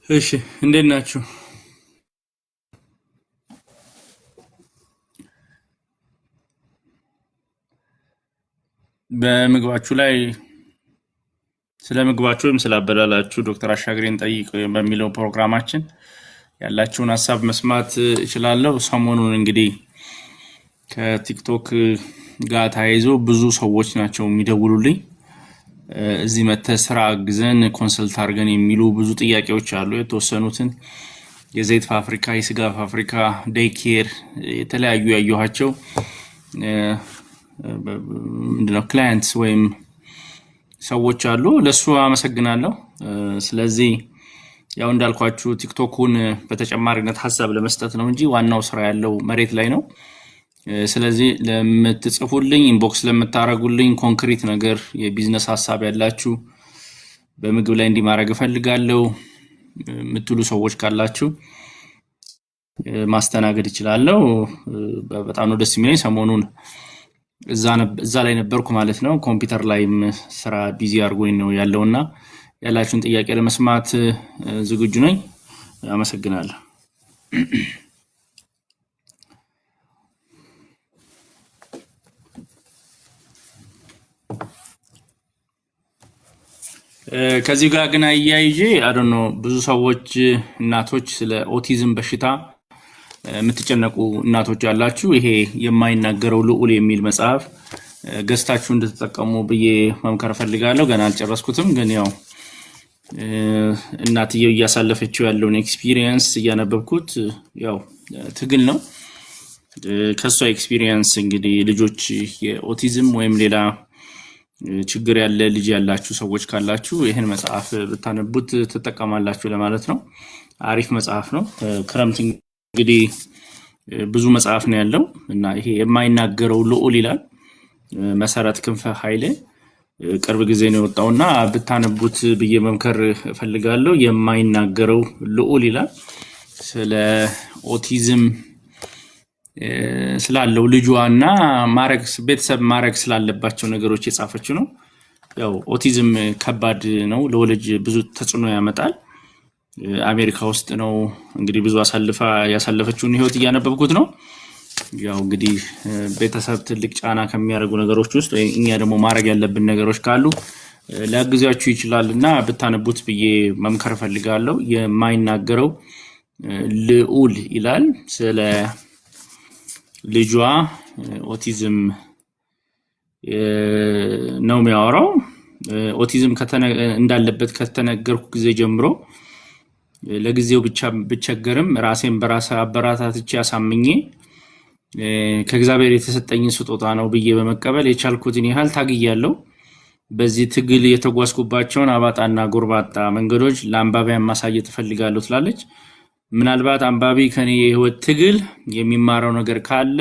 እሺ እንዴት ናችሁ? በምግባችሁ ላይ ስለ ምግባችሁ ወይም ስለ አበላላችሁ ዶክተር አሻግሬን ጠይቅ በሚለው ፕሮግራማችን ያላችሁን ሀሳብ መስማት እችላለሁ። ሰሞኑን እንግዲህ ከቲክቶክ ጋር ተያይዞ ብዙ ሰዎች ናቸው የሚደውሉልኝ እዚህ መተህ ስራ አግዘን ኮንሰልት አድርገን የሚሉ ብዙ ጥያቄዎች አሉ። የተወሰኑትን የዘይት ፋብሪካ፣ የስጋ ፋብሪካ፣ ዴይ ኬር የተለያዩ ያየኋቸው ምንድነው ክላይንትስ ወይም ሰዎች አሉ። ለሱ አመሰግናለሁ። ስለዚህ ያው እንዳልኳችሁ ቲክቶኩን በተጨማሪነት ሐሳብ ለመስጠት ነው እንጂ ዋናው ስራ ያለው መሬት ላይ ነው። ስለዚህ ለምትጽፉልኝ ኢንቦክስ ለምታረጉልኝ ኮንክሪት ነገር የቢዝነስ ሐሳብ ያላችሁ በምግብ ላይ እንዲማረግ ፈልጋለሁ የምትሉ ሰዎች ካላችሁ ማስተናገድ ይችላልው። በጣም ነው ደስ የሚለኝ። ሰሞኑን እዛ ላይ ነበርኩ ማለት ነው። ኮምፒውተር ላይም ስራ ቢዚ አድርጎኝ ነው ያለውና ያላችሁን ጥያቄ ለመስማት ዝግጁ ነኝ። አመሰግናለሁ። ከዚህ ጋር ግን አያይዤ አዶኖ ብዙ ሰዎች እናቶች ስለ ኦቲዝም በሽታ የምትጨነቁ እናቶች ያላችሁ ይሄ የማይናገረው ልዑል የሚል መጽሐፍ ገዝታችሁ እንድትጠቀሙ ብዬ መምከር ፈልጋለሁ። ገና አልጨረስኩትም፣ ግን ያው እናትየው እያሳለፈችው ያለውን ኤክስፒሪየንስ እያነበብኩት ያው ትግል ነው። ከሷ ኤክስፒሪየንስ እንግዲህ ልጆች የኦቲዝም ወይም ሌላ ችግር ያለ ልጅ ያላችሁ ሰዎች ካላችሁ ይሄን መጽሐፍ ብታነቡት ትጠቀማላችሁ ለማለት ነው። አሪፍ መጽሐፍ ነው። ክረምት እንግዲህ ብዙ መጽሐፍ ነው ያለው እና ይሄ የማይናገረው ልዑል ይላል መሰረት ክንፈ ኃይሌ ቅርብ ጊዜ ነው የወጣውና ብታነቡት ብዬ መምከር ፈልጋለሁ። የማይናገረው ልዑል ይላል ስለ ኦቲዝም ስላለው ልጇና ማረግ ቤተሰብ ማረግ ስላለባቸው ነገሮች የጻፈችው ነው። ያው ኦቲዝም ከባድ ነው፣ ለወላጅ ብዙ ተጽዕኖ ያመጣል። አሜሪካ ውስጥ ነው እንግዲህ ብዙ ያሳለፈችውን ህይወት እያነበብኩት ነው። ያው እንግዲህ ቤተሰብ ትልቅ ጫና ከሚያደርጉ ነገሮች ውስጥ እኛ ደግሞ ማረግ ያለብን ነገሮች ካሉ ሊያግዛችሁ ይችላልና ብታነቡት ብዬ መምከር ፈልጋለሁ። የማይናገረው ልዑል ይላል ስለ ልጇ ኦቲዝም ነው የሚያወራው። ኦቲዝም እንዳለበት ከተነገርኩ ጊዜ ጀምሮ ለጊዜው ብቻ ብቸገርም ራሴን በራሴ አበራታትቼ አሳምኜ ከእግዚአብሔር የተሰጠኝን ስጦታ ነው ብዬ በመቀበል የቻልኩትን ያህል ታግያለሁ። በዚህ ትግል የተጓዝኩባቸውን አባጣና ጎርባጣ መንገዶች ለአንባቢያን ማሳየት እፈልጋለሁ ትላለች። ምናልባት አንባቢ ከኔ የህይወት ትግል የሚማረው ነገር ካለ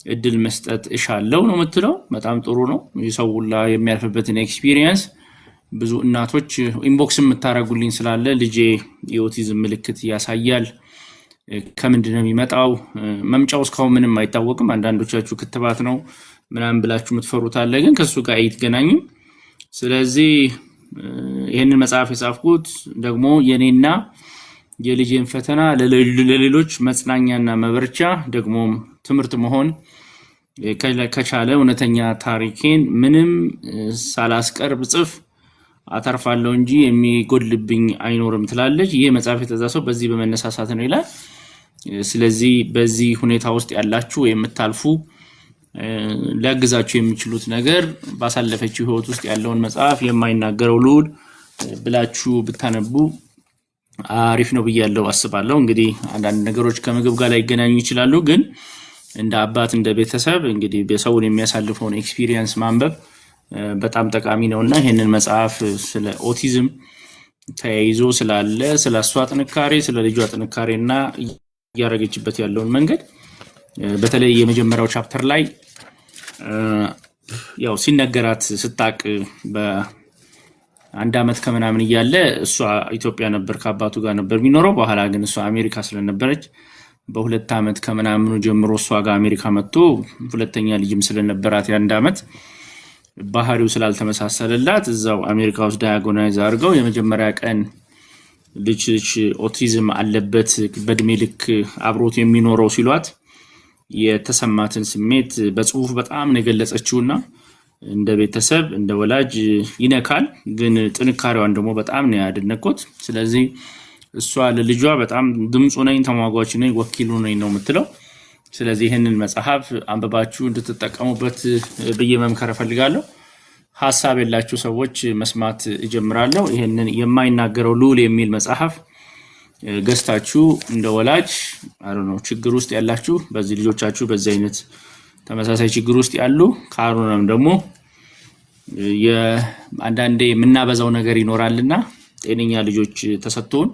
እድል መስጠት እሻለሁ ነው የምትለው። በጣም ጥሩ ነው። የሰውላ የሚያልፍበትን ኤክስፒሪየንስ ብዙ እናቶች ኢንቦክስ የምታረጉልኝ ስላለ ልጄ የኦቲዝም ምልክት ያሳያል፣ ከምንድን ነው የሚመጣው? መምጫው እስካሁን ምንም አይታወቅም። አንዳንዶቻችሁ ክትባት ነው ምናምን ብላችሁ የምትፈሩት አለ፣ ግን ከሱ ጋር አይገናኝም። ስለዚህ ይሄንን መጽሐፍ የጻፍኩት ደግሞ የኔና የልጄን ፈተና ለሌሎች መጽናኛና መበርቻ ደግሞ ትምህርት መሆን ከቻለ እውነተኛ ታሪኬን ምንም ሳላስቀርብ ጽፍ አተርፋለሁ እንጂ የሚጎልብኝ አይኖርም ትላለች። ይሄ መጽሐፍ የተጻፈው በዚህ በመነሳሳት ነው ይላል። ስለዚህ በዚህ ሁኔታ ውስጥ ያላችሁ የምታልፉ ሊያግዛችሁ የሚችሉት ነገር ባሳለፈችው ህይወት ውስጥ ያለውን መጽሐፍ የማይናገረው ልዑል ብላችሁ ብታነቡ አሪፍ ነው ብያለሁ አስባለሁ። እንግዲህ አንዳንድ ነገሮች ከምግብ ጋር ላይገናኙ ይችላሉ፣ ግን እንደ አባት እንደ ቤተሰብ እንግዲህ በሰውን የሚያሳልፈውን ኤክስፒሪየንስ ማንበብ በጣም ጠቃሚ ነውና ይሄንን መጽሐፍ ስለ ኦቲዝም ተያይዞ ስላለ ስለሷ ጥንካሬ ስለ ልጇ ጥንካሬና ያረጋችበት ያለውን መንገድ በተለይ የመጀመሪያው ቻፕተር ላይ ያው ሲነገራት ስታቅ በአንድ አመት ከምናምን እያለ እሷ ኢትዮጵያ ነበር ከአባቱ ጋር ነበር የሚኖረው። በኋላ ግን እሷ አሜሪካ ስለነበረች በሁለት አመት ከምናምኑ ጀምሮ እሷ ጋር አሜሪካ መጥቶ ሁለተኛ ልጅም ስለነበራት የአንድ አመት ባህሪው ስላልተመሳሰለላት እዛው አሜሪካ ውስጥ ዳያጎናይዝ አድርገው የመጀመሪያ ቀን ልጅ ኦቲዝም አለበት በእድሜ ልክ አብሮት የሚኖረው ሲሏት የተሰማትን ስሜት በጽሁፍ በጣም ነው የገለጸችውና እንደ ቤተሰብ እንደ ወላጅ ይነካል። ግን ጥንካሬዋን ደግሞ በጣም ነው ያደነኩት። ስለዚህ እሷ ለልጇ በጣም ድምጹ ነኝ፣ ተሟጓች ነኝ፣ ወኪሉ ነኝ ነው የምትለው። ስለዚህ ይህንን መጽሐፍ አንብባችሁ እንድትጠቀሙበት ብዬ መምከር እፈልጋለሁ። ሐሳብ ያላችሁ ሰዎች መስማት እጀምራለሁ። ይሄንን የማይናገረው ልዑል የሚል መጽሐፍ ገዝታችሁ እንደ ወላጅ ችግር ውስጥ ያላችሁ በዚህ ልጆቻችሁ በዚህ አይነት ተመሳሳይ ችግር ውስጥ ያሉ ካሩንም ደግሞ የአንዳንዴ የምናበዛው ነገር ይኖራልና ጤነኛ ልጆች ተሰጥቶን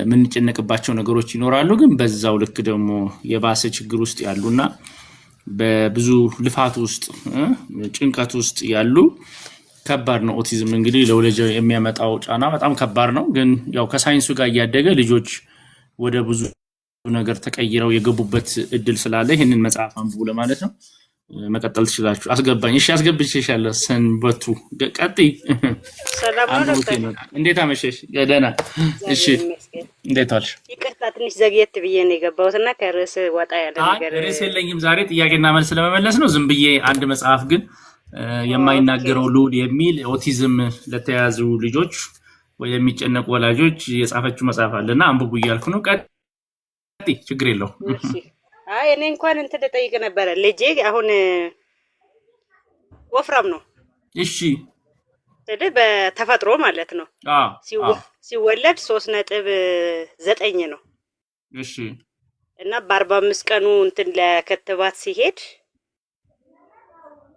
የምንጨነቅባቸው ነገሮች ይኖራሉ። ግን በዛው ልክ ደግሞ የባሰ ችግር ውስጥ ያሉና በብዙ ልፋት ውስጥ ጭንቀት ውስጥ ያሉ ከባድ ነው። ኦቲዝም እንግዲህ ለወላጅ የሚያመጣው ጫና በጣም ከባድ ነው። ግን ያው ከሳይንሱ ጋር እያደገ ልጆች ወደ ብዙ ነገር ተቀይረው የገቡበት እድል ስላለ ይሄንን መጽሐፍ አንብቡ ለማለት ነው። መቀጠል ትችላችሁ። አስገባኝ። እሺ አስገብቼሻለሁ። ሰንበቱ ቀጥይ። ሰላም ነው። እንዴት አመሸሽ? ደህና። እሺ እንዴት ዋልሽ? ይቅርታ ትንሽ ዘግየት ብዬ ነው የገባሁትና ከርዕስ ወጣ ያለ ነገር ርዕስ የለኝም ዛሬ ጥያቄና መልስ ለመመለስ ነው። ዝም ብዬ አንድ መጽሐፍ ግን የማይናገረው ልዑል የሚል ኦቲዝም ለተያዙ ልጆች ወይ የሚጨነቁ ወላጆች የጻፈችው መጽሐፍ አለና አንብቡ እያልኩ ነው። ቀጥይ፣ ችግር የለውም። አይ እኔ እንኳን እንትን ልጠይቅ ነበረ። ልጄ አሁን ወፍራም ነው። እሺ በተፈጥሮ ማለት ነው። ሲወለድ 3.9 ነው። እሺ እና በ45 ቀኑ እንትን ለክትባት ሲሄድ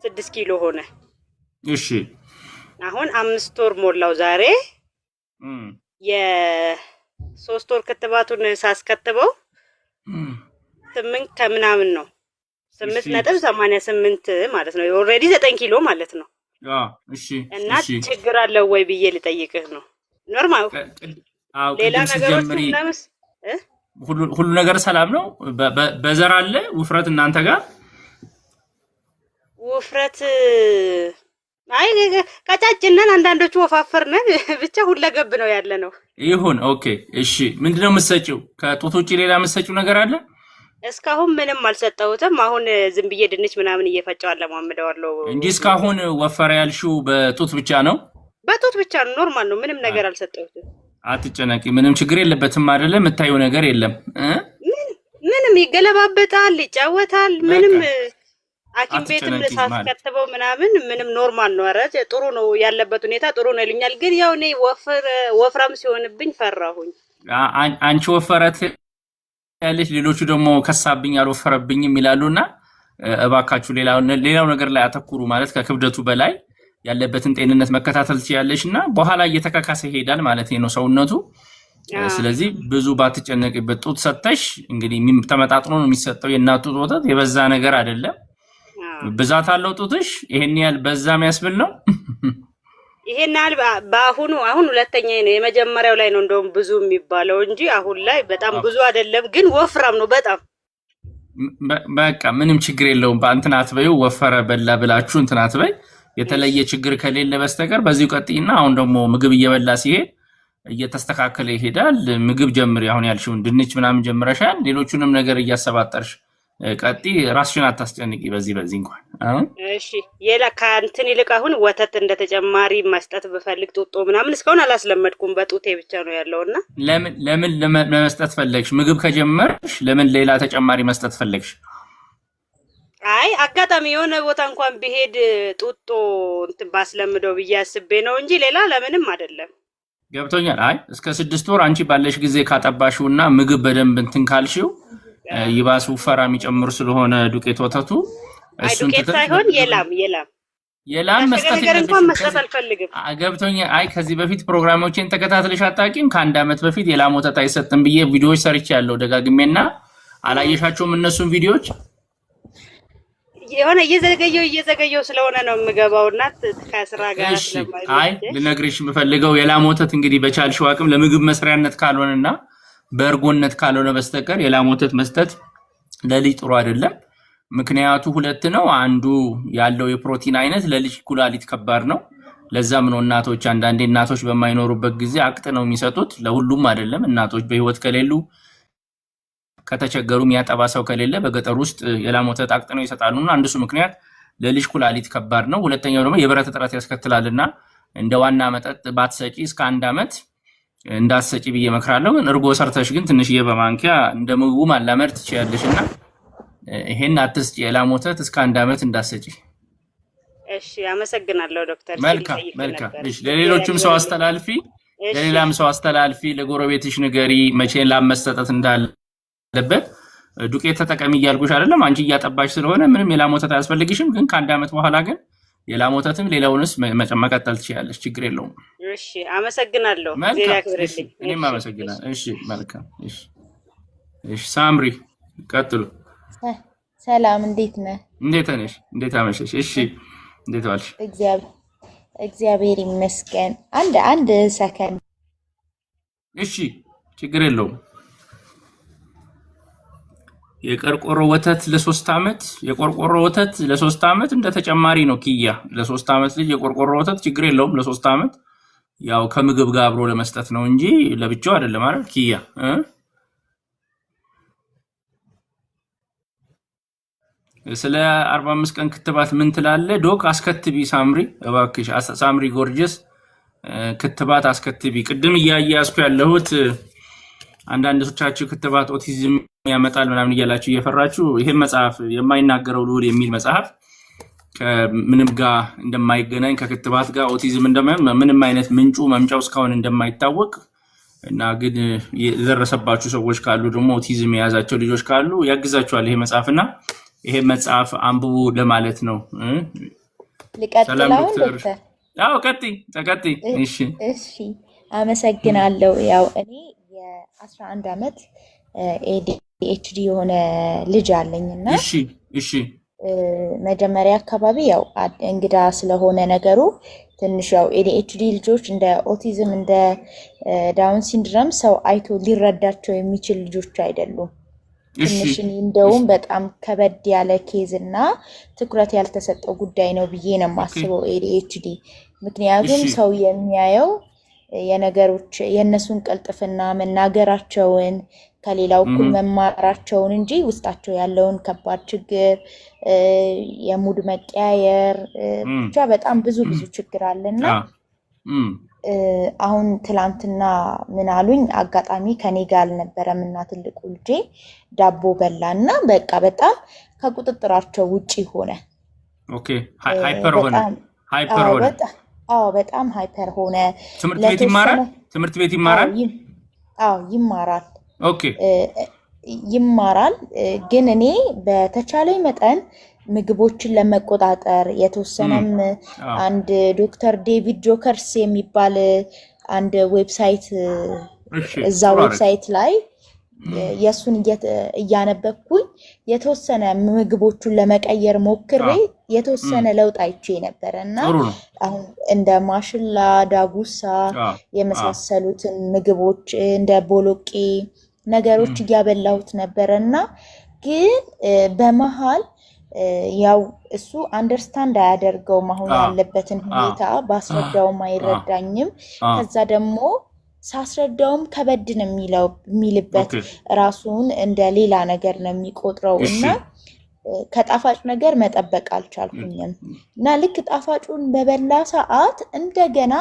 6 ኪሎ ሆነ። እሺ አሁን 5 ወር ሞላው ዛሬ። የ3 ወር ክትባቱን ሳስከትበው 8 ከምናምን ነው 8.88 ማለት ነው። ኦልሬዲ 9 ኪሎ ማለት ነው። እሺ እና ችግር አለው ወይ ብዬ ልጠይቅህ ነው። ኖርማል ሌላ ነገሮች ምናምስ ሁሉ ነገር ሰላም ነው። በዘር አለ ውፍረት እናንተ ጋር ውፍረት አይ ቀጫጭነን አንዳንዶቹ ወፋፈርነን ብቻ ሁለገብ ነው ያለ ነው። ይሁን ኦኬ። እሺ ምንድነው የምትሰጪው? ከጡት ውጪ ሌላ የምትሰጪው ነገር አለ? እስካሁን ምንም አልሰጠሁትም። አሁን ዝም ብዬ ድንች ምናምን እየፈጨው አለማምደዋለሁ እንጂ እስካሁን ወፈረ ያልሽው በጡት ብቻ ነው? በጡት ብቻ ነው። ኖርማል ነው። ምንም ነገር አልሰጠሁትም። አትጨነቂ። ምንም ችግር የለበትም አይደለ? የምታየው ነገር የለም። ምንም ይገለባበጣል፣ ይጫወታል። ምንም ሐኪም ቤትም ሳስከትበው ምናምን ምንም ኖርማል ነው። ኧረ ጥሩ ነው ያለበት ሁኔታ ጥሩ ነው ይሉኛል። ግን ያው እኔ ወፍራም ሲሆንብኝ ፈራሁኝ። አንቺ ወፈረት ያለሽ ሌሎቹ ደግሞ ከሳብኝ አልወፈረብኝም ይላሉና እባካችሁ ሌላው ነገር ላይ አተኩሩ። ማለት ከክብደቱ በላይ ያለበትን ጤንነት መከታተል ትችያለሽና በኋላ እየተካካሰ ይሄዳል ማለት ነው ሰውነቱ። ስለዚህ ብዙ ባትጨነቂበት ጡት ሰጥተሽ እንግዲህ ተመጣጥኖ ነው የሚሰጠው። የእናቱ ወተት የበዛ ነገር አይደለም። ብዛት አለው ጡትሽ ይሄን ያህል በዛ የሚያስብል ነው። ይሄን ያህል አሁን ሁለተኛ ነው። የመጀመሪያው ላይ ነው እንደውም ብዙ የሚባለው እንጂ አሁን ላይ በጣም ብዙ አይደለም። ግን ወፍራም ነው በጣም። በቃ ምንም ችግር የለውም። በእንትን አትበይው። ወፈረ በላ ብላችሁ እንትን አትበይ። የተለየ ችግር ከሌለ በስተቀር በዚሁ ቀጥይና አሁን ደግሞ ምግብ እየበላ ሲሄድ እየተስተካከለ ይሄዳል። ምግብ ጀምሪ። አሁን ያልሽውን ድንች ምናምን ጀምረሻል። ሌሎቹንም ነገር እያሰባጠርሽ ቀጥይ። ራስሽን አታስጨንቂ በዚህ እንኳን እሺ። ከእንትን ይልቅ አሁን ወተት እንደተጨማሪ መስጠት ብፈልግ ጡጦ ምናምን እስካሁን አላስለመድኩም። በጡቴ ብቻ ነው ያለውና ለምን ለመስጠት ፈለግሽ? ምግብ ከጀመርሽ ለምን ሌላ ተጨማሪ መስጠት ፈለግሽ? አይ አጋጣሚ የሆነ ቦታ እንኳን ቢሄድ ጡጦ እንትን ባስለምደው ብዬ አስቤ ነው እንጂ ሌላ ለምንም አይደለም። ገብቶኛል። አይ እስከ 6 ወር አንቺ ባለሽ ጊዜ ካጠባሽውና ምግብ በደንብ እንትን ካልሽው ይባስ ውፈራ የሚጨምር ስለሆነ ዱቄት ወተቱ እሱን ዱቄት ሳይሆን የላም መስጠት አልፈልግም። ገብቶኛል። አይ ከዚህ በፊት ፕሮግራሞችን ተከታትለሽ አታውቂም? ከ1 ዓመት በፊት የላም ወተት አይሰጥም ብዬ ቪዲዮዎች ሰርቻለሁ ደጋግሜና አላየሻቸውም እነሱን ቪዲዮዎች? የሆነ እየዘገየው ስለሆነ ነው የምገባውና ከስራ ጋር ስለማይመች። አይ ልነግርሽ የምፈልገው የላም ወተት እንግዲህ በቻልሽው አቅም ለምግብ መስሪያነት ካልሆነና በእርጎነት ካልሆነ በስተቀር የላም ወተት መስጠት ለልጅ ጥሩ አይደለም። ምክንያቱ ሁለት ነው። አንዱ ያለው የፕሮቲን አይነት ለልጅ ኩላሊት ከባድ ነው። ለዛም ነው እናቶች አንዳንዴ እናቶች በማይኖሩበት ጊዜ አቅጥነው የሚሰጡት። ለሁሉም አይደለም። እናቶች በህይወት ከሌሉ ከተቸገሩ የሚያጠባ ሰው ከሌለ በገጠር ውስጥ የላም ወተት አቅጥነው ይሰጣሉና አንዱ ምክንያት ለልጅ ኩላሊት ከባድ ነው። ሁለተኛው ደግሞ የብረት እጥረት ያስከትላልና እንደ ዋና መጠጥ ባትሰጪ እስከ 1 ዓመት እንዳትሰጪ ብዬ እመክራለሁ። ግን እርጎ ሰርተሽ ግን ትንሽዬ በማንኪያ እንደ ምግቡ ማላመድ ትችያለሽና ይሄን አትስጪ። የላም ወተት እስከ 1 ዓመት እንዳትሰጪ። እሺ አመሰግናለሁ ዶክተር። መልካም። እሺ ለሌሎችም ሰው አስተላልፊ፣ ለሌላም ሰው አስተላልፊ። ለጎረቤትሽ ንገሪ መቼ ላም መሰጠት እንዳለበት። ዱቄት ተጠቀሚ እያልኩሽ አይደለም፣ አንቺ እያጠባሽ ስለሆነ ምንም የላም ወተት አያስፈልግሽም። ግን ከ1 ዓመት በኋላ ግን የላም ወተትም ሌላውንስ መቀጠል ትችያለሽ፣ ችግር የለውም። እሺ አመሰግናለሁ። እኔም አመሰግናለሁ። እሺ መልካም። እሺ ሳምሪ ቀጥሉ። ሰላም፣ እንዴት ነህ? እንዴት ነሽ? እንዴት አመሸሽ? እሺ እንዴት ዋልሽ? እግዚአብሔር ይመስገን። አንድ ሰከንድ። እሺ ችግር የለውም። የቆርቆሮ ወተት ለ3 ዓመት የቆርቆሮ ወተት ለ3 ዓመት እንደ ተጨማሪ ነው። ኪያ ለ3 ዓመት ልጅ የቆርቆሮ ወተት ችግር የለውም። ለ3 ዓመት ያው ከምግብ ጋር አብሮ ለመስጠት ነው እንጂ ለብቻው አይደለም አይደል ኪያ? ስለ 45 ቀን ክትባት ምን ትላለህ ዶክ? አስከትቢ ሳምሪ እባክሽ፣ ሳምሪ ጎርጀስ ክትባት አስከትቢ። ቅድም እያያዝኩ ያለሁት አንዳንዶቻችሁ ክትባት ኦቲዝም ያመጣል ምናምን እያላችሁ እየፈራችሁ ይሄን መጽሐፍ የማይናገረው ልዑል የሚል መጽሐፍ ከምንም ጋር እንደማይገናኝ ከክትባት ጋር ኦቲዝም ምንም አይነት ምንጩ መምጫው እስካሁን እንደማይታወቅ እና ግን የደረሰባችሁ ሰዎች ካሉ ደግሞ ኦቲዝም የያዛቸው ልጆች ካሉ ያግዛችኋል ይሄ መጽሐፍና ይሄ መጽሐፍ አንብቡ ለማለት ነው። ልቀጥላው ዶክተር? አዎ ቀጥይ። እሺ አመሰግናለሁ። ያው እኔ የ11 ዓመት ADHD የሆነ ልጅ አለኝና እሺ መጀመሪያ አካባቢ ያው እንግዳ ስለሆነ ነገሩ ትንሽ ያው ADHD ልጆች እንደ ኦቲዝም እንደ ዳውን ሲንድሮም ሰው አይቶ ሊረዳቸው የሚችል ልጆች አይደሉም። ትንሽ እንደውም በጣም ከበድ ያለ ኬዝ እና ትኩረት ያልተሰጠው ጉዳይ ነው ብዬ ነው የማስበው ADHD። ምክንያቱም ሰው የሚያየው የነገሮች የነሱን ቅልጥፍና መናገራቸውን ከሌላው እኩል መማራቸውን እንጂ ውስጣቸው ያለውን ከባድ ችግር የሙድ መቀያየር ብቻ በጣም ብዙ ችግር አለና አሁን ትላንትና ምን አሉኝ፣ አጋጣሚ ከኔ ጋር አልነበረም እና ትልቁ ልጄ ዳቦ በላና በቃ በጣም ከቁጥጥራቸው ውጪ ሆነ። ኦኬ ሃይፐር ሆነ። በጣም ሃይፐር ሆነ። ትምህርት ቤት ይማራል? አዎ ይማራል። ኦኬ ይማራል። ግን እኔ በተቻለኝ መጠን ምግቦችን ለመቆጣጠር የተወሰነም አንድ ዶክተር ዴቪድ ጆከርስ የሚባል አንድ ዌብሳይት እዛ ዌብሳይት ላይ የሱን እያነበብኩኝ የተወሰነ ምግቦቹን ለመቀየር ሞክሬ የተወሰነ ለውጥ አይቼ ነበርና አሁን እንደ ማሽላ፣ ዳጉሳ የመሳሰሉትን ምግቦች እንደ ቦሎቄ ነገሮች እያበላሁት ነበርና ግን በመሃል ያው እሱ አንደርስታንድ አያደርገውም አሁን ያለበትን ሁኔታ ባስረዳውም አይረዳኝም። ከዛ ደግሞ ሳስረዳውም ከበድ ነው የሚልበት ራሱን እንደ ሌላ ነገር ነው የሚቆጥረው እና ከጣፋጭ ነገር መጠበቅ አልቻልኩኝም እና ልክ ጣፋጩን በበላ ሰዓት እንደገና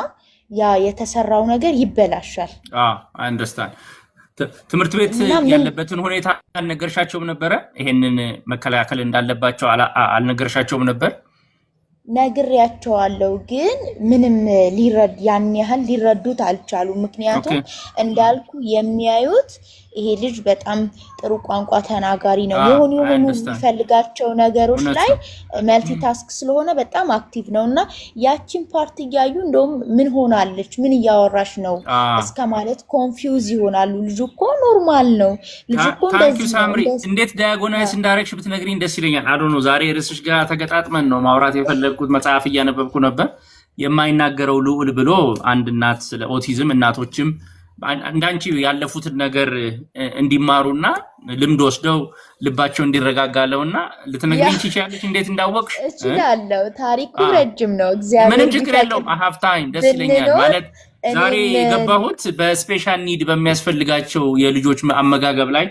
ያ የተሰራው ነገር ይበላሻል። አንደርስታንድ ትምህርት ቤት ያለበትን ሁኔታ አልነገርሻቸውም ነበረ? ይሄንን መከላከል እንዳለባቸው አልነገርሻቸውም ነበር? ነግሬያቸዋለሁ፣ ግን ምንም ያን ያህል ሊረዱት አልቻሉም። ምክንያቱም እንዳልኩ የሚያዩት ይሄ ልጅ በጣም ጥሩ ቋንቋ ተናጋሪ ነው የሆኑ የሚፈልጋቸው ነገሮች ላይ መልቲታስክ ስለሆነ በጣም አክቲቭ ነውና ያቺን ፓርት ያዩ እንደውም ምን ሆናለች ምን እያወራሽ ነው እስከማለት ኮንፊውዝ ይሆናሉ ልጅ እኮ ኖርማል ነው ልጅ እኮ እንደዚህ ሳምሪ እንዴት ዳያጎናይዝ እንዳረክሽ ብትነግሪኝ ደስ ይለኛል አዶ ነው ዛሬ ርዕስሽ ጋር ተገጣጥመን ነው ማውራት የፈለግኩት መጽሐፍ እያነበብኩ ነበር የማይናገረው ልዑል ብሎ አንድ እናት ስለ ኦቲዝም እናቶችም እንዳንቺ ያለፉትን ነገር እንዲማሩና ልምድ ወስደው ልባቸው እንዲረጋጋለውና ልትነግሪኝ ትችያለሽ እንዴት እንዳወቅሽ እችላለሁ ታሪኩ ረጅም ነው እግዚአብሔር ምንም ችግር የለውም አሃፍ ታይም ደስ ይለኛል ማለት ዛሬ የገባሁት በስፔሻል ኒድ በሚያስፈልጋቸው የልጆች አመጋገብ ላይ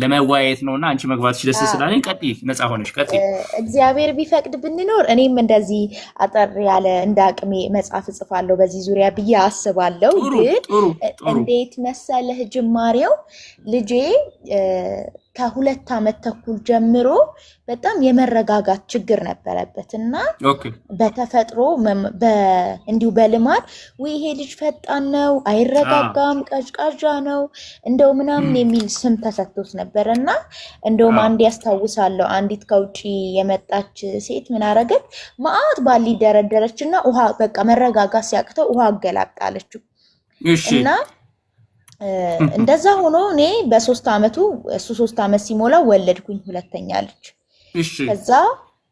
ለማዋየት ነውና አንቺ መግባትሽ ደስ ስላለኝ ቀጥይ ነፃ ሆነሽ ቀጥይ እግዚአብሔር ቢፈቅድ ብንኖር እኔም እንደዚህ አጠር ያለ እንዳቅሜ መጽሐፍ ጽፋለሁ በዚህ ዙሪያ ብዬ አስባለሁ ግን እንዴት መሰለህ ጅማሬው ልጄ ከ2 ዓመት ተኩል ጀምሮ በጣም የመረጋጋት ችግር ነበረበትና በተፈጥሮ እንዲሁ በልማድ ይሄ ልጅ ፈጣን ነው አይረጋጋም ቀጭቃዣ ነው እንደው ምናምን የሚል ስም ተሰጥቶት ነበርና እንደውም አንድ ያስታውሳለሁ አንዲት ከውጪ የመጣች ሴት ምን አረገች ማአት ባሊ ደረደረችና ውሃ በቃ መረጋጋት ሲያቅተው ውሃ አገላብጣለች እና እንደዛ ሆኖ እኔ በ3 ዓመቱ እሱ 3 ዓመት ሲሞላው ወለድኩኝ ሁለተኛ ልጅ ከዛ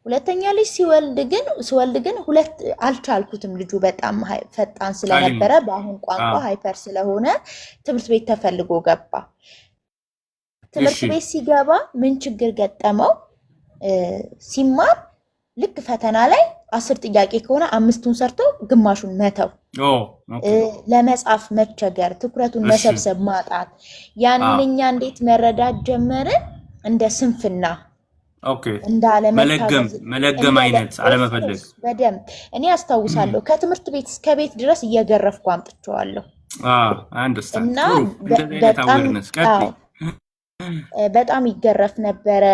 ሁለተኛ ልጅ ሲወልድ ግን ሁለት አልቻልኩትም ልጁ በጣም ፈጣን ስለነበረ በአሁን ቋንቋ ሃይፐር ስለሆነ ትምህርት ቤት ተፈልጎ ገባ ትምህርት ቤት ሲገባ ምን ችግር ገጠመው ሲማር ልክ ፈተና ላይ 10 ጥያቄ ከሆነ 5ቱን ሰርቶ ግማሹን መተው ለመጻፍ መቸገር ትኩረቱን መሰብሰብ ማጣት ያንንኛ እንዴት መረዳት ጀመረ እንደ ስንፍና እንዳለ መለገም አይነት አለመፈለግ በደም እኔ አስተዋውሳለሁ ከትምህርት ቤት እስከ ቤት ድረስ እየገረፍኩ አምጥቼዋለሁ አንደርስታንድ በጣም ይገረፍ ነበረ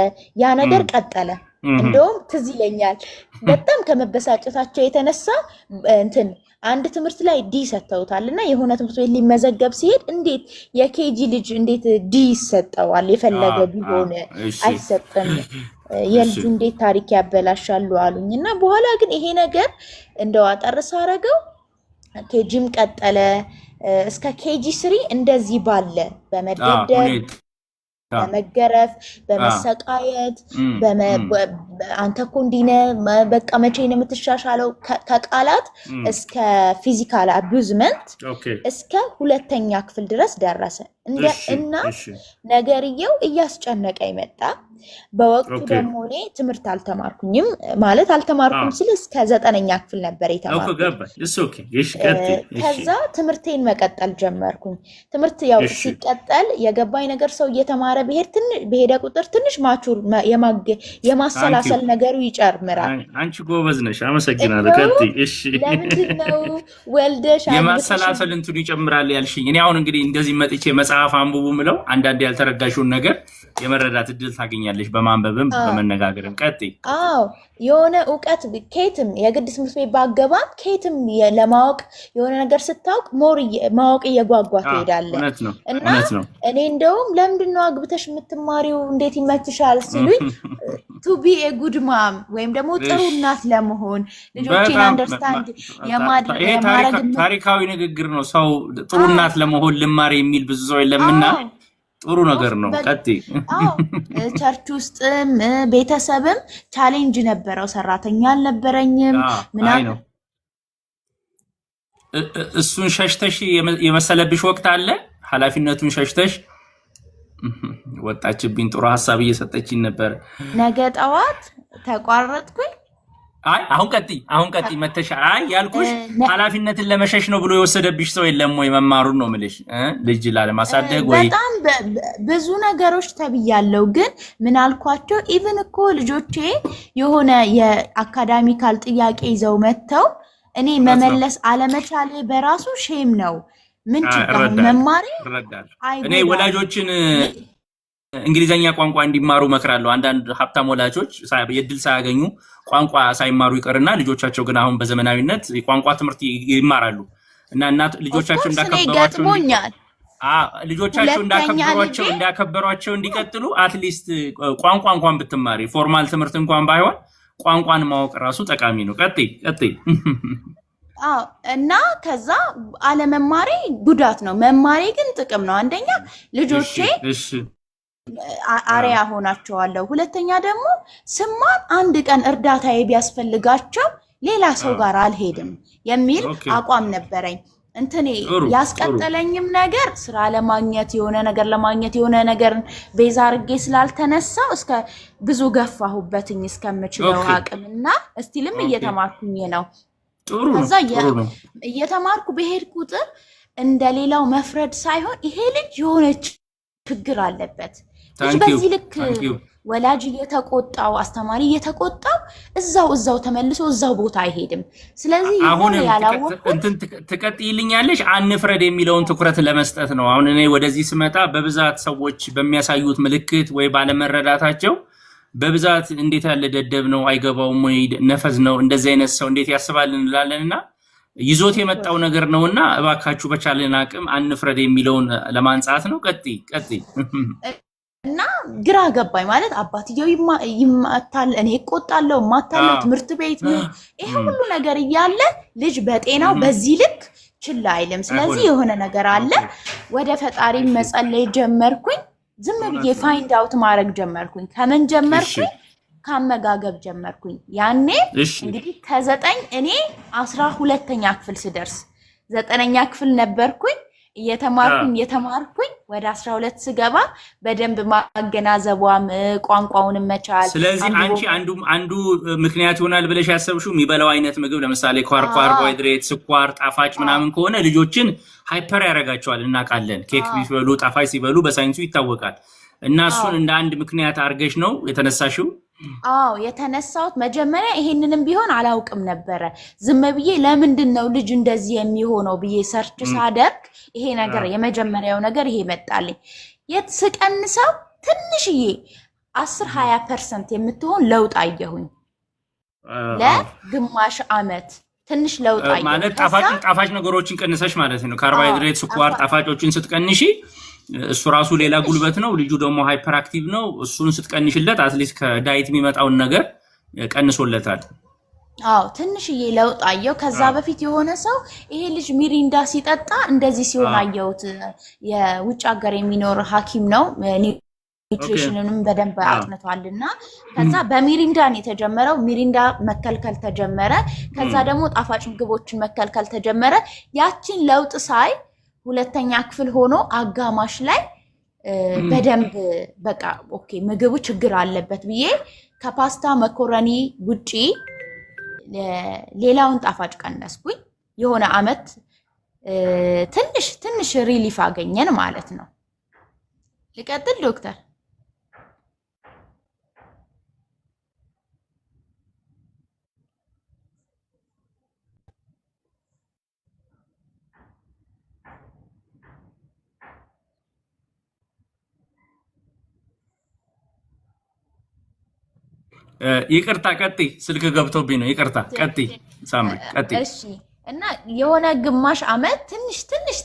ያ ነገር ቀጠለ እንደውም ትዝ ይለኛል በጣም ከመበሳጨታቸው የተነሳ እንትን አንድ ትምህርት ላይ ዲ ሰጥተውታልና የሆነ ትምህርት ቤት ሊመዘገብ ሲሄድ እንዴት የኬጂ ልጅ እንዴት ዲ ይሰጠዋል የፈለገ ቢሆን አይሰጥም የልጁ እንዴት ታሪክ ያበላሻሉ አሉኝና በኋላ ግን ይሄ ነገር እንደው አጠርሳ አረገው ኬጂም ቀጠለ እስከ ኬጂ 3 እንደዚህ ባለ በመደደብ በመገረፍ በመሰቃየት አንተ እኮ እንዲህ ነህ በቃ መቼ ነው የምትሻሻለው ከቃላት እስከ ፊዚካል አቢዩዝመንት እስከ 2ኛ ክፍል ድረስ ደረሰ እና ነገርየው እያስጨነቀ ይመጣ በወቅቱ ደግሞ እኔ ትምህርት አልተማርኩኝም ማለት አልተማርኩም ስለ እስከ 9ኛ ክፍል ነበር የተማርኩት ከዛ ትምህርቴን መቀጠል ጀመርኩኝ ትምህርት ያው ሲቀጠል የገባኝ ነገር ሰው እየተማረ በሄደ ቁጥር ትንሽ ማቹር የማሰላሰል ነገሩ ይጨምራል አንቺ ጎበዝ ነሽ አመሰግናለሁ ቀጥይ እሺ ለምንድነው ወልደሽ የማሰላሰል እንትን ይጨምራል ያልሽኝ እኔ አሁን እንግዲህ እንደዚህ መጥቼ መጽሐፍ አንብቡ ምለው አንዳንድ ያልተረዳሽውን ነገር የመረዳት እድል ታገኛለሽ በማንበብም በመነጋገርም ቀጥይ የሆነ ዕውቀት ከየትም የግድ ትምህርት ቤት ባገባም ከየትም ለማወቅ የሆነ ነገር ስታውቅ ሞር ማወቅ እየጓጓ ትሄዳለህ እና እኔ እንደውም ለምንድነው አግብተሽ የምትማሪው እንዴት ይመችሻል ሲሉኝ to be a good mom ወይም ደግሞ ጥሩ እናት ለመሆን ልጆቼን አንደርስታንድ የማድረግ ታሪካዊ ንግግር ነው ሰው ጥሩ እናት ለመሆን ልማር የሚል ብዙ ሰው የለምና ጥሩ ነገር ነው ቀጥይ ቸርች ውስጥም ቤተሰብም ቻሌንጅ ነበረው ሰራተኛ አልነበረኝም ምናምን እሱን ሸሽተሽ የመሰለብሽ ወቅት አለ ኃላፊነቱን ሸሽተሽ ወጣችብኝ ጥሩ ሐሳብ እየሰጠችኝ ነበር ነገ ጠዋት ተቋረጥኩኝ አሁን ቀጥይ መተሻ ያልኩሽ ኃላፊነትን ለመሸሽ ነው ብሎ የወሰደብሽ ሰው የለም ወይ መማሩን ነው ምልሽ ልጅ ላለማሳደግ ወይ በጣም ብዙ ነገሮች ተብያለሁ ግን ምን አልኳቸው ኢቭን እኮ ልጆቼ የሆነ የአካዳሚካል ጥያቄ ይዘው መተው እኔ መመለስ አለመቻሌ በራሱ ሼም ነው ምን ችግር መማሪ እኔ ወላጆችን እንግሊዘኛ ቋንቋ እንዲማሩ መከራለሁ አንዳንድ ሀብታም ወላጆች የድል ሳያገኙ ቋንቋ ሳይማሩ ይቀርና ልጆቻቸው ግን አሁን በዘመናዊነት ቋንቋ ትምህርት ይማራሉ እና እናት ልጆቻቸው እንዳከበሯቸው ልጆቻቸው እንዳከበሯቸው እንዲቀጥሉ አትሊስት ቋንቋ እንኳን ብትማሪ ፎርማል ትምህርት እንኳን ባይሆን ቋንቋን ማወቅ ራሱ ጠቃሚ ነው። ቀጥይ። እና ከዛ አለመማሬ ጉዳት ነው፣ መማሬ ግን ጥቅም ነው። አንደኛ ልጆቼ አሪያ ሆናቸዋለሁ። ሁለተኛ ደግሞ ስማር አንድ ቀን እርዳታዬ ቢያስፈልጋቸው ሌላ ሰው ጋር አልሄድም የሚል አቋም ነበረኝ። እንትኔ ያስቀጠለኝም ነገር ስራ ለማግኘት የሆነ ነገር ቤዛ አርጌ ስላልተነሳው እስከ ብዙ ገፋሁበትኝ እስከምችለው አቅምና እስቲልም እየተማርኩኝ ነው። ከዛ እየተማርኩ በሄድ ቁጥር እንደሌላው መፍረድ ሳይሆን ይሄ ልጅ የሆነ ችግር አለበት፣ በዚህ ልክ ወላጅ እየተቆጣው አስተማሪ እየተቆጣው እዛው ተመልሶ እዛው ቦታ አይሄድም። ስለዚህ አሁን ትቀጥይልኛለሽ አንፍረድ የሚለውን ትኩረት ለመስጠት ነው። አሁን እኔ ወደዚህ ስመጣ በብዛት ሰዎች በሚያሳዩት ምልክት ወይ ባለመረዳታቸው በብዛት እንዴት ያለ ደደብ ነው አይገባውም ወይ ነፈዝ ነው እንደዚህ አይነት ሰው እንዴት ያስባል እንላለንና ይዞት የመጣው ነገር ነውና እባካችሁ በቻለን አቅም አንፍረድ የሚለውን ለማንጻት ነው። ቀጥይ እና ግራ ገባኝ። ማለት አባትየው ይማታል፣ እኔ እቆጣለሁ፣ ማታለው ትምህርት ቤት ነው ይሄ ሁሉ ነገር እያለ ልጅ በጤናው በዚህ ልክ ችላ አይልም። ስለዚህ የሆነ ነገር አለ። ወደ ፈጣሪ መጸለይ ጀመርኩኝ። ዝም ብዬ ፋይንድ አውት ማድረግ ጀመርኩኝ። ከምን ጀመርኩኝ? ከአመጋገብ ጀመርኩኝ። ያኔ እንግዲህ ከ9 እኔ 12ኛ ክፍል ስደርስ 9ኛ ክፍል ነበርኩኝ። እየተማርኩኝ ወደ 12 ስገባ በደንብ ማገናዘቧም ቋንቋውን መቻል። ስለዚህ አንቺ አንዱ ምክንያት ይሆናል ብለሽ ያሰብሽው የሚበላው አይነት ምግብ ለምሳሌ ካርቦሃይድሬት፣ ስኳር፣ ጣፋጭ ምናምን ከሆነ ልጆችን ሃይፐር ያደርጋቸዋል እናውቃለን። ኬክ ቢበሉ ጣፋጭ ሲበሉ በሳይንሱ ይታወቃል። እና እሱን እንደ አንድ ምክንያት አድርገሽ ነው የተነሳሽው? የተነሳሁት መጀመሪያ ይሄንንም ቢሆን አላውቅም ነበረ። ዝም ብዬ ለምንድን ነው ልጅ እንደዚህ የሚሆነው ብዬ ሰርች ሳደርግ ይሄ ነገር የመጀመሪያው ነገር ይሄ መጣልኝ። ስቀንሰው ትንሽዬ 10-20% የምትሆን ለውጥ አየሁኝ። ለግማሽ ዓመት ትንሽ ለውጥ አየሁኝ። ማለት ጣፋጭ ነገሮችን ቀንሰሽ ማለት ነው። ካርቦሃይድሬት፣ ስኳር፣ ጣፋጮችን ስትቀንሺ እሱ ራሱ ሌላ ጉልበት ነው። ልጁ ደግሞ ሃይፐር አክቲቭ ነው። እሱን ስትቀንሽለት አትሊስት ከዳይት የሚመጣውን ነገር ቀንሶለታል። ትንሽዬ ለውጥ አየው። ከዛ በፊት የሆነ ሰው ይሄ ልጅ ሚሪንዳ ሲጠጣ እንደዚህ ሲሆን አየሁት። የውጭ ሀገር የሚኖር ሐኪም ነው፣ ኒውትሪሽንንም በደንብ አጥንቷልና ከዛ በሚሪንዳ ነው የተጀመረው። ሚሪንዳ መከልከል ተጀመረ። ከዛ ደግሞ ጣፋጭ ምግቦችን መከልከል ተጀመረ። ያችን ለውጥ ሳይ 2ኛ ክፍል ሆኖ አጋማሽ ላይ በደንብ በቃ ኦኬ ምግቡ ችግር አለበት ብዬ ከፓስታ መኮረኒ ውጪ ሌላውን ጣፋጭ ቀነስኩኝ። የሆነ አመት ትንሽ ሪሊፍ አገኘን ማለት ነው። ልቀጥል ዶክተር? ይቅርታ ቀጥይ፣ ስልክ ገብቶብኝ ነው። ይቅርታ ቀጥይ ሳምሪ ቀጥይ። እሺ። እና የሆነ ግማሽ አመት ትንሽ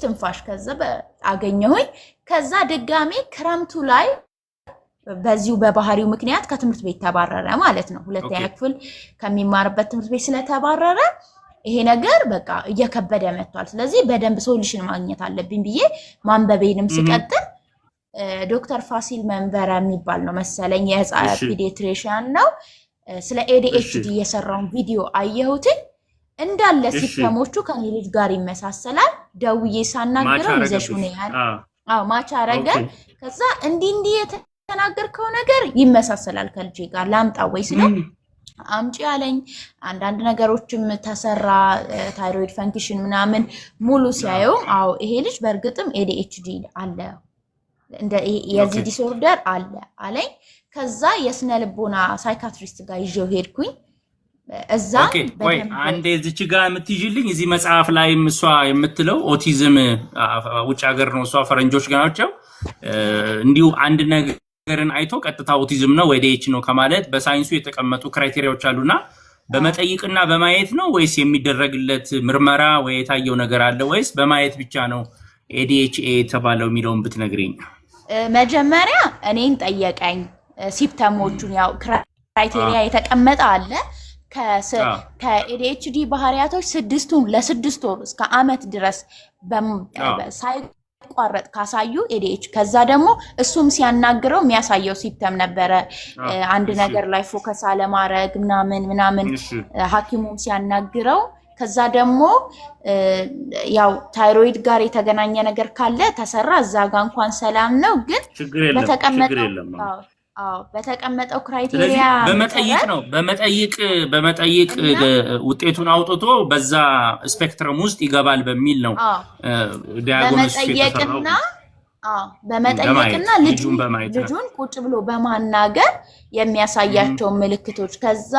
ትንፋሽ ከዛ አገኘሁኝ። ከዛ ድጋሜ ክረምቱ ላይ በዚሁ በባህሪው ምክንያት ከትምህርት ቤት ተባረረ ማለት ነው። 2ኛ ክፍል ከሚማርበት ትምህርት ቤት ስለተባረረ ይሄ ነገር በቃ እየከበደ መጥቷል። ስለዚህ በደንብ ሶሉሽን ማግኘት አለብኝ ብዬ ማንበቤንም ስቀጥል ዶክተር ፋሲል መንበረ የሚባል ነው መሰለኝ የህፃናት ፒዲያትሪሽያን ነው። ስለ ADHD የሰራውን ቪዲዮ አየሁትኝ። እንዳለ ሲስተሞቹ ከኔ ልጅ ጋር ይመሳሰላል። ደውዬ ሳናግረው ይዘሽው ነው ያለ። ማች አረገን። ከዛ እንዲህ የተናገርከው ነገር ይመሳሰላል ከልጄ ጋር ላምጣ ወይ ስለው አምጪ አለኝ። አንዳንድ ነገሮችም ተሰራ፣ ታይሮይድ ፈንክሽን ምናምን ሙሉ ሲያየው ይሄ ልጅ በእርግጥም ADHD አለ እንደ የዚህ ዲስኦርደር አለ አለኝ። ከዛ የስነ ልቦና ሳይካትሪስት ጋር ይዤው ሄድኩኝ። እዛ ወይ አንዴ እዚች ጋር የምትይዥልኝ እዚህ መጽሐፍ ላይ እሷ የምትለው ኦቲዝም ውጭ ሀገር ነው፣ እሷ ፈረንጆች ጋር ናቸው። እንዲሁ አንድ ነገርን አይቶ ቀጥታ ኦቲዝም ነው ወይ ADHD ነው ከማለት በሳይንሱ የተቀመጡ ክራይቴሪያዎች አሉና በመጠይቅና በማየት ነው ወይስ የሚደረግለት ምርመራ ወይ የታየው ነገር አለ ወይስ በማየት ብቻ ነው ADHA የተባለው የሚለውን ብትነግሪኝ። መጀመሪያ እኔን ጠየቀኝ ሲምፕተሞቹን ያው ክራይቴሪያ የተቀመጠ አለ ከኤዲኤችዲ ባህሪያቶች 6ቱን ለ6 ወር እስከ አመት ድረስ ሳይቋረጥ ካሳዩ ኤዲኤች ከዛ ደግሞ እሱም ሲያናግረው የሚያሳየው ሲምፕተም ነበረ አንድ ነገር ላይ ፎከስ አለማድረግ ምናምን ሐኪሙም ሲያናግረው ከዛ ደግሞ ያው ታይሮይድ ጋር የተገናኘ ነገር ካለ ተሰራ እዛ ጋር እንኳን ሰላም ነው ግን በተቀመጠው ክራይቴሪያ በመጠይቅ ውጤቱን አውጥቶ በዛ ስፔክትረም ውስጥ ይገባል በሚል ነው ዲያግኖሲስ በመጠየቅና ልጁን ቁጭ ብሎ በማናገር የሚያሳያቸው ምልክቶች ከዛ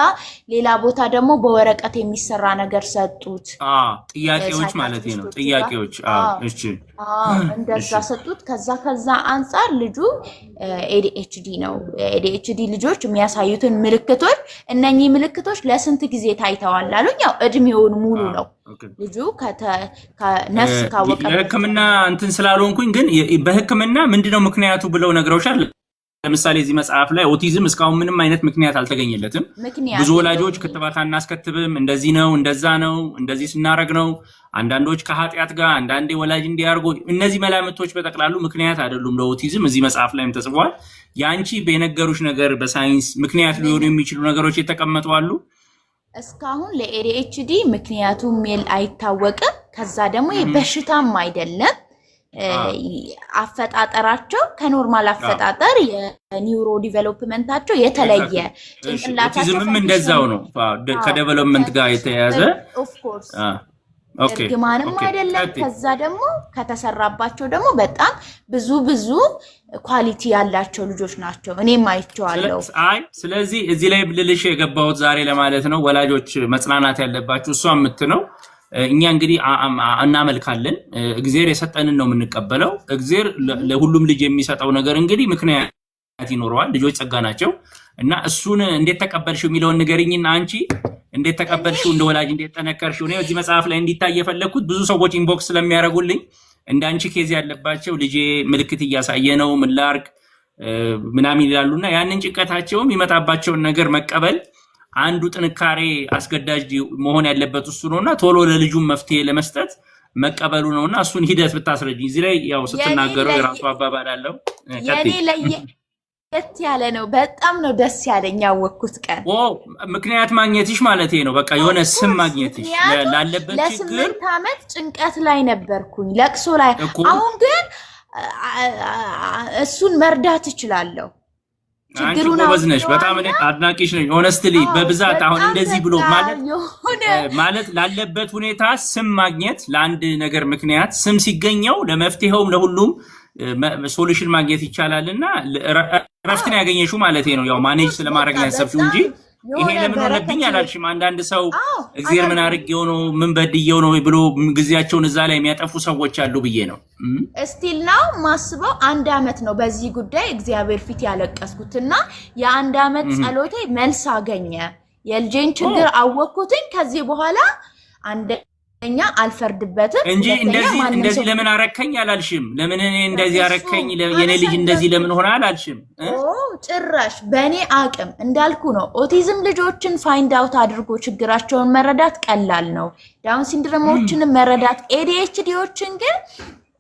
ሌላ ቦታ ደግሞ በወረቀት የሚሰራ ነገር ሰጡት ጥያቄዎች ማለት ነው ጥያቄዎች እሺ እንደዛ ሰጡት ከዛ አንፃር ልጁ ADHD ነው ADHD ልጆች የሚያሳዩትን ምልክቶች እነኚህ ምልክቶች ለስንት ጊዜ ታይተዋል አሉኝ ያው እድሜውን ሙሉ ነው ልጁ ከነፍስ ካወቀ በህክምና እንትን ስላልሆንኩኝ ግን በህክምና ምንድነው ምክንያቱ ብለው ነግረውሻል ለምሳሌ እዚህ መጽሐፍ ላይ ኦቲዝም እስካሁን ምንም አይነት ምክንያት አልተገኘለትም ብዙ ወላጆች ክትባት አናስከትብም እንደዚህ ነው እንደዛ ነው እንደዚህ ስናረግ ነው አንዳንዶች ከኃጢያት ጋር አንዳንዴ ወላጅ እንዲያርጉ እነዚህ መላምቶች በጠቅላሉ ምክንያት አይደሉም ለኦቲዝም እዚህ መጽሐፍ ላይም ተጽፏል ያንቺ በነገሩሽ ነገር በሳይንስ ምክንያት ሊሆኑ የሚችሉ ነገሮች የተቀመጡ አሉ እስካሁን ለኤዲኤችዲ ምክንያቱም አይታወቅም ከዛ ደግሞ በሽታም አይደለም አፈጣጠራቸው ከኖርማል አፈጣጠር የኒውሮ ዲቨሎፕመንታቸው የተለየ ጭንቅላታቸው እንደዛው ነው ከዴቨሎፕመንት ጋር የተያያዘ ኦፍ ኮርስ ግማንም አይደለም ከዛ ደግሞ ከተሰራባቸው ደግሞ በጣም ብዙ ኳሊቲ ያላቸው ልጆች ናቸው እኔም አይቼዋለሁ ስለዚህ እዚህ ላይ ብልልሽ የገባሁት ዛሬ ለማለት ነው ወላጆች መጽናናት ያለባችሁ እሷ የምትነው እኛ እንግዲህ እናመልካለን እግዚአብሔር የሰጠንን ነው የምንቀበለው እግዚአብሔር ለሁሉም ልጅ የሚሰጠው ነገር እንግዲህ ምክንያት ይኖረዋል ልጆች ጸጋ ናቸው እና እሱን እንዴት ተቀበልሽው የሚለውን ንገሪኝና አንቺ እንዴት ተቀበልሽው እንደ ወላጅ እንዴት ተነከርሽው ነው እዚህ መጽሐፍ ላይ እንዲታይ የፈለኩት ብዙ ሰዎች ኢንቦክስ ስለሚያረጉልኝ እንዳንቺ ኬዝ ያለባቸው ልጄ ምልክት እያሳየ ነው ምን ላርግ ምናምን ይላሉና ያንን ጭንቀታቸውም ይመጣባቸውን ነገር መቀበል አንዱ ጥንካሬ አስገዳጅ መሆን ያለበት እሱ ነውና ቶሎ ለልጁ መፍትሄ ለመስጠት መቀበሉ ነውና እሱን ሂደት ብታስረጂ እዚህ ላይ ያው ስትናገረው የራሱ አባባል አለው የኔ ለየት ያለ ነው በጣም ነው ደስ ያለኝ ያወቅኩት ቀን ምክንያት ማግኘትሽ ማለት ነው በቃ የሆነ ስም ማግኘትሽ ላለበት ችግር ለ8 አመት ጭንቀት ላይ ነበርኩኝ ለቅሶ ላይ አሁን ግን እሱን መርዳት እችላለሁ ችግሩን ወዝነሽ በጣም እኔ አድናቂሽ ነኝ ሆነስትሊ በብዛት አሁን እንደዚህ ብሎ ማለት ላለበት ሁኔታ ስም ማግኘት ለአንድ ነገር ምክንያት ስም ሲገኘው ለመፍትሄውም ለሁሉም ሶሉሽን ማግኘት ይቻላልና ረፍትን ያገኘሽው ማለት ነው ያው ማኔጅ ስለማድረግ ነው ያሰብሽው እንጂ ይሄ ለምን ሆነብኝ አላልሽም አንዳንድ ሰው እግዚአብሔር ምን አርጌው ነው ምን በድየው ነው ብሎ ግዚያቸውን እዛ ላይ የሚያጠፉ ሰዎች አሉ ብዬ ነው ስቲል ነው ማስበው አንድ አመት ነው በዚህ ጉዳይ እግዚአብሔር ፊት ያለቀስኩትና የአንድ አመት ጸሎቴ መልስ አገኘ የልጄን ችግር አወቅኩትኝ ከዚህ በኋላ አንደኛ አልፈርድበትም እንጂ እንደዚህ ለምን አረከኝ አላልሽም ለምን እኔ እንደዚህ አረከኝ የኔ ልጅ እንደዚህ ለምን ሆነ አላልሽም ጭራሽ በእኔ አቅም እንዳልኩ ነው ኦቲዝም ልጆችን ፋይንድ አውት አድርጎ ችግራቸውን መረዳት ቀላል ነው ዳውን ሲንድሮሞችን መረዳት ADHDዎችን ግን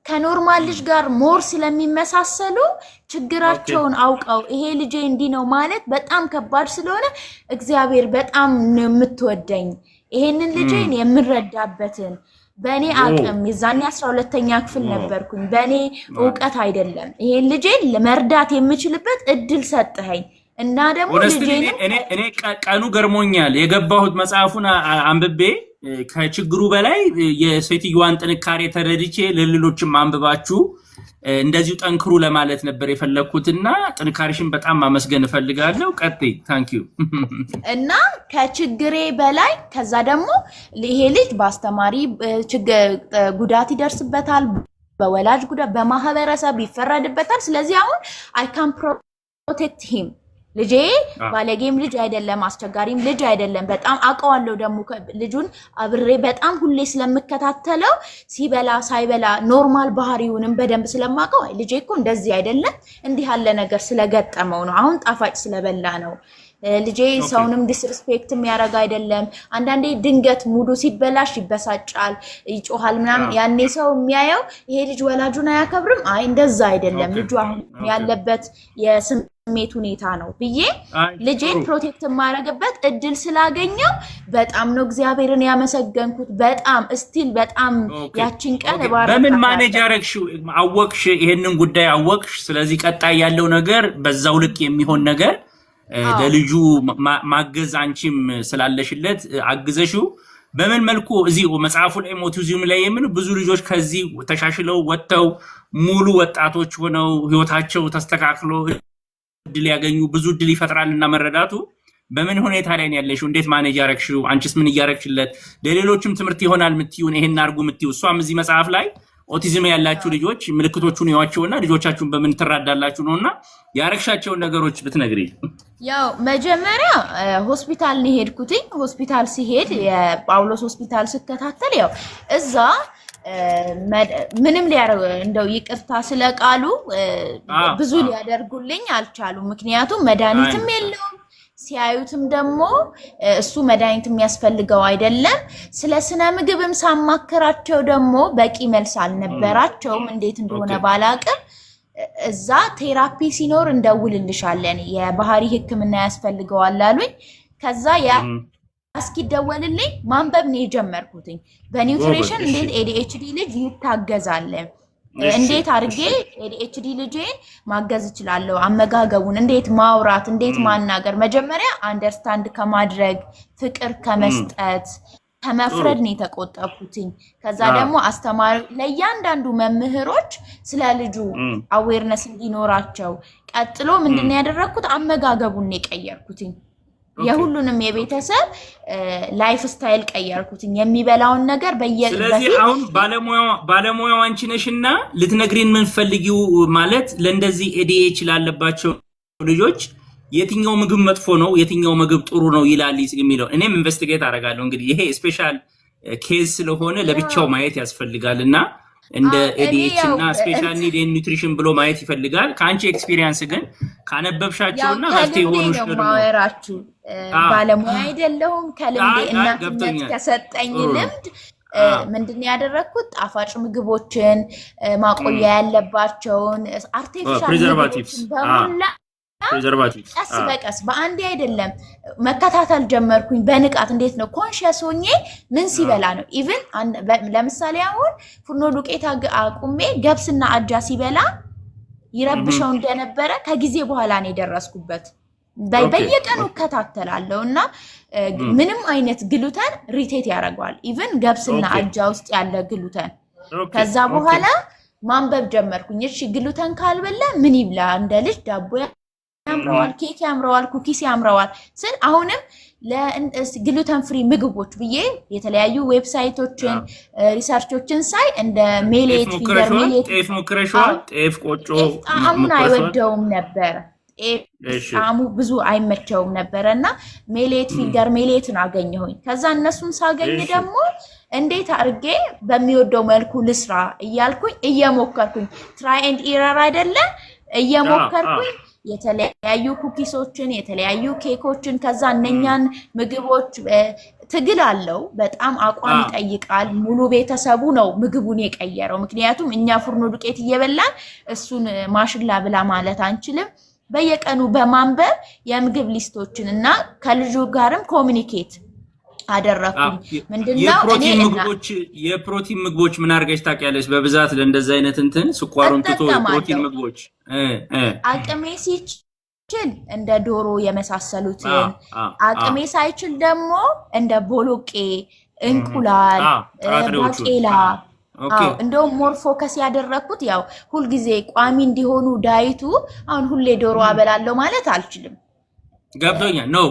ከኖርማል ልጅ ጋር ሞር ስለሚመሳሰሉ ችግራቸውን አውቀው ይሄ ልጅ እንዲ ነው ማለት በጣም ከባድ ስለሆነ እግዚአብሔር በጣም ነው የምትወደኝ ይሄንን ልጅን የምረዳበትን በኔ አቅም የዛኔ 12ኛ ክፍል ነበርኩኝ በኔ ዕውቀት አይደለም ይሄን ልጅን ለመርዳት የምችልበት እድል ሰጠኸኝ እና ደግሞ ልጅን እኔ ቀኑ ገርሞኛል የገባሁት መጽሐፉን አንብቤ ከችግሩ በላይ የሴትዮዋን ጥንካሬ ተረድቼ ለሌሎችም አንብባችሁ እንደዚሁ ጠንክሩ ለማለት ነበር የፈለኩትና ጥንካሬሽን በጣም ማመስገን ፈልጋለሁ ቀጥይ ታንኪዩ እና ከችግሬ በላይ ከዛ ደግሞ ይሄ ልጅ በአስተማሪ ጉዳት ይደርስበታል በወላጅ ጉዳት በማህበረሰብ ይፈረድበታል ስለዚህ አሁን I can protect him ልጄ ባለጌም ልጅ አይደለም አስቸጋሪም ልጅ አይደለም በጣም አቀዋለሁ ደሞ ልጁን አብሬ በጣም ሁሌ ስለምከታተለው ሲበላ ሳይበላ ኖርማል ባህሪውንም በደንብ ስለማቀው ልጄ እኮ እንደዚህ አይደለም እንዲህ ያለ ነገር ስለገጠመው ነው አሁን ጣፋጭ ስለበላ ነው ልጄ ሰውንም ዲስሪስፔክት የሚያረጋ አይደለም አንዳንዴ ድንገት ሙዱ ሲበላሽ ይበሳጫል ይጮሃል ምናምን ያኔ ሰው የሚያየው ይሄ ልጅ ወላጁን አያከብርም አይ እንደዛ አይደለም ልጁ አሁን ያለበት የስሜት ሁኔታ ነው ብዬ ልጄን ፕሮቴክት ማረግበት እድል ስላገኘው በጣም ነው እግዚአብሔርን ያመሰገንኩት በጣም ስቲል በጣም ያቺን ቀን ባረከ በምን ማኔጅ አረግሽው አወቅሽ ይሄንን ጉዳይ አወቅሽ ስለዚህ ቀጣይ ያለው ነገር በዛው ልክ የሚሆን ነገር ለልጁ ማገዝ አንቺም ስላለሽለት አግዘሽው በምን መልኩ እዚህ መጽሐፉ ላይ ኦቲዝም ላይ የምን ብዙ ልጆች ከዚህ ተሻሽለው ወጥተው ሙሉ ወጣቶች ሆነው ህይወታቸው ተስተካክሎ እድል ያገኙ ብዙ እድል ይፈጥራልና መረዳቱ በምን ሁኔታ ላይ ነው ያለሽው እንዴት ማኔጅ ያረክሽው አንቺስ ምን ያረክሽለት ለሌሎችም ትምህርት ይሆናል ምትዩን ይሄን አርጉ ምትዩ እሷም እዚህ መጽሐፍ ላይ ኦቲዝም ያላችሁ ልጆች ምልክቶቹን ያዋቸውና ልጆቻችሁን በምን ትራዳላችሁ ነውና ያረክሻቸው ነገሮች ብትነግሪ ያው መጀመሪያ ሆስፒታል ነው ሄድኩት ሆስፒታል ሲሄድ የጳውሎስ ሆስፒታል ስከታተል ያው እዛ ምንም ሊያረው እንደው ይቅርታ ስለቃሉ ብዙ ሊያደርጉልኝ አልቻሉ ምክንያቱም መድኃኒትም የለውም ሲያዩትም ደግሞ እሱ መድኃኒት የሚያስፈልገው አይደለም ስለ ስነ ምግብም ሳማከራቸው ደግሞ በቂ መልስ አልነበራቸውም እንዴት እንደሆነ ባላቅም እዛ ቴራፒ ሲኖር እንደውልልሻለን የባህሪ ህክምና ያስፈልገዋል አሉኝ ከዛ ያ አስኪደወልልኝ ማንበብ ነው የጀመርኩትኝ በኒውትሪሽን እንዴት ADHD ልጅ ይታገዛል እንዴት አርጌ ADHD ልጄን ማገዝ ይችላል አመጋገቡን እንዴት ማውራት እንዴት ማናገር መጀመሪያ አንደርስታንድ ከማድረግ ፍቅር ከመስጠት ከመፍረድ ነው የተቆጠብኩትኝ ከዛ ደግሞ አስተማሪ ለያንዳንዱ መምህሮች ስለ ልጁ አዌርነስ እንዲኖራቸው ቀጥሎ ምንድነው ያደረኩት አመጋገቡን ነው የቀየርኩትኝ የሁሉንም የቤተሰብ ላይፍ ስታይል ቀየርኩትኝ የሚበላውን ነገር ስለዚህ አሁን ባለሙያው አንቺ ነሽና ልትነግሪን ምን ፈልጊው ማለት ለእንደዚህ ADHD ላለባቸው ልጆች የትኛው ምግብ መጥፎ ነው የትኛው ምግብ ጥሩ ነው ይላል የሚለው እኔም ኢንቨስቲጌት አደርጋለሁ እንግዲህ ይሄ ስፔሻል ኬዝ ስለሆነ ለብቻው ማየት ያስፈልጋልና እንደ ADHD እና ስፔሻል ኒድ ኒውትሪሽን ብሎ ማየት ይፈልጋል ካንቺ ኤክስፒሪየንስ ግን ካነበብሻቸውና መፍትሄ ሆኖሽ ነው ማወራችሁ ባለሙያ አይደለሁም ከልምዴ እናትነት ከሰጠኝ ልምድ ምንድነው ያደረኩት ጣፋጭ ምግቦችን ማቆያ ያለባቸውን አርቲፊሻል ፕሪዘርቫቲቭስ ፕሪዘርቫቲቭስ ቀስ በቀስ በአንዴ አይደለም መከታተል ጀመርኩኝ በንቃት እንዴት ነው ኮንሺየስ ሆኜ ምን ሲበላ ነው ኢቭን ለምሳሌ አሁን ፍርኖ ዱቄት አቁሜ ገብስና አጃ ሲበላ ይረብሸው እንደነበረ ከጊዜ በኋላ ነው የደረስኩበት በየቀኑ ከታተላለውና ምንም አይነት ግሉተን ሪቴት ያደርጋል ኢቭን ገብስና አጃ ውስጥ ያለ ግሉተን ከዛ በኋላ ማንበብ ጀመርኩኝ እሺ ግሉተን ካልበላ ምን ይብላ እንደ ልጅ ዳቦ ያምረዋል ኬክ ያምረዋል ኩኪስ ያምረዋል ስል አሁንም ለግሉተን ፍሪ ምግቦች ብዬ የተለያዩ ዌብሳይቶችን ሪሰርቾችን ሳይ እንደ ሜሌት ፊንገር ሜሌት ጤፍ ሞክረሽዋል ጤፍ ቆጮ አሁን አይወደውም ነበር ጣሙ ብዙ አይመቸውም ነበርና ሜሌት ፊንገር ሜሌትን አገኘሁኝ ከዛ እነሱን ሳገኝ ደግሞ እንዴት አርጌ በሚወደው መልኩ ልስራ እያልኩኝ እየሞከርኩኝ ትራይ ኤንድ ኢረር አይደለ እየሞከርኩኝ የተለያዩ ኩኪሶችን የተለያዩ ኬኮችን ከዛ እነኛን ምግቦች ትግል አለው በጣም አቋም ይጠይቃል ሙሉ ቤተሰቡ ነው ምግቡን የቀየረው ምክንያቱም እኛ ፍርኖ ዱቄት እየበላን እሱን ማሽላ ብላ ማለት አንችልም በየቀኑ በማንበብ የምግብ ሊስቶችን እና ከልጁ ጋርም ኮሙኒኬት አደረኩኝ ምንድነው የፕሮቲን ምግቦች ምን አርገሽ ታውቂያለሽ በብዛት ለእንደዛ አይነት እንትን ስኳሩን ትቶ ፕሮቲን ምግቦች አቅሜ ሲችል እንደ ዶሮ የመሳሰሉትን አቅሜ ሳይችል ደግሞ እንደ ቦሎቄ እንቁላል ባቄላ እንደውም ሞር ፎከስ ያደረኩት ያው ሁሉ ጊዜ ቋሚ እንዲሆኑ ዳይቱ አሁን ሁሌ ዶሮ አበላለሁ ማለት አልችልም ገብቶኛል ነው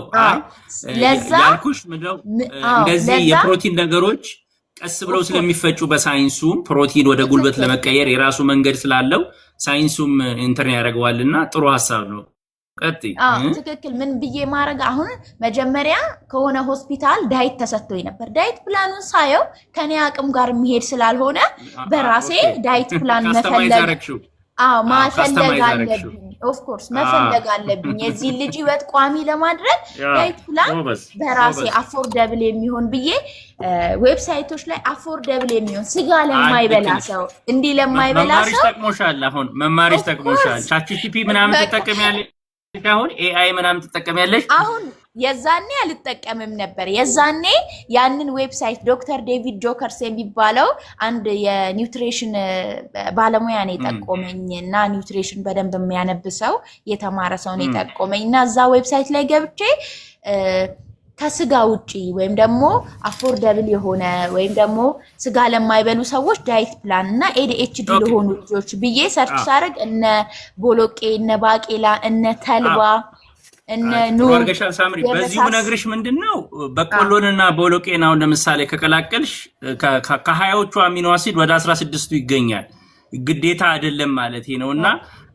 ያልኩሽ እንደዚህ የፕሮቲን ነገሮች ቀስ ብለው ስለሚፈጩ በሳይንሱ ፕሮቲን ወደ ጉልበት ለመቀየር የራሱ መንገድ ስላለው ሳይንሱም ኢንተርኔት ያደርገዋልና ጥሩ ሐሳብ ነው ቀጥይ ትክክል ምን ብዬ ማረጋ አሁን መጀመሪያ ከሆነ ሆስፒታል ዳይት ተሰጥቶኝ ነበር ዳይት ፕላኑን ሳየው ከኔ አቅም ጋር የሚሄድ ስላልሆነ በራሴ ዳይት ፕላን መፈለግ ማፈለግ አለብኝ ኦፍ ኮርስ መፈለግ አለብኝ የዚህ ልጅ ህይወት ቋሚ ለማድረግ ዳይት ፕላን በራሴ አፎርደብል የሚሆን ብዬ ዌብሳይቶች ላይ አፎርደብል የሚሆን ስጋ ለማይበላ ሰው እንዲ ለማይበላ ሰው መማሪሽ ተቅሞሻል አሁን መማሪሽ ተቅሞሻል ቻትጂፒቲ ምናምን ተጠቀሚያለሽ አሁን ኤአይ ምናምን ተጠቀሚያለሽ አሁን የዛኔ አልተጠቀምም ነበር የዛኔ ያንን ዌብሳይት ዶክተር ዴቪድ ጆከርስ የሚባለው አንድ የኒውትሪሽን ባለሙያ ነው የጠቆመኝና ኒውትሪሽን በደንብ የሚያነብሰው የተማረ ሰው ነው የጠቆመኝና እዛ ዌብሳይት ላይ ገብቼ ከስጋ ውጪ ወይም ደግሞ አፎርደብል የሆነ ወይም ደግሞ ስጋ ለማይበሉ ሰዎች ዳይት ፕላን እና ADHD ለሆኑ ልጆች ብዬ ሰርች ሳደርግ እነ ቦሎቄ እነ ባቄላ እነ ተልባ እነ ኑር ወርገሻል ሳምሪ በዚሁ ነግርሽ ምንድነው በቆሎንና ቦሎቄን አሁን ለምሳሌ ከቀላቀልሽ ከ20ዎቹ አሚኖ አሲድ ወደ 16ቱ ይገኛል ግዴታ አይደለም ማለት ነውና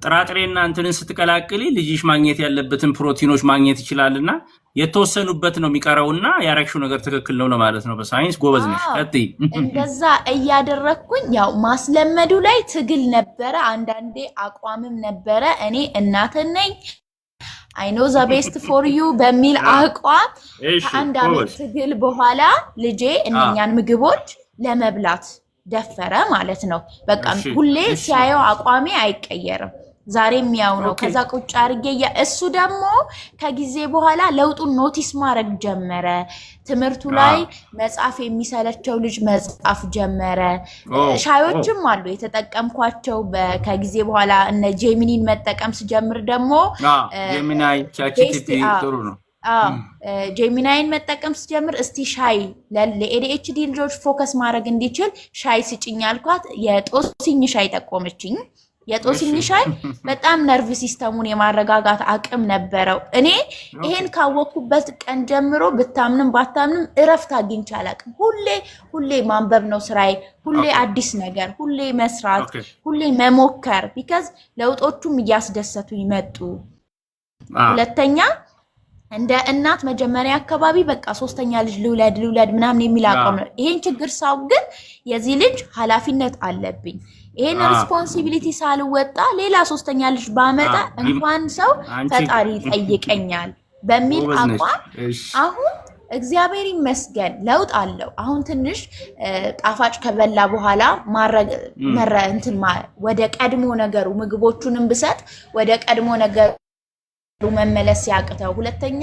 ጥራጥሬና እንትንን ስትቀላቅሊ ልጅሽ ማግኘት ያለበትን ፕሮቲኖች ማግኘት ይችላልና የተወሰኑበት ነው የሚቀረውና ያረክሽው ነገር ትክክል ነው ለማለት ነው በሳይንስ ጎበዝ ነሽ ቀጥይ እንደዛ እያደረኩኝ ያው ማስለመዱ ላይ ትግል ነበረ አንዳንዴ አቋምም ነበረ እኔ እናት ነኝ I know the best for you በሚል አቋም ከአንድ አመት ትግል በኋላ ልጄ እነኛን ምግቦች ለመብላት ደፈረ ማለት ነው በቃ ሁሌ ሲያየው አቋሜ አይቀየርም ዛሬም ያው ነው ከዛ ቁጭ አርጌ እሱ ደግሞ ከጊዜ በኋላ ለውጡን ኖቲስ ማድረግ ጀመረ ትምርቱ ላይ መጻፍ የሚሰለቸው ልጅ መጻፍ ጀመረ ሻዮችም አሉ የተጠቀምኳቸው ከጊዜ በኋላ እነ ጄሚኒን መጠቀም ሲጀምር ደግሞ ጄሚናይ ቻትጂፒቲ ጥሩ ነው ጄሚናይን መጠቀም ሲጀምር እስቲ ሻይ ለADHD ልጆች ፎከስ ማድረግ እንዲችል ሻይ ስጭኝ አልኳት የጦስኝ ሻይ ጠቆመችኝ የጦስኝ ሻይ በጣም ነርቭ ሲስተሙን የማረጋጋት አቅም ነበረው እኔ ይሄን ካወኩበት ቀን ጀምሮ ብታምንም ባታምንም እረፍት አግኝቼ አላቅም ሁሌ ማንበብ ነው ስራዬ ሁሌ አዲስ ነገር ሁሌ መስራት ሁሌ መሞከር because ለውጦቹም እያስደሰቱኝ መጡ ሁለተኛ እንደ እናት መጀመሪያ አካባቢ በቃ ሶስተኛ ልጅ ልውለድ ምናምን የሚል አቋም ነው ይሄን ችግር ሳው ግን የዚህ ልጅ ኃላፊነት አለብኝ ይሄን ሪስፖንሲቢሊቲ ሳልወጣ ሌላ ሶስተኛ ልጅ ባመጣ እንኳን ሰው ፈጣሪ ይጠይቀኛል በሚል አቋም አሁን እግዚአብሔር ይመስገን ለውጥ አለው አሁን ትንሽ ጣፋጭ ከበላ በኋላ ወደ ቀድሞ ነገሩ ምግቦቹንም ብሰጥ ወደ ቀድሞ ነገሩ መመለስ ያቅተው ሁለተኛ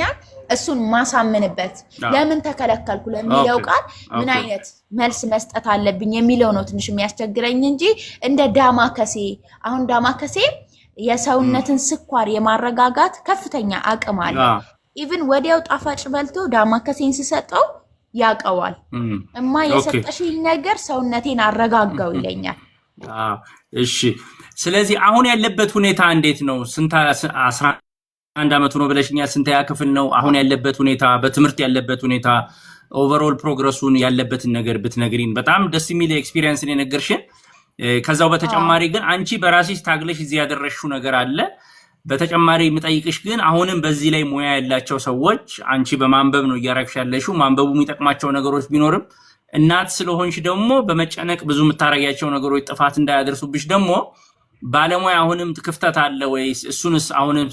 እሱን ማሳመንበት ለምን ተከለከልኩ ለሚለው ቃል ምን አይነት መልስ መስጠት አለብኝ የሚለው ነው ትንሽ የሚያስቸግረኝ እንጂ እንደ ዳማከሴ አሁን ዳማከሴ የሰውነትን ስኳር የማረጋጋት ከፍተኛ አቅም አለ ኢቭን ወዲያው ጣፋጭ በልቶ ዳማከሴን ሲሰጠው ያቀዋል እማ የሰጠሽኝ ነገር ሰውነቴን አረጋጋው ይለኛል እሺ ስለዚህ አሁን ያለበት ሁኔታ እንዴት ነው ስንት 11 አመት ነው ብለሽኛል ስንተኛ ክፍል ነው አሁን ያለበት ሁኔታ በትምርት ያለበት ሁኔታ ኦቨርኦል ፕሮግረሱን ያለበትን ነገር ብትነግሪን በጣም ደስ የሚል ኤክስፒሪየንስ ነው ነገርሽን ከዛው በተጨማሪ ግን አንቺ በራስሽ ታግለሽ እዚህ ያደረሽው ነገር አለ በተጨማሪ የምጠይቅሽ ግን አሁንም በዚህ ላይ ሙያ ያላቸው ሰዎች አንቺ በማንበብ ነው ያረክሽ ያለሽው ማንበቡ የሚጠቅማቸው ነገሮች ቢኖርም እናት ስለሆንሽ ደግሞ በመጨነቅ ብዙ የምታረጋያቸው ነገሮች ጥፋት እንዳያደርሱብሽ ደግሞ ባለሙያ አሁንም ክፍተት አለ ወይስ እሱንስ አሁንም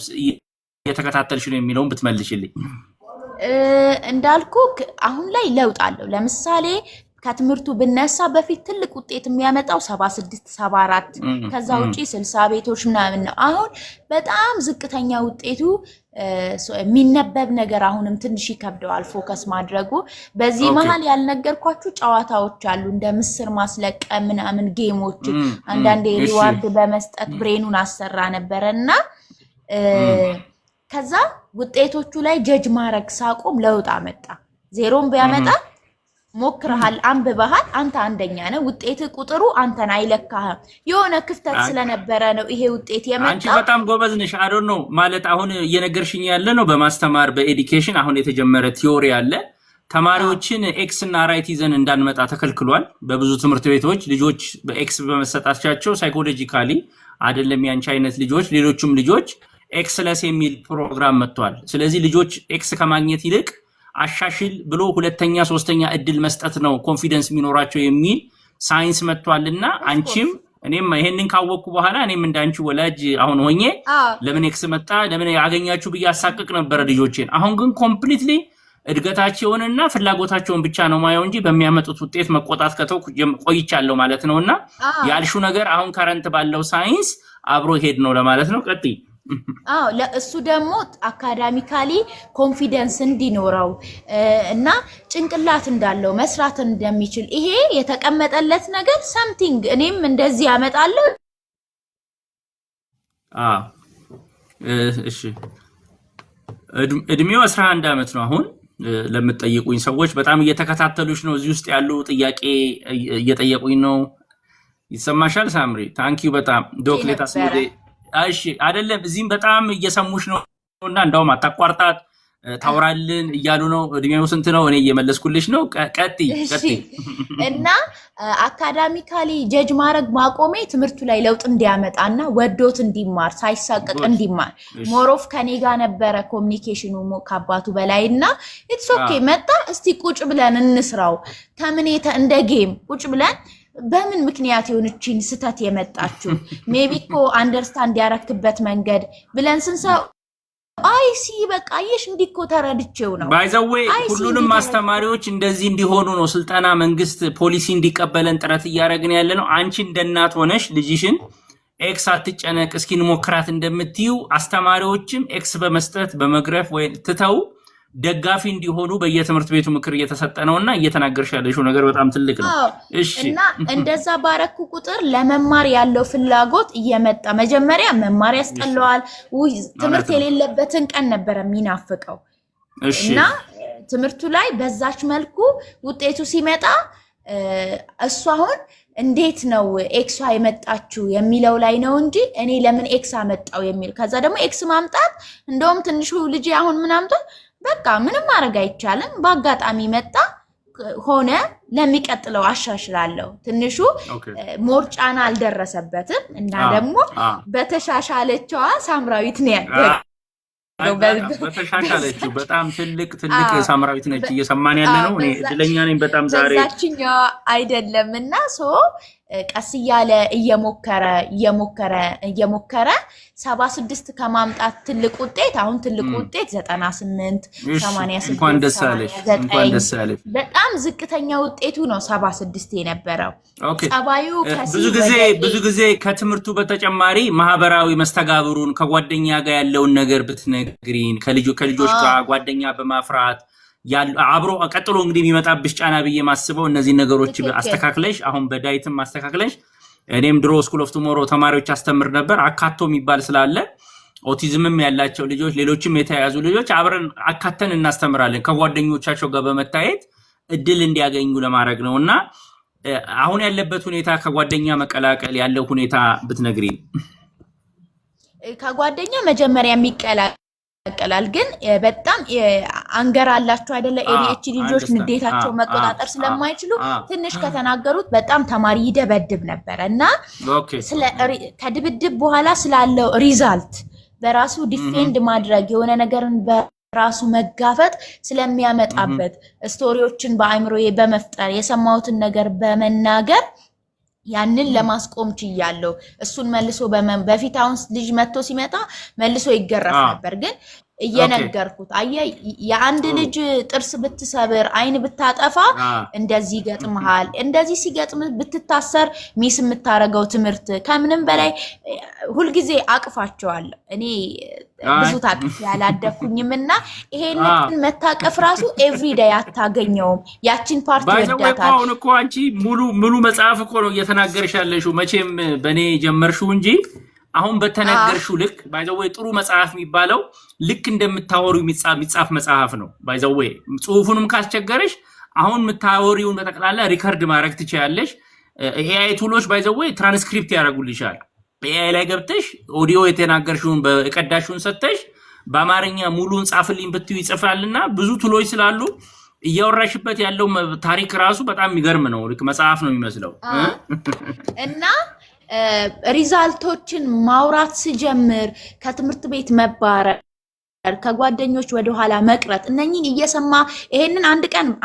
የተከታተልሽ ነው የሚለውን ብትመልሽልኝ እንዳልኩ አሁን ላይ ለውጥ አለው ለምሳሌ ከትምርቱ ብነሳ በፊት ትልቅ ውጤት የሚያመጣው 76 74 ከዛ ውጪ 60 ቤቶች ምናምን ነው አሁን በጣም ዝቅተኛ ውጤቱ የሚነበብ ነገር አሁንም ትንሽ ይከብደዋል ፎከስ ማድረጉ በዚህ መሃል ያልነገርኳችሁ ጨዋታዎች አሉ እንደ ምስር ማስለቀም ምናምን ጌሞች አንዳንዴ ሪዋርድ በመስጠት ብሬኑን አሰራ ነበርና ከዛ ውጤቶቹ ላይ ጀጅ ማድረግ ሳቆም ለውጥ አመጣ ዜሮን ቢያመጣ ሞክረሃል አንብበሃል አንተ አንደኛ ነህ ውጤት ቁጥሩ አንተን አይለካህም የሆነ ክፍተት ስለነበረ ነው ይሄ ውጤት የመጣው አንቺ በጣም ጎበዝ ነሽ አይ ዶንት ኖ ማለት አሁን እየነገርሽኝ ያለ ነው በማስተማር በኤዱኬሽን አሁን የተጀመረ ቲዮሪ አለ ተማሪዎችን ኤክስ እና ራይት ይዘን እንዳንመጣ ተከልክሏል በብዙ ትምህርት ቤቶች ልጆች በኤክስ በመሰጣቻቸው ሳይኮሎጂካሊ አይደለም ያንቺ አይነት ልጆች ሌሎችም ልጆች ኤክስለስ የሚል ፕሮግራም መጥቷል። ስለዚህ ልጆች ኤክስ ከማግኘት ይልቅ አሻሽል ብሎ ሁለተኛ ሶስተኛ እድል መስጠት ነው ኮንፊደንስ የሚኖራቸው የሚል ሳይንስ መጥቷልና አንቺም እኔም ይሄንን ካወቅኩ በኋላ እኔም እንዳንቺ ወላጅ አሁን ሆኜ ለምን ኤክስ መጣ ለምን ያገኛችሁ ብዬ አሳቅቅ ነበር ልጆቼን። አሁን ግን ኮምፕሊትሊ እድገታቸውንና ፍላጎታቸውን ብቻ ነው ማየው እንጂ በሚያመጡት ውጤት መቆጣት ከተው ቆይቻለሁ ማለት ነውና ያልሹ ነገር አሁን ከረንት ባለው ሳይንስ አብሮ ሄድ ነው ለማለት ነው። ቀጥይ። ለእሱ ደግሞ አካዳሚካሊ ኮንፊደንስ እንዲኖረው እና ጭንቅላት እንዳለው መስራት እንደሚችል ይሄ የተቀመጠለት ነገር something እኔም እንደዚህ ያመጣለሁ። እሺ እድሜው 11 አመት ነው አሁን። ለምትጠይቁኝ ሰዎች በጣም እየተከታተሉሽ ነው። እዚህ ውስጥ ያሉ ጥያቄ እየጠየቁኝ ነው። ይሰማሻል ሳምሪ? ታንኪዩ በጣም ዶክሌት አስመደ። እሺ አይደለም እዚህም በጣም እየሰሙሽ ነውና እንደውም አታቋርጣት ታውራልን እያሉ ነው። እድሜው ስንት ነው? እኔ እየመለስኩልሽ ነው። ቀጥይ። እና አካዳሚካሊ ጀጅ ማድረግ ማቆሜ ትምህርቱ ላይ ለውጥ እንዲያመጣና ወዶት እንዲማር ሳይሳቀቅ እንዲማር ሞሮፍ ከኔ ጋር ነበረ ኮሚኒኬሽኑ ከአባቱ በላይና ኢትስ ኦኬ መጣ። እስቲ ቁጭ ብለን እንስራው ከምኔተ እንደ ጌም ቁጭ ብለን በምን ምክንያት የሆነችን ስተት የመጣችው ሜቢ እኮ አንደርስታንድ ያረክበት መንገድ ብለን ስንሰው አይሲ በቃ ይሽ እንዲኮ ተረድቼው ነው። ባይዘዌ ሁሉንም ማስተማሪዎች እንደዚህ እንዲሆኑ ነው ስልጣና መንግስት ፖሊሲ እንዲቀበለን ጥረት እያደረግን ያለ ነው። አንቺ እንደናት ሆነሽ ልጅሽን ኤክስ አትጨነቅ እስኪ እንሞክራት እንደምትዩ አስተማሪዎችም ኤክስ በመስጠት በመግረፍ ወይ ትተው ደጋፊ እንዲሆኑ በየትምህርት ቤቱ ምክር እየተሰጠ ነውና እየተናገርሽ ያለሽው ነገር በጣም ትልቅ ነው። እሺ እና እንደዛ ባረኩ ቁጥር ለመማር ያለው ፍላጎት እየመጣ መጀመሪያ መማር ያስጠላዋል። ትምህርት የሌለበትን ቀን ነበር የሚናፍቀው። እና ትምህርቱ ላይ በዛች መልኩ ውጤቱ ሲመጣ እሱ አሁን እንዴት ነው ኤክስ የመጣችው የሚለው ላይ ነው እንጂ እኔ ለምን ኤክስ አመጣው የሚል ከዛ ደግሞ ኤክስ ማምጣት እንደውም ትንሹ ልጅ አሁን ምን አምጣ በቃ ምንም ማድረግ አይቻልም። በአጋጣሚ መጣ ሆነ ለሚቀጥለው አሻሽላለሁ። ትንሹ ሞርጫና አልደረሰበትም እና ደግሞ በተሻሻለችዋ ሳምራዊት ነው ያለው። በተሻሻለችው በጣም ትልቅ ሳምራዊት ነች እየሰማን ያለ ነው። እኔ እድለኛ ነኝ በጣም ዛሬ ዛችኛው አይደለምና ቀስ እያለ እየሞከረ 76 ከማምጣት ትልቅ ውጤት አሁን ትልቅ ውጤት 98 86 እንኳን ደስ አለሽ። በጣም ዝቅተኛ ውጤቱ ነው 76 የነበረው። ጸባዩ ብዙ ጊዜ ከትምህርቱ በተጨማሪ ማህበራዊ መስተጋብሩን ከጓደኛ ጋር ያለውን ነገር ብትነግሪን ከልጆች ጋር ጓደኛ በማፍራት አብሮ ቀጥሎ እንግዲህ የሚመጣብሽ ጫና ብዬ ማስበው እነዚህ ነገሮች አስተካክለሽ አሁን በዳይትም አስተካክለሽ እኔም ድሮ ስኩል ኦፍ ቱሞሮ ተማሪዎች አስተምር ነበር። አካቶ የሚባል ስላለ ኦቲዝምም ያላቸው ልጆች ሌሎችም የተያዙ ልጆች አብረን አካተን እናስተምራለን ከጓደኞቻቸው ጋር በመታየት እድል እንዲያገኙ ለማድረግ ነውና አሁን ያለበት ሁኔታ ከጓደኛ መቀላቀል ያለው ሁኔታ ብትነግሪን። ከጓደኛ መጀመሪያ የሚቀላቀላል ግን በጣም አንገር አላችሁ አይደለ? ኤዲኤችዲ ልጆች ንዴታቸው መቆጣጠር ስለማይችሉ ትንሽ ከተናገሩት በጣም ተማሪ ይደበድብ ነበር እና ከድብድብ በኋላ ስላለው ሪዛልት በራሱ ዲፌንድ ማድረግ የሆነ ነገርን በራሱ መጋፈጥ ስለሚያመጣበት ስቶሪዎችን በአእምሮዬ በመፍጠር የሰማሁትን ነገር በመናገር ያንን ለማስቆም ችያለሁ። እሱን መልሶ በፊት አሁን ልጅ መጥቶ ሲመጣ መልሶ ይገረፍ ነበር ግን እየነገርኩት የአንድ ልጅ ጥርስ ብትሰብር አይን ብታጠፋ እንደዚህ ይገጥምሃል። እንደዚህ ሲገጥም ብትታሰር ሚስ የምታረገው ትምህርት ከምንም በላይ ሁልጊዜ አቅፋቸዋለሁ። እኔ ብዙ ታቅፍ ያላደኩኝምና ይሄንን መታቀፍ ራሱ ኤቭሪዴይ አታገኘውም። ያቺን ፓርት ወዳታል። አሁን እኮ አንቺ ሙሉ መጽሐፍ እኮ ነው እየተናገርሽ ያለሽው። መቼም በኔ ጀመርሽው እንጂ አሁን በተነገርሽው ልክ ባይዘዌ ጥሩ መጽሐፍ የሚባለው ልክ እንደምታወሩ የሚጻፍ መጽሐፍ ነው። ባይዘዌ ጽሁፉንም ካስቸገረሽ አሁን የምታወሪውን በተቀላላ ሪከርድ ማድረግ ትችያለሽ። ኤአይ ቱሎች ባይዘዌ ትራንስክሪፕት ያደርጉልሻል። ኤአይ ላይ ገብተሽ ኦዲዮ የተናገርሽውን በቀዳሽውን ሰጥተሽ በአማርኛ ሙሉን ጻፍልኝ ብትዩ ይጽፋልና ብዙ ቱሎች ስላሉ እያወራሽበት ያለው ታሪክ ራሱ በጣም የሚገርም ነው። ልክ መጽሐፍ ነው የሚመስለው እና ሪዛልቶችን ማውራት ሲጀምር ከትምህርት ቤት መባረር ከጓደኞች ወደ ኋላ መቅረት እነኚህን እየሰማ ይሄንን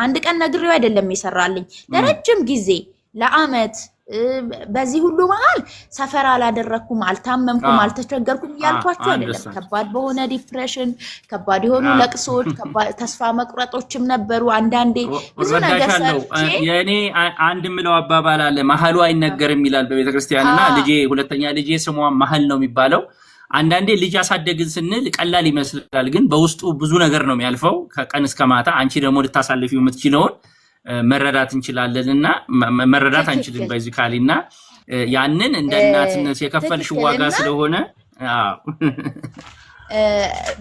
አንድ ቀን ነግሬው አይደለም ይሰራልኝ ለረጅም ጊዜ ለአመት በዚህ ሁሉ መሃል ሰፈር አላደረኩም አልታመምኩም አልተቸገርኩም ያልኳቸው አይደለም ከባድ በሆነ ዲፕሬሽን ከባድ የሆኑ ለቅሶች ከባድ ተስፋ መቁረጦችም ነበሩ አንዳንዴ ብዙ ነገር ሰርቼ የኔ አንድ ምለው አባባል አለ መሐሉ አይነገርም ይላል በቤተክርስቲያንና ልጄ ሁለተኛ ልጄ ስሟ መሐል ነው የሚባለው አንዳንዴ ልጅ አሳደግን ስንል ቀላል ይመስላል ግን በውስጡ ብዙ ነገር ነው የሚያልፈው ከቀን እስከ ማታ አንቺ ደግሞ ልታሳልፊው የምትችለውን መረዳት እንችላለንና መረዳት አንችልም ባይዚካሊና ያንን እንደ እናትነት የከፈልሽ ዋጋ ስለሆነ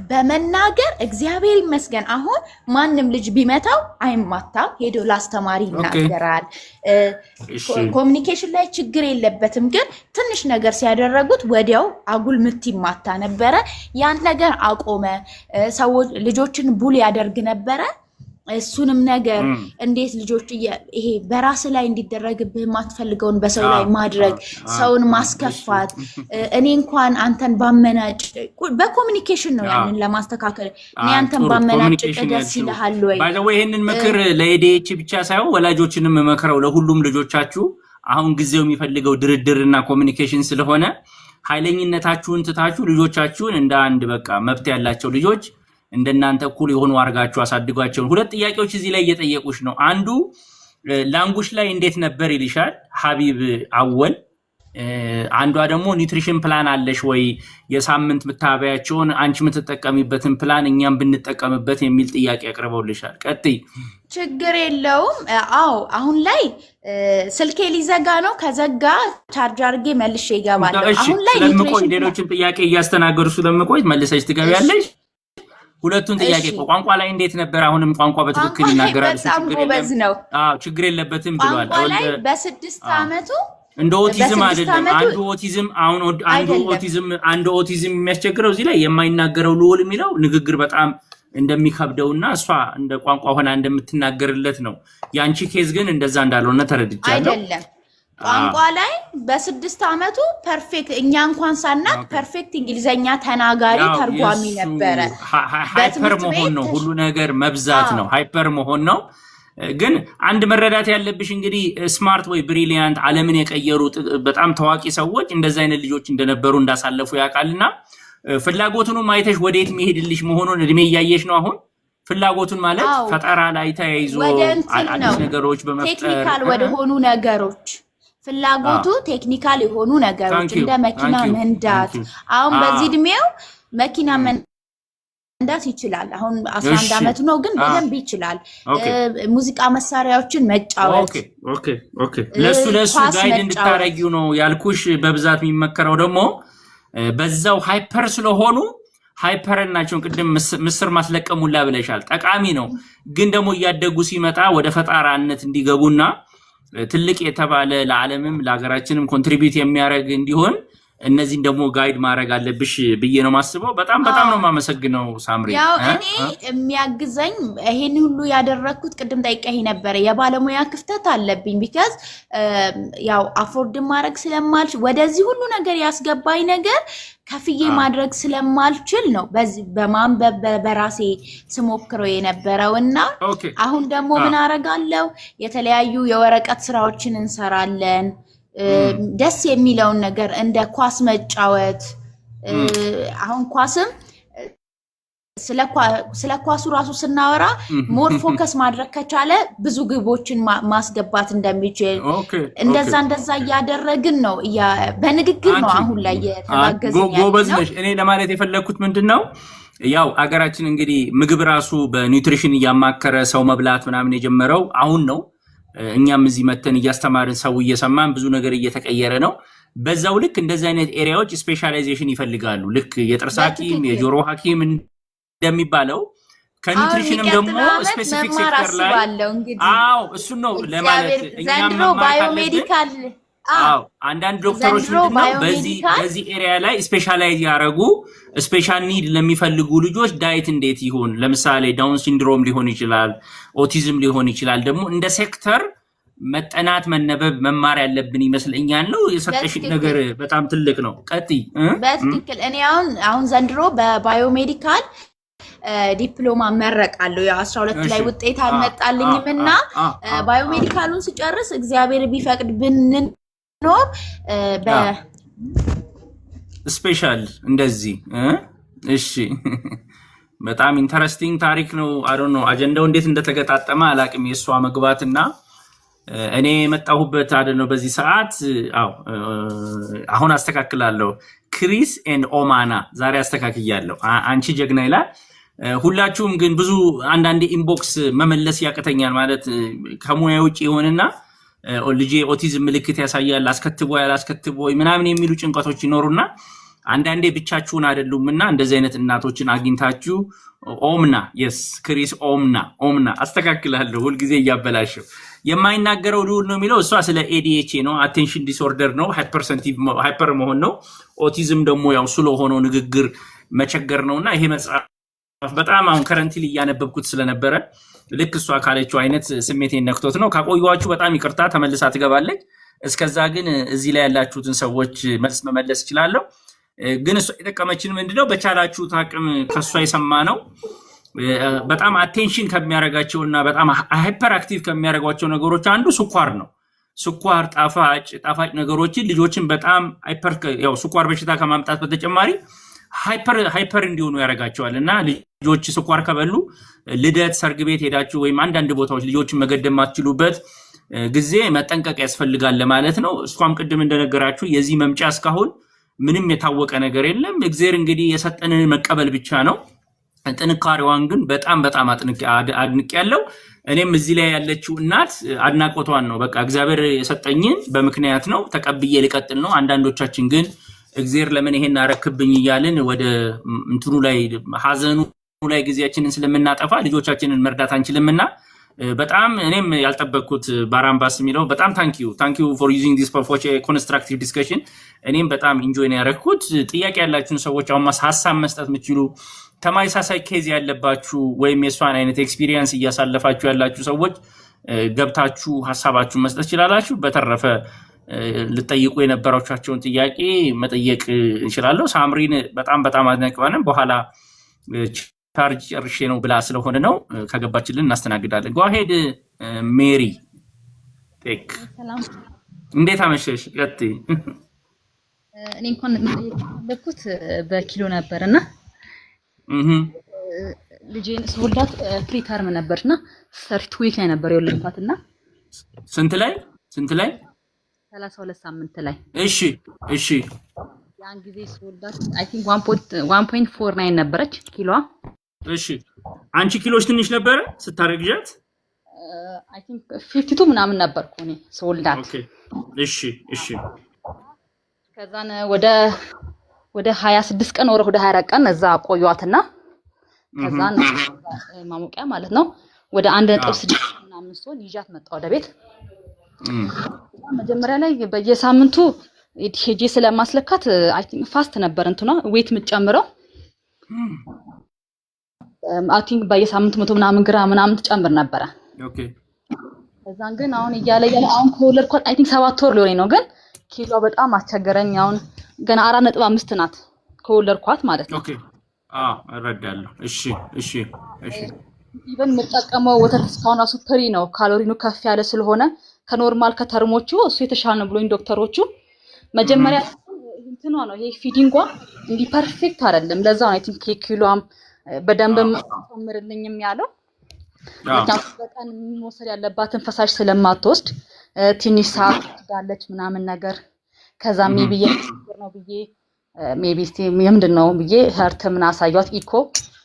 በመናገር እግዚአብሔር ይመስገን አሁን ማንንም ልጅ ቢመታው አይማታም ሄዶ ላስተማሪ ይናገራል ኮሙኒኬሽን ላይ ችግር የለበትም ግን ትንሽ ነገር ሲያደረጉት ወዲያው አጉል ምት ይማታ ነበር ያን ነገር አቆመ ሰዎች ልጆችን ቡል ያደርግ ነበር እሱንም ነገር እንዴት ልጆች ይሄ በራስ ላይ እንዲደረግብህ ማትፈልገውን በሰው ላይ ማድረግ ሰውን ማስከፋት እኔ እንኳን አንተን ባመናጭ በኮሙኒኬሽን ነው ያንን ለማስተካከል እኔ አንተን ባመናጭ ደስ ይልሃል ወይ ባይዘው ይሄንን ምክር ለኤዲኤች ብቻ ሳይሆን ወላጆችንም መከረው ለሁሉም ልጆቻችሁ አሁን ጊዜው የሚፈልገው ድርድርና ኮሙኒኬሽን ስለሆነ ኃይለኝነታችሁን ትታችሁ ልጆቻችሁን እንደ አንድ በቃ መብት ያላቸው ልጆች እንደናንተ እኩል የሆኑ አርጋችሁ አሳድጓቸው ሁለት ጥያቄዎች እዚህ ላይ እየጠየቁሽ ነው አንዱ ላንጉጅ ላይ እንዴት ነበር ይልሻል ሐቢብ አወል አንዷ ደግሞ ኒውትሪሽን ፕላን አለሽ ወይ የሳምንት መታበያቸውን አንቺ የምትጠቀሚበትን ፕላን እኛም ብንጠቀምበት የሚል ጥያቄ ያቀርበውልሻል ቀጥይ ችግር የለውም አው አሁን ላይ ስልኬ ሊዘጋ ነው ከዘጋ ቻርጅ አድርጌ መልሼ ይገባለሁ አሁን ላይ ኒውትሪሽን ሌሎችን ጥያቄ እያስተናገዱ ስለምቆይ መልሰሽ ትገቢያለሽ ሁለቱን ጥያቄ ቋንቋ ላይ እንዴት ነበር አሁንም ቋንቋ በትክክል ይናገራል ችግር የለበትም ብሏል በ6 አመቱ እንደ ኦቲዝም አይደለም አንዱ ኦቲዝም የሚያስቸግረው እዚህ ላይ የማይናገረው ልውል የሚለው ንግግር በጣም እንደሚከብደውና እሷ እንደ ቋንቋ ሆና እንደምትናገርለት ነው ያንቺ ኬዝ ግን እንደዛ እንዳልሆነ ተረድቻለሁ አይደለም ቋንቋ ላይ በ6 አመቱ ፐርፌክት እኛ እንኳን ሳናቅ ፐርፌክት እንግሊዘኛ ተናጋሪ ተርጓሚ ነበር ሃይፐር መሆን ነው ሁሉ ነገር መብዛት ነው ሃይፐር መሆን ነው ግን አንድ መረዳት ያለብሽ እንግዲህ ስማርት ወይ ብሪሊያንት ዓለምን የቀየሩ በጣም ታዋቂ ሰዎች እንደዛ አይነት ልጆች እንደነበሩ እንዳሳለፉ ያቃልና ፍላጎቱን ማይተሽ ወዴት መሄድልሽ መሆኑን እድሜ ያያየሽ ነው አሁን ፍላጎቱን ማለት ፈጠራ ላይ ተያይዞ አዲስ ነገሮች በመፍጠር ቴክኒካል ወደ ሆኑ ነገሮች ፍላጎቱ ቴክኒካል የሆኑ ነገሮች እንደ መኪና መንዳት አሁን በዚህ እድሜው መኪና መንዳት ይችላል አሁን 11 አመት ነው ግን በደንብ ይችላል ሙዚቃ መሳሪያዎችን መጫወት ኦኬ ለሱ ጋይድ እንድታረጊው ነው ያልኩሽ በብዛት የሚመከረው ደግሞ በዛው ሃይፐር ስለሆኑ ሃይፐርናቸው ቅድም ምስር ማስለቀሙላ ብለሻል ጠቃሚ ነው ግን ደግሞ ያደጉ ሲመጣ ወደ ፈጣራነት እንዲገቡና ትልቅ የተባለ ለዓለምም ለሀገራችንም ኮንትሪቢዩት የሚያደርግ እንዲሆን እነዚህን ደግሞ ጋይድ ማድረግ አለብሽ ብዬ ነው ማስበው በጣም ነው ማመሰግነው ሳምሪ ያው እኔ የሚያግዘኝ ይሄን ሁሉ ያደረኩት ቅድም ጠይቀህ ነበር የባለሙያ ክፍተት አለብኝ because ያው አፎርድ ማድረግ ስለማልች ወደዚህ ሁሉ ነገር ያስገባኝ ነገር ከፍዬ ማድረግ ስለማልችል ነው በዚህ በማንበብ በራሴ ስሞክረው የነበረውና አሁን ደግሞ ምን አረጋለሁ የተለያዩ የወረቀት ስራዎችን እንሰራለን ደስ የሚለውን ነገር እንደ ኳስ መጫወት አሁን ኳስም ስለ ኳሱ ራሱ ስናወራ ሞር ፎከስ ማድረግ ከቻለ ብዙ ግቦችን ማስገባት እንደሚችል እንደዛ ያደረግን ነው በንግግር ነው አሁን ላይ የተጋገዘኝ ጎበዝነሽ እኔ ለማለት የፈለኩት ምንድነው ያው አገራችን እንግዲህ ምግብ ራሱ በኒውትሪሽን ያማከረ ሰው መብላት ምናምን የጀመረው አሁን ነው እኛም እዚህ መተን ያስተማርን ሰው እየሰማን ብዙ ነገር እየተቀየረ ነው በዛው ልክ እንደዚህ አይነት ኤሪያዎች ስፔሻላይዜሽን ይፈልጋሉ ልክ የጥርስ ሐኪም የጆሮ ሐኪም እንደሚባለው ከኒውትሪሽንም ደግሞ ስፔሲፊክ ሴክተር ላይ እሱ ነው ለማለት እኛም ባዮሜዲካል አንዳንድ ዶክተሮች ምንድነው በዚህ ኤሪያ ላይ ስፔሻላይዝ ያደረጉ ስፔሻል ኒድ ለሚፈልጉ ልጆች ዳይት እንዴት ይሆን ለምሳሌ ዳውን ሲንድሮም ሊሆን ይችላል ኦቲዝም ሊሆን ይችላል ደግሞ እንደ ሴክተር መጠናት መነበብ መማር ያለብን ይመስለኛል ነው የሰጠሽ ነገር በጣም ትልቅ ነው ቀጥይ በትክክል እኔ አሁን ዘንድሮ በባዮሜዲካል ዲፕሎማ መረቃለሁ ያው 12 ላይ ውጤት አልመጣልኝምና ባዮሜዲካሉን ሲጨርስ እግዚአብሔር ቢፈቅድ ብንኖር ስፔሻል እንደዚህ እሺ በጣም ኢንተረስቲንግ ታሪክ ነው አይ ዶንት ኖ አጀንዳው እንዴት እንደተገጣጠመ አላቅም የሷ መግባትና እኔ መጣሁበት አይደለም በዚህ ሰዓት አሁን አስተካክላለሁ ክሪስ ኤንድ ኦማና ዛሬ አስተካክያለሁ አንቺ ጀግና ይላል ሁላችሁም ግን ብዙ አንዳንዴ ኢንቦክስ መመለስ ያቀተኛል ማለት ከሙያ ውጪ ይሆንና ልጄ ኦቲዝም ምልክት ያሳያል አስከትቦ ያላስከትቦ ምናምን የሚሉ ጭንቀቶች ይኖሩና አንዳንዴ ብቻችሁን አይደሉምና እንደዚህ አይነት እናቶችን አግኝታችሁ ኦምና yes ክሪስ ኦምና አስተካክላለሁ ሁሉ ጊዜ ያበላሽው የማይናገረው ልዑል ነው የሚለው እሷ ስለ ADHD ነው አቴንሽን ዲስኦርደር ነው ሃይፐር መሆን ነው ኦቲዝም ደግሞ ያው ስለሆነው ንግግር መቸገር ነውና ይሄ መጽሐፍ በጣም አሁን ከረንትሊ ያነበብኩት ስለነበረ ልክ እሷ ካለችው አይነት ስሜቴን ነክቶት ነው ካቆዩዋችሁ በጣም ይቅርታ ተመልሳ ትገባለች እስከዛ ግን እዚህ ላይ ያላችሁትን ሰዎች መልስ መመለስ ይችላል ግን እሷ የተቀመችን ምንድነው በቻላችሁ ታቅም ከሷ የሰማነው በጣም አቴንሽን ከሚያረጋቸውና በጣም ሃይፐር አክቲቭ ከሚያረጋቸው ነገሮች አንዱ ስኳር ነው ስኳር ጣፋጭ ነገሮችን ልጆችን በጣም ሃይፐር ያው ስኳር በሽታ ከማምጣት በተጨማሪ ሃይፐር እንዲሆኑ ያረጋቸዋልና ልጆች ስኳር ከበሉ ልደት ሰርግ ቤት ሄዳችሁ ወይም አንዳንድ ቦታዎች ልጆችን መገደም ማትችሉበት ጊዜ መጠንቀቅ ያስፈልጋል ለማለት ነው እሷም ቅድም እንደነገራችሁ የዚህ መምጫ እስካሁን ምንም የታወቀ ነገር የለም እግዚአብሔር እንግዲህ የሰጠንን መቀበል ብቻ ነው ጥንካሬዋን ግን በጣም አድንቅ ያለው እኔም እዚህ ላይ ያለችው እናት አድናቆቷን ነው በቃ እግዚአብሔር የሰጠኝን በምክንያት ነው ተቀብዬ ልቀጥል ነው አንዳንዶቻችን ግን እግዚአብሔር ለምን ይሄን አረክብኝ ይያልን ወደ እንትኑ ላይ ሐዘኑ ላይ ጊዜያችንን ስለምናጠፋ ልጆቻችንን መርዳት አንችልምና በጣም እኔም ያልጠበቅኩት ባራምባስ የሚለው በጣም ታንክ ዩ ፎር ዩዚንግ ዲስ ፎር ኮንስትራክቲቭ ዲስከሽን እኔም በጣም ኢንጆይ ነው ያረኩት ጥያቄ ያላችሁን ሰዎች አሁን ሐሳብ መስጠት የምትችሉ ተማይሳሳይ ኬዝ ያለባችሁ ወይም የሷን አይነት ኤክስፒሪየንስ እያሳለፋችሁ ያላችሁ ሰዎች ገብታችሁ ሐሳባችሁን መስጠት ይችላላችሁ በተረፈ ልጠይቁ የነበራችሁን ጥያቄ መጠየቅ እንችላለን ሳምሪን በጣም አድናቂዋንም በኋላ ቻርጅ ጨርሼ ነው ብላ ስለሆነ ነው ከገባችልን እናስተናግዳለን go ahead ሜሪ ቴክ ሰላም እንዴት አመሸሽ ቀጥ እኔ እንኳን መጠየቅኩት በኪሎ ነበርና ልጄን ስወልዳት ፕሪተርም ነበርና 30 ዊክ ላይ ነበር የወለድኳትና ስንት ላይ 32 ሳምንት ላይ እሺ ያን ጊዜ ስወልዳት አይ ቲንክ 1.49 ነበረች ኪሎዋ እሺ አንቺ ኪሎሽ ትንሽ ነበር ስታረግጃት አይ ቲንክ 52 ምናምን ነበርኩ እኔ ስወልዳት ኦኬ እሺ ከዛን ወደ 26 ቀን ወደ 24 ቀን እዛ ቆዩዋትና ከዛን ማሞቂያ ማለት ነው ወደ 1.6 ምናምን ሶል ይዣት መጣ ወደ ቤት መጀመሪያ ላይ በየሳምንቱ ሄጄ ስለማስለካት አይ ቲንክ ፋስት ነበር እንትኗ ዌት ምጨምረው አይ ቲንክ በየሳምንቱ 100 ምናምን ግራም ምናምን ትጨምር ነበር ኦኬ ከዛን ግን አሁን እያለ አሁን ከወለድኳት አይ ቲንክ 7 ወር ሊሆነኝ ነው ግን ኪሎ በጣም አስቸገረኝ አሁን ገና 4.5 ናት ከወለድኳት ማለት ነው ኦኬ እረዳለሁ እሺ ኢቨን መጠቀመው ወተት እስካሁን ራሱ ፕሪ ነው ካሎሪኑ ከፍ ያለ ስለሆነ ከኖርማል ከተርሞቹ እሱ የተሻለ ነው ብሎኝ ዶክተሮቹ መጀመሪያ እንትኗ ነው ይሄ ፊዲንጓ እንዲ ፐርፌክት አይደለም ለዛ ነው አይ ቲንክ ኪሎዋም በደንብም ተመርልኝም ያለው በቀን መውሰድ ያለባትን ፈሳሽ ስለማትወስድ ትንሽ ሰዓት ትጋለች ምናምን ነገር ከዛ ሜቢ ነው ብዬ ሜቢ ምንድነው ብዬ ሄርት ምን አሳያት ኢኮ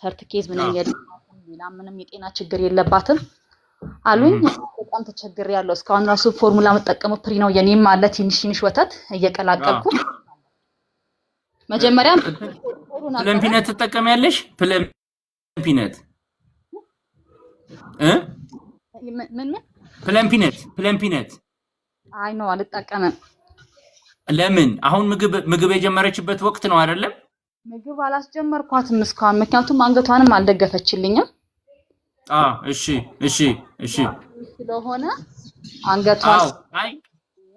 ሄርት ኬዝ ምን ምንም የጤና ችግር የለባትም አሉኝ በጣም ተቸግር ያለው እስካሁን ራሱ ፎርሙላ መጠቀመው ፕሪ ነው የኔም አለ ትንሽ ወተት እየቀላቀልኩ መጀመሪያ ፕለምፒነት ተጠቀሚያለሽ ፕለምፒነት ምን ፕለምፒነት አይ ነው አልጠቀምም ለምን አሁን ምግብ የጀመረችበት ወቅት ነው አይደለም ምግብ አላስጀመርኳትም እስካሁን ምክንያቱም አንገቷንም አልደገፈችልኝም እሺ ስለሆነ አንገቷን አይ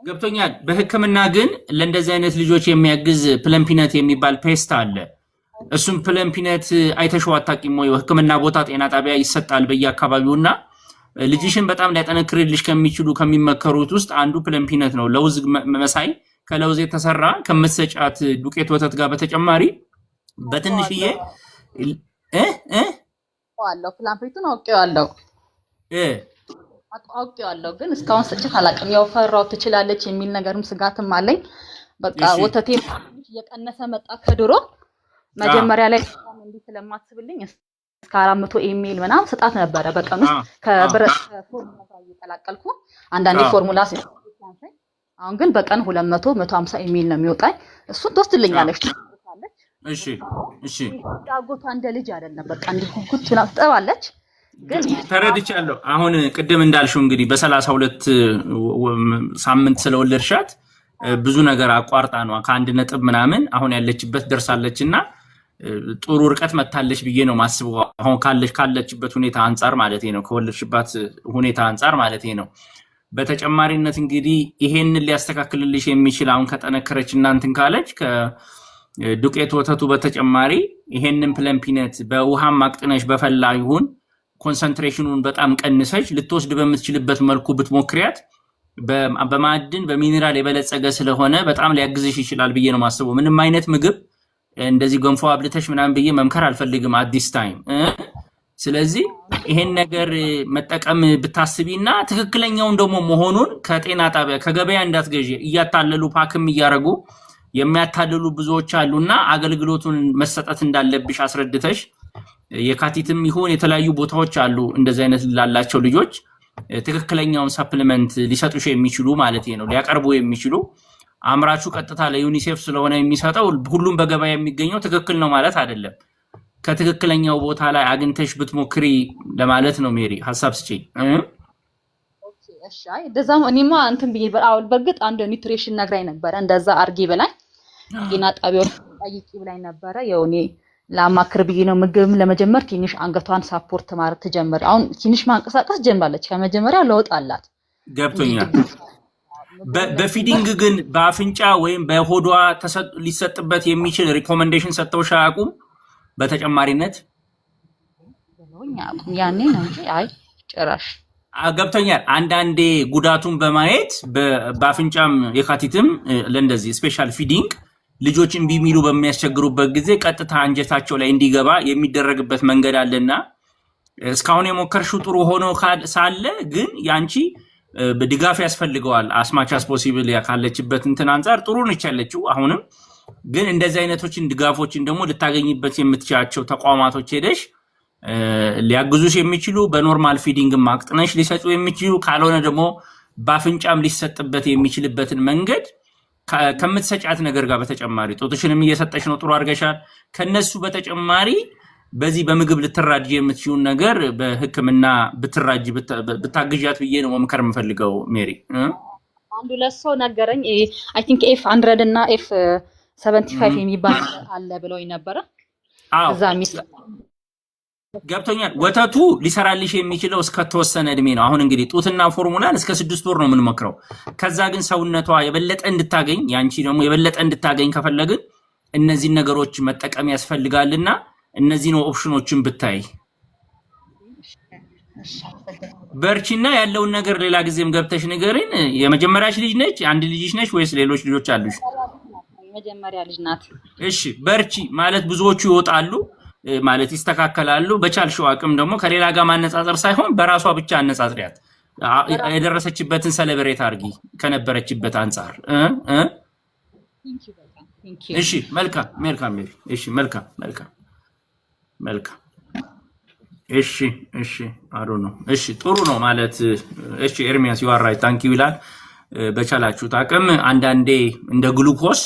ገብቶኛል። በህክምና ግን ለእንደዚህ አይነት ልጆች የሚያግዝ ፕለምፒነት የሚባል ፔስት አለ። እሱም ፕለምፒነት አይተሽው አታውቂም ወይ? ህክምና ቦታ ጤና ጣቢያ ይሰጣል በየአካባቢውና ልጅሽን በጣም ሊያጠነክርልሽ ከሚችሉ ከሚመከሩት ውስጥ አንዱ ፕለምፒነት ነው። ለውዝ መሳይ ከለውዝ የተሰራ ከምትሰጫት ዱቄት ወተት ጋር በተጨማሪ በትንሽዬ አውቄዋለሁ። ፕለምፒቱን አውቄዋለሁ ግን እስካሁን ሰጭት አላውቅም። ያው ፈራው ትችላለች የሚል ነገርም ስጋትም አለኝ። በቃ ወተቴ እየቀነሰ መጣ ከድሮ መጀመሪያ ላይ እንዴት ስለማትስብልኝ እስከ 400 ኤምኤል ምናምን ስጣት ነበረ በቀን ውስጥ ከብረት ፎርሙላ ጋር እየቀላቀልኩ አንዳንዴ ፎርሙላ ሲያንሰኝ፣ አሁን ግን በቀን 200 150 ኤምኤል ነው የሚወጣኝ። እሱን ትወስድልኛለች። እሺ ዳጎቷ እንደ ልጅ አይደለም። በቃ እንዲኩት ትጠባለች። ግን ተረድቻለሁ። አሁን ቅድም እንዳልሽው እንግዲህ በ32 ሳምንት ስለወለድሻት ብዙ ነገር አቋርጣ ነው ከአንድ ነጥብ ምናምን አሁን ያለችበት ደርሳለችና ጥሩ ርቀት መታለች ብዬ ነው ማስበው። አሁን ካለችበት ሁኔታ አንፃር ማለት ነው፣ ከወለድሽባት ሁኔታ አንፃር ማለት ነው። በተጨማሪነት እንግዲህ ይሄንን ሊያስተካክልልሽ የሚችል አሁን ከጠነከረች እናንተን ካለች ከዱቄት ወተቱ በተጨማሪ ይሄንን ፕለምፒነት በውሃም ማቅጥነሽ በፈላ ይሁን ኮንሰንትሬሽኑን በጣም ቀንሰሽ ልትወስድ በምትችልበት መልኩ ብትሞክሪያት በማዕድን በሚኒራል የበለጸገ ስለሆነ በጣም ሊያግዝሽ ይችላል ብዬ ነው ማስበው። ምንም አይነት ምግብ እንደዚህ ገንፎ አብልተሽ ምናምን ብዬ መምከር አልፈልግም አዲስ ታይም። ስለዚህ ይሄን ነገር መጠቀም ብታስቢና ትክክለኛውን ደግሞ መሆኑን ከጤና ጣቢያ ከገበያ እንዳትገዢ እያታለሉ ፓክም እያረጉ የሚያታልሉ ብዙዎች አሉና አገልግሎቱን መሰጠት እንዳለብሽ አስረድተሽ የካቲትም ይሁን የተለያዩ ቦታዎች አሉ እንደዚህ አይነት ላላቸው ልጆች ትክክለኛውን ሰፕሊመንት ሊሰጡሽ የሚችሉ ማለት ነው ሊያቀርቡ የሚችሉ። አምራቹ ቀጥታ ለዩኒሴፍ ስለሆነ የሚሰጠው ሁሉም በገበያ የሚገኘው ትክክል ነው ማለት አይደለም። ከትክክለኛው ቦታ ላይ አግኝተሽ ብትሞክሪ ለማለት ነው። ሜሪ ሐሳብ ስጪኝ። ኦኬ እሺ። አይ እንደዛም እኔማ እንትን ብዬ በርግጥ አንድ ኒውትሪሽን ነግራኝ ነበረ እንደዛ አርጊ ብላኝ ጤና ጣቢያው ጠይቂ ብላኝ ነበረ። ያው እኔ ለማክር ብዬ ነው ምግብም ለመጀመር ትንሽ አንገቷን ሳፖርት ማድረግ ትጀምር። አሁን ትንሽ ማንቀሳቀስ ጀምራለች። ከመጀመሪያ ለውጥ አላት። ገብቶኛል። በፊዲንግ ግን በአፍንጫ ወይም በሆዷ ሊሰጥበት የሚችል ሪኮመንዴሽን ሰጥተውሽ አያውቁም? በተጨማሪነት ያኔ ነው እንጂ አይ ጭራሽ። ገብቶኛል። አንዳንዴ ጉዳቱን በማየት በአፍንጫም የካቲትም ለእንደዚህ ስፔሻል ፊዲንግ ልጆች እምቢ የሚሉ በሚያስቸግሩበት ጊዜ ቀጥታ አንጀታቸው ላይ እንዲገባ የሚደረግበት መንገድ አለና እስካሁን የሞከርሽው ጥሩ ሆኖ ሳለ ግን ያንቺ በድጋፍ ያስፈልገዋል። አስማች አስ ፖሲብል ካለችበት እንትን አንፃር ጥሩ ነች ያለችው። አሁንም ግን እንደዚህ አይነቶችን ድጋፎችን ደግሞ ልታገኝበት የምትችላቸው ተቋማቶች ሄደሽ ሊያግዙሽ የሚችሉ በኖርማል ፊዲንግ ማቅጥነሽ ሊሰጡ የሚችሉ ካልሆነ ደግሞ በአፍንጫም ሊሰጥበት የሚችልበትን መንገድ ከምትሰጫት ነገር ጋር በተጨማሪ ጦትሽንም እየሰጠሽ ነው። ጥሩ አድርገሻል። ከነሱ በተጨማሪ በዚህ በምግብ ልትራጂ የምትችውን ነገር በህክምና ብትራጂ ብታግዣት ብዬ ነው መምከር የምፈልገው። ሜሪ አንዱ ለሰው ነገረኝ። አይ ቲንክ ኤፍ 100 እና ኤፍ 75 የሚባል አለ ብለውኝ ነበረ። እዛ ሚስ ገብቶኛል። ወተቱ ሊሰራልሽ የሚችለው እስከ ተወሰነ እድሜ ነው። አሁን እንግዲህ ጡትና ፎርሙላን እስከ 6 ወር ነው የምንመክረው። ከዛ ግን ሰውነቷ የበለጠ እንድታገኝ ያንቺ ደግሞ የበለጠ እንድታገኝ ከፈለግን እነዚህ ነገሮች መጠቀም ያስፈልጋልና እነዚህ ነው ኦፕሽኖችን ብታይ። በርቺና ያለውን ነገር ሌላ ጊዜም ገብተሽ ንገሪን። የመጀመሪያሽ ልጅ ነች? አንድ ልጅሽ ነች ወይስ ሌሎች ልጆች አሉሽ? የመጀመሪያ ልጅ ናት። እሺ በርቺ ማለት ብዙዎቹ ይወጣሉ ማለት ይስተካከላሉ። በቻልሽው አቅም ደግሞ ከሌላ ጋር ማነጻጸር ሳይሆን በራሷ ብቻ አነጻጽሪያት። የደረሰችበትን ሰለብሬት አድርጊ ከነበረችበት አንፃር። እሺ መልካም መልካም። እሺ መልካም መልካም መልካም። እሺ አሮ ነው። እሺ ጥሩ ነው ማለት እሺ። ኤርሚያስ ይዋራይ ታንኪ ይላል። በቻላችሁት አቅም አንዳንዴ እንደ ግሉኮስ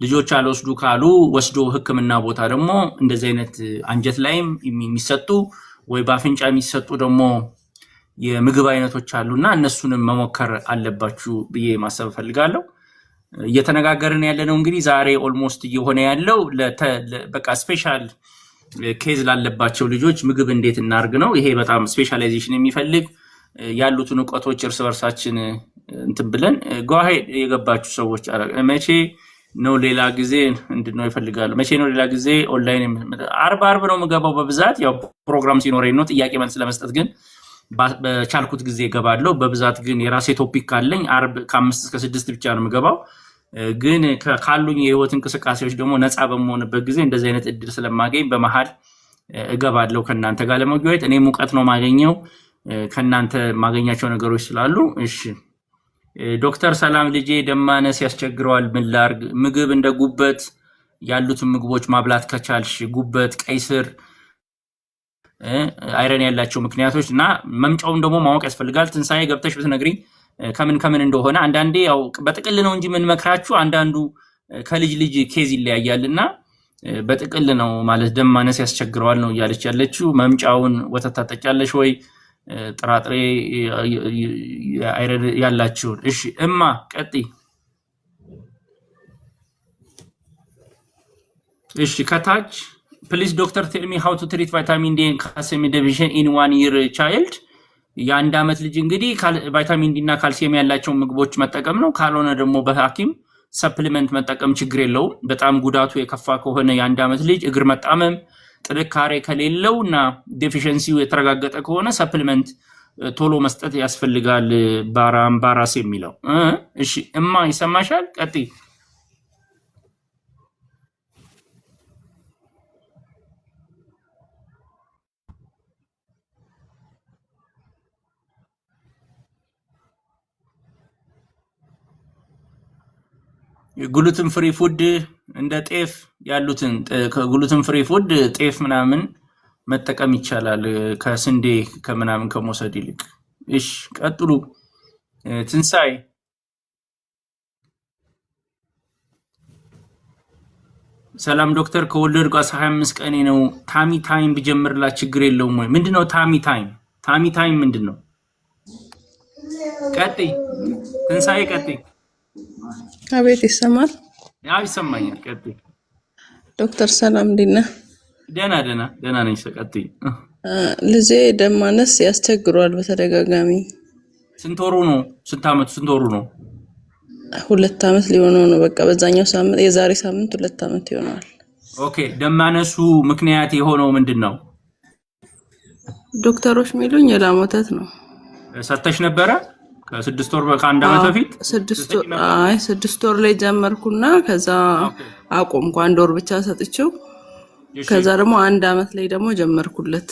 ልጆች አልወስዱ ካሉ ወስዶ ህክምና ቦታ ደግሞ እንደዚህ አይነት አንጀት ላይም የሚሰጡ ወይ በአፍንጫ የሚሰጡ ደግሞ የምግብ አይነቶች አሉና እነሱንም መሞከር አለባችሁ ብዬ ማሰብ ፈልጋለሁ። እየተነጋገርን ያለነው እንግዲህ ዛሬ ኦልሞስት እየሆነ ያለው በቃ ስፔሻል ኬዝ ላለባቸው ልጆች ምግብ እንዴት እናርግ ነው። ይሄ በጣም ስፔሻላይዜሽን የሚፈልግ ያሉትን ዕውቀቶች እርስ በርሳችን እንትን ብለን ጓሄድ የገባችሁ ሰዎች መቼ ነው ሌላ ጊዜ እንድነው ይፈልጋሉ መቼ ነው ሌላ ጊዜ ኦንላይን አርብ ነው የምገባው በብዛት ያው ፕሮግራም ሲኖረኝ ነው ጥያቄ መልስ ለመስጠት ግን በቻልኩት ጊዜ ገባለሁ በብዛት ግን የራሴ ቶፒክ ካለኝ አርብ ከ5 እስከ 6 ብቻ ነው የምገባው ግን ካሉኝ የህይወት እንቅስቃሴዎች ደግሞ ነፃ በመሆንበት ጊዜ እንደዚህ አይነት እድል ስለማገኝ በመሃል እገባለሁ ከናንተ ጋር ለመገናኘት እኔ ሙቀት ነው ማገኘው ከናንተ ማገኛቸው ነገሮች ስላሉ እሺ ዶክተር ሰላም ልጄ ደማነስ ያስቸግረዋል ምን ላርግ ምግብ እንደ ጉበት ያሉትን ምግቦች ማብላት ከቻልሽ ጉበት ቀይስር አይረን ያላቸው ምክንያቶች እና መምጫውን ደግሞ ማወቅ ያስፈልጋል ትንሳኤ ገብተሽ ብትነግሪኝ ከምን እንደሆነ አንዳንዴ ያው በጥቅል ነው እንጂ ምን መክራችሁ አንዳንዱ ከልጅ ልጅ ኬዝ ይለያያልና በጥቅል ነው ማለት ደማነስ ያስቸግረዋል ነው ያለች ያለችው መምጫውን ወተት ታጠጫለሽ ወይ ጥራጥሬ አይረን ያላችሁ እሺ እማ ቀጢ እሺ ከታች please doctor tell me how to treat vitamin D and calcium deficiency in 1 year child የአንድ አመት ልጅ እንግዲህ ቫይታሚን ዲ እና ካልሲየም ያላቸው ምግቦች መጠቀም ነው ካልሆነ ደግሞ በሐኪም ሰፕሊመንት መጠቀም ችግር የለውም በጣም ጉዳቱ የከፋ ከሆነ የአንድ አመት ልጅ እግር መጣመም ጥንካሬ ከሌለውና ዴፊሺየንሲው የተረጋገጠ ከሆነ ሰፕሊመንት ቶሎ መስጠት ያስፈልጋል ባራስ የሚለው እሺ እማ ይሰማሻል ቀጢ ግሉተን ፍሪ ፉድ እንደ ጤፍ ያሉትን ከግሉተን ፍሪ ፉድ ጤፍ ምናምን መጠቀም ይቻላል ከስንዴ ከምናምን ከመውሰድ ይልቅ እሺ ቀጥሉ ትንሳኤ ሰላም ዶክተር ከወለድኩ 25 ቀኔ ነው ታሚ ታይም ቢጀምርላ ችግር የለውም ወይ ምንድነው ታሚ ታይም ምንድነው ቀጢ ትንሳኤ ቀጢ አቤት ይሰማል ያው ይሰማኛል ቀጥ ዶክተር ሰላም ዲና ደና ነኝ ሰቀጥ ልጄ ደማነስ ያስቸግሯል በተደጋጋሚ ስንት ወሩ ነው 2 አመት ሊሆነው ነው በቃ በዛኛው ሳምንት የዛሬ ሳምንት 2 አመት ይሆናል ኦኬ ደማነሱ ምክንያት የሆነው ምንድነው ዶክተሮች ሚሉኝ የላሞተት ነው ሰተሽ ነበረ ከ6 ወር በቃ1 አመት በፊት 6 ወር ላይ ጀመርኩና ከዛ አቆምኩ 1 ወር ብቻ ሰጥቼው ከዛ ደግሞ 1 አመት ላይ ደግሞ ጀመርኩለት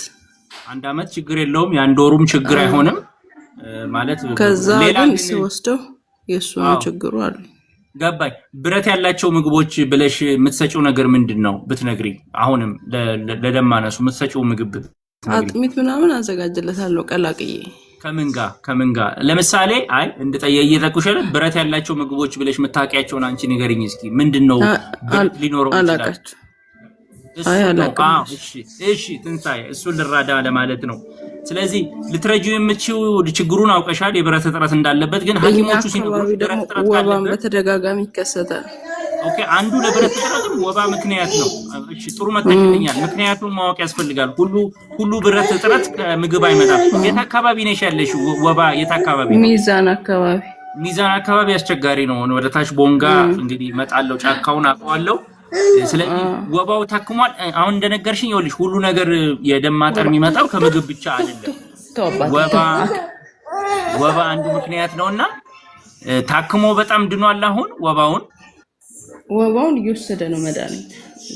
1 አመት ችግር የለውም ያን ወሩም ችግር አይሆንም ማለት ከዛ ግን ሲወስደው የሱ ነው ችግሩ አለ ገባይ ብረት ያላቸው ምግቦች ብለሽ የምትሰጪው ነገር ምንድነው ብትነግሪ አሁንም ለደማነሱ የምትሰጪው ምግብ አጥሚት ምናምን አዘጋጅለታለሁ ቀላቅዬ ከመንጋ ለምሳሌ አይ እንደጠየየተኩሽለ ብረት ያላቸው ምግቦች ብለሽ መታቂያቸውን አንቺ ንገሪኝ እስኪ ምንድነው ሊኖረው ይችላል እሺ ትንሳኤ እሱ ልራዳ ለማለት ነው ስለዚህ ልትረጂው የምትችው ችግሩን አውቀሻል የብረት እጥረት እንዳለበት ግን ሐኪሞቹ ሲነግሩ ብረት እጥረት ወባም በተደጋጋሚ ይከሰታል ኦኬ አንዱ ለብረት እጥረትም ወባ ምክንያት ነው እሺ ጥሩ መተክልኛል ምክንያቱም ማወቅ ያስፈልጋል ሁሉ ብረት እጥረት ከምግብ አይመጣም የት አካባቢ ነሽ ያለሽ ወባ የት አካባቢ ሚዛን አካባቢ አስቸጋሪ ነው ወደ ታች ቦንጋ እንግዲህ መጣለው ጫካውን አቋዋለው ስለዚህ ወባው ታክሟል አሁን እንደነገርሽኝ ይኸውልሽ ሁሉ ነገር የደም ማጠር የሚመጣው ከምግብ ብቻ አይደለም ወባ አንዱ ምክንያት ነውና ታክሞ በጣም ድኗል አሁን ወባውን እየወሰደ ነው መድኃኒት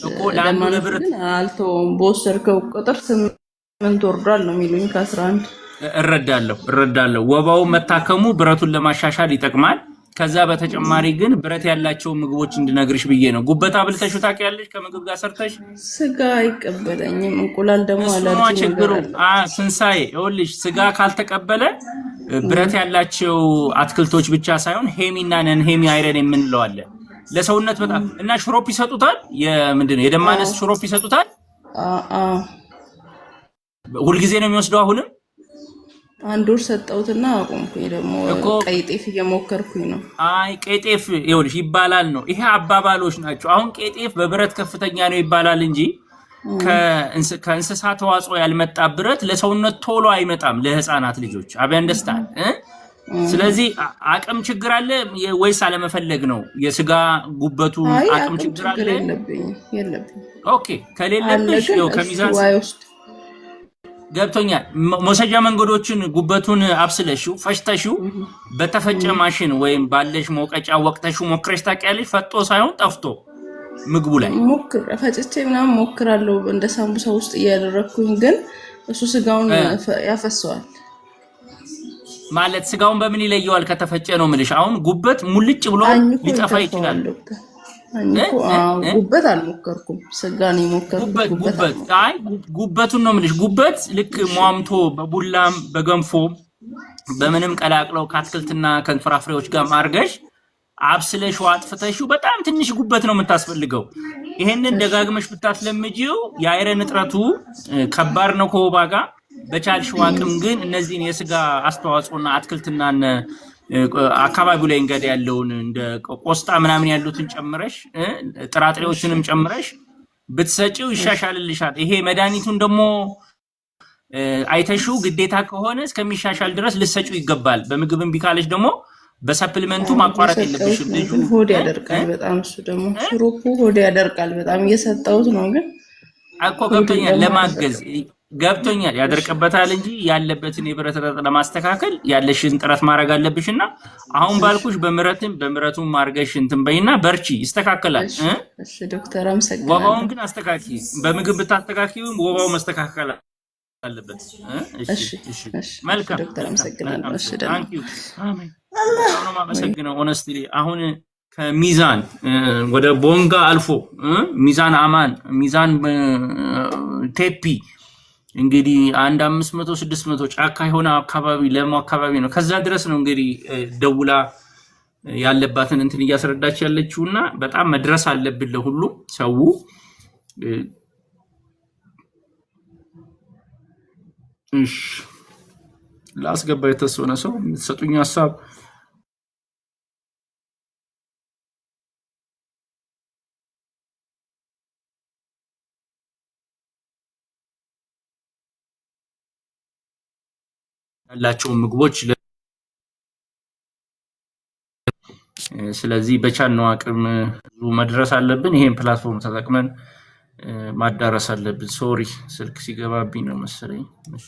እኮ ለማንብረት አልተውም በወሰድከው ቁጥር 8 ወርዷል ነው የሚሉኝ ከ11 እረዳለሁ ወባው መታከሙ ብረቱን ለማሻሻል ይጠቅማል ከዛ በተጨማሪ ግን ብረት ያላቸው ምግቦች እንድነግርሽ ብዬ ነው ጉበታ ብልተሽ ታውቂያለሽ ከምግብ ጋር ሰርተሽ ስጋ አይቀበለኝም እንቁላል ደግሞ አላርጂ ነው ስንሳይ ይኸውልሽ ስጋ ካልተቀበለ ብረት ያላቸው አትክልቶች ብቻ ሳይሆን ሄሚና ነን ሄሚ አይረን የምንለው አለ ለሰውነት በጣም እና ሽሮፕ ይሰጡታል የምንድነው የደማነስ ሽሮፕ ይሰጡታል ሁሉ ጊዜ ነው የሚወስደው አሁንም 1 ወር ሰጣውትና አቆምኩኝ ደግሞ ቀይጤፍ እየሞከርኩኝ ነው አይ ቀይጤፍ ይኸውልሽ ይባላል ነው ይሄ አባባሎች ናቸው አሁን ቀይጤፍ በብረት ከፍተኛ ነው ይባላል እንጂ ከእንስሳት ተዋጽኦ ያልመጣ ብረት ለሰውነት ቶሎ አይመጣም ለህፃናት ልጆች አበንደስታን ስለዚህ አቅም ችግር አለ ወይስ አለመፈለግ ነው የስጋ ጉበቱ አቅም ችግር አለ የለብኝ ኦኬ ከሌለብሽ ነው ከሚዛን ገብቶኛል ሞሰጃ መንገዶችን ጉበቱን አብስለሽው ፈሽተሽው በተፈጨ ማሽን ወይም ባለሽ ሞቀጫ ወቅተሽው ሞክረሽ ታውቂያለሽ ፈጦ ሳይሆን ጠፍቶ ምግቡ ላይ ሞክር ፈጭቼ ምናምን ሞክራለሁ እንደ ሳምቡሳ ውስጥ እያደረኩኝ ግን እሱ ስጋውን ያፈሰዋል ማለት ስጋውን በምን ይለየዋል ከተፈጨ ነው ምልሽ አሁን ጉበት ሙልጭ ብሎ ሊጠፋ ይችላል ጉበት አልሞከርኩም ስጋን ይሞከርኩት ጉበት አይ ጉበቱን ነው ምልሽ ጉበት ልክ ሟምቶ በቡላም በገንፎ በምንም ቀላቅለው ከአትክልትና ከፍራፍሬዎች ጋር ማርገሽ አብስለሽ ዋጥፍተሽው በጣም ትንሽ ጉበት ነው የምታስፈልገው ይሄንን ደጋግመሽ ብታስለምጂው የአይረን እጥረቱ ከባድ ነው ከወባጋ በቻልሽ ዋቅም ግን እነዚህን የስጋ አስተዋጽኦና አትክልትና አካባቢው ላይ እንገድ ያለውን እንደ ቆስጣ ምናምን ያሉትን ጨምረሽ ጥራጥሬዎችንም ጨምረሽ ብትሰጪው ይሻሻልልሻል ይሄ መድኃኒቱን ደግሞ አይተሹ ግዴታ ከሆነ እስከሚሻሻል ድረስ ልሰጪው ይገባል በምግብም ቢካለሽ ደግሞ በሰፕሊመንቱ ማቋረጥ የለብሽም ልጁ ሆድ ያደርቃል በጣም እሱ ደግሞ ሽሮፑ ሆድ ያደርቃል በጣም እየሰጠውት ነው ግን አቆ ገብቶኛል ለማገዝ ገብቶኛል ያደርቀበታል እንጂ ያለበትን የብረት ረጥ ለማስተካከል ያለሽን ጥረት ማድረግ አለብሽና አሁን ባልኩሽ በምረቱም ማርገሽ እንትን በይና በርቺ ይስተካከላል እሺ ዶክተር አመሰግናለሁ ወባውን ግን አስተካኪ በምግብ ብታስተካኪው ወባው መስተካከል አለበት እሺ መልካም ዶክተር አመሰግናለሁ እሺ ታንክ ዩ አሜን አሁን ማመሰግነው ሆነስትሊ አሁን ከሚዛን ወደ ቦንጋ አልፎ ሚዛን አማን ሚዛን ቴፒ እንግዲህ አንድ 500 600 ጫካ የሆነ አካባቢ ለሞ አካባቢ ነው ከዛ ድረስ ነው እንግዲህ ደውላ ያለባትን እንትን እያስረዳች ያለችውና በጣም መድረስ አለብን ለሁሉ ሰው እሺ ላስገባ የተሰወነ ሰው ሰጡኝ ሐሳብ ያላቸው ምግቦች ስለዚህ በቻልነው አቅም መድረስ አለብን ይሄን ፕላትፎርም ተጠቅመን ማዳረስ አለብን ሶሪ ስልክ ሲገባብኝ ነው መሰለኝ እሺ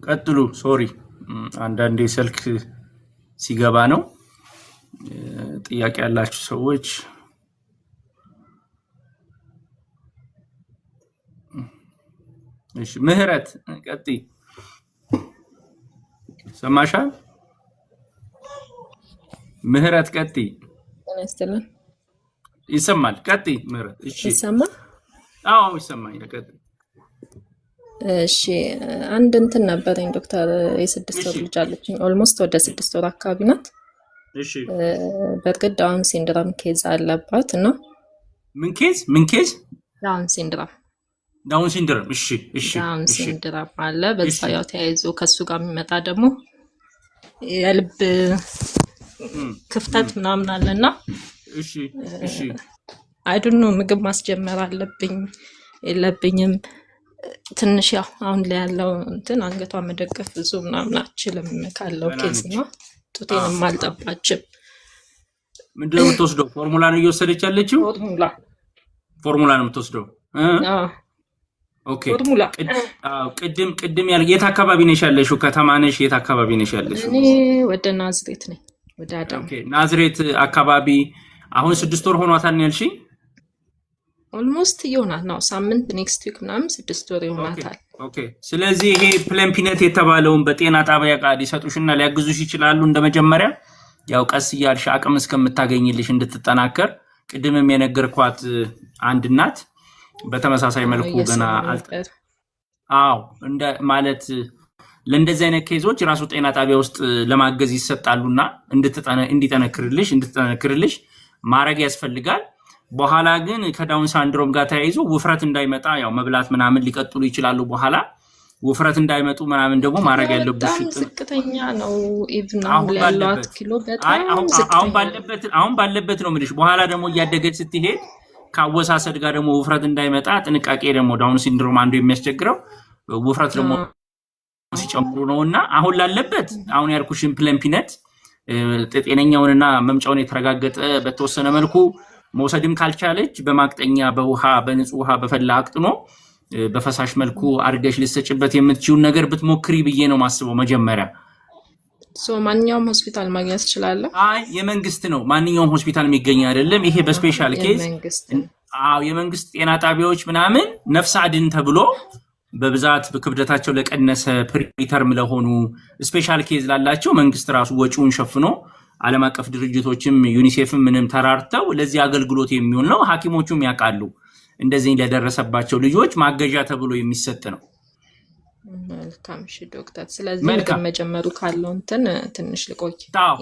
ቀጥሉ ሶሪ አንዳንዴ ስልክ ሲገባ ነው ጥያቄ ያላችሁ ሰዎች እሺ ምህረት ቀጥይ ሰማሻል ምህረት ቀጥይ አስተላል ይሰማል ቀጥይ ምህረት እሺ ይሰማ አዎ ይሰማኝ ቀጥይ እሺ አንድ እንትን ነበርኝ ዶክተር የ6 ወር ልጅ አለችኝ ኦልሞስት ወደ 6 ወር አካባቢ ናት እሺ በርግጥ ዳውን ሲንድሮም ኬዝ አለባት እና ምን ኬዝ ዳውን ሲንድሮም እሺ ዳውን ሲንድሮም አለ በዛ ያው ተያይዞ ከሱ ጋር የሚመጣ ደግሞ የልብ ክፍተት ምናምን አለና እሺ አይ ዶንት ኖ ምግብ ማስጀመር አለብኝ የለብኝም ትንሽ ያው አሁን ላይ ያለው እንትን አንገቷ መደገፍ ብዙ ምናምን አችልም ካለው ኬዝ ነው ጡቴንም አልጠባችም ምንድነው የምትወስደው ፎርሙላ ነው እየወሰደች ያለችው ፎርሙላ ነው የምትወስደው ኦኬ ፎርሙላ ቅድም ያለ የት አካባቢ ነሽ ያለሽው ከተማ ነሽ የት አካባቢ ነሽ ያለሽው እኔ ወደ ናዝሬት ነኝ ወደ አዳማ ኦኬ ናዝሬት አካባቢ አሁን 6 ወር ሆኗታል ያልሽኝ ኦልሞስት ይሆናል ነው ሳምንት ኔክስት ዊክ ምናምን 6 ወር ይሆናታል ኦኬ ስለዚህ ይሄ ፕለምፒነት የተባለውን በጤና ጣቢያ ጋር ሊሰጡሽና ሊያግዙሽ ይችላሉ እንደመጀመሪያ ያው ቀስ ይያልሽ አቅም እስከምታገኝልሽ እንድትጠናከር ቅድምም የነገርኳት አንድ እናት በተመሳሳይ መልኩ ገና አው እንደ ማለት ለእንደዚህ አይነት ኬዞች ራሱ ጤና ጣቢያ ውስጥ ለማገዝ ይሰጣሉና እንድትጠነክርልሽ ማረግ ያስፈልጋል በኋላ ግን ከዳውን ሲንድሮም ጋር ተያይዞ ውፍረት እንዳይመጣ ያው መብላት ምናምን ሊቀጥሉ ይችላሉ። በኋላ ውፍረት እንዳይመጡ ምናምን ደግሞ ማድረግ ያለብሽ ዝቅተኛ ነው። ኢቭን አሁን ያለው ኪሎ በጣም አሁን ባለበት ነው የምልሽ። በኋላ ደግሞ እያደገች ስትሄድ ካወሳሰድ ጋር ደግሞ ውፍረት እንዳይመጣ ጥንቃቄ ደግሞ ዳውን ሲንድሮም አንዱ የሚያስቸግረው ውፍረት ደግሞ ሲጨምሩ ነውና አሁን ላለበት አሁን ያልኩሽን ፕለምፒነት ጤነኛውንና መምጫውን የተረጋገጠ በተወሰነ መልኩ መውሰድም ካልቻለች በማቅጠኛ በውሃ በንጹህ ውሃ በፈላ አቅጥኖ በፈሳሽ መልኩ አድርገሽ ልትሰጭበት የምትችይው ነገር ብትሞክሪ ብዬ ነው ማስበው። መጀመሪያ ማንኛውም ሆስፒታል ማግኘት ይችላል? አይ የመንግስት ነው፣ ማንኛውም ሆስፒታል የሚገኝ አይደለም። ይሄ በስፔሻል ኬዝ የመንግስት ጤና ጣቢያዎች ምናምን ነፍስ አድን ተብሎ በብዛት በክብደታቸው ለቀነሰ ፕሪተርም ለሆኑ ስፔሻል ኬዝ ላላቸው መንግስት ራሱ ወጪውን ሸፍኖ ዓለም አቀፍ ድርጅቶችም ዩኒሴፍም ምንም ተራርተው ለዚህ አገልግሎት የሚሆን ነው። ሐኪሞቹም ያውቃሉ እንደዚህ ለደረሰባቸው ልጆች ማገዣ ተብሎ የሚሰጥ ነው። መልካም እሺ ዶክተር፣ ስለዚህ መጀመሩ ካለው ትንሽ ልቆይ።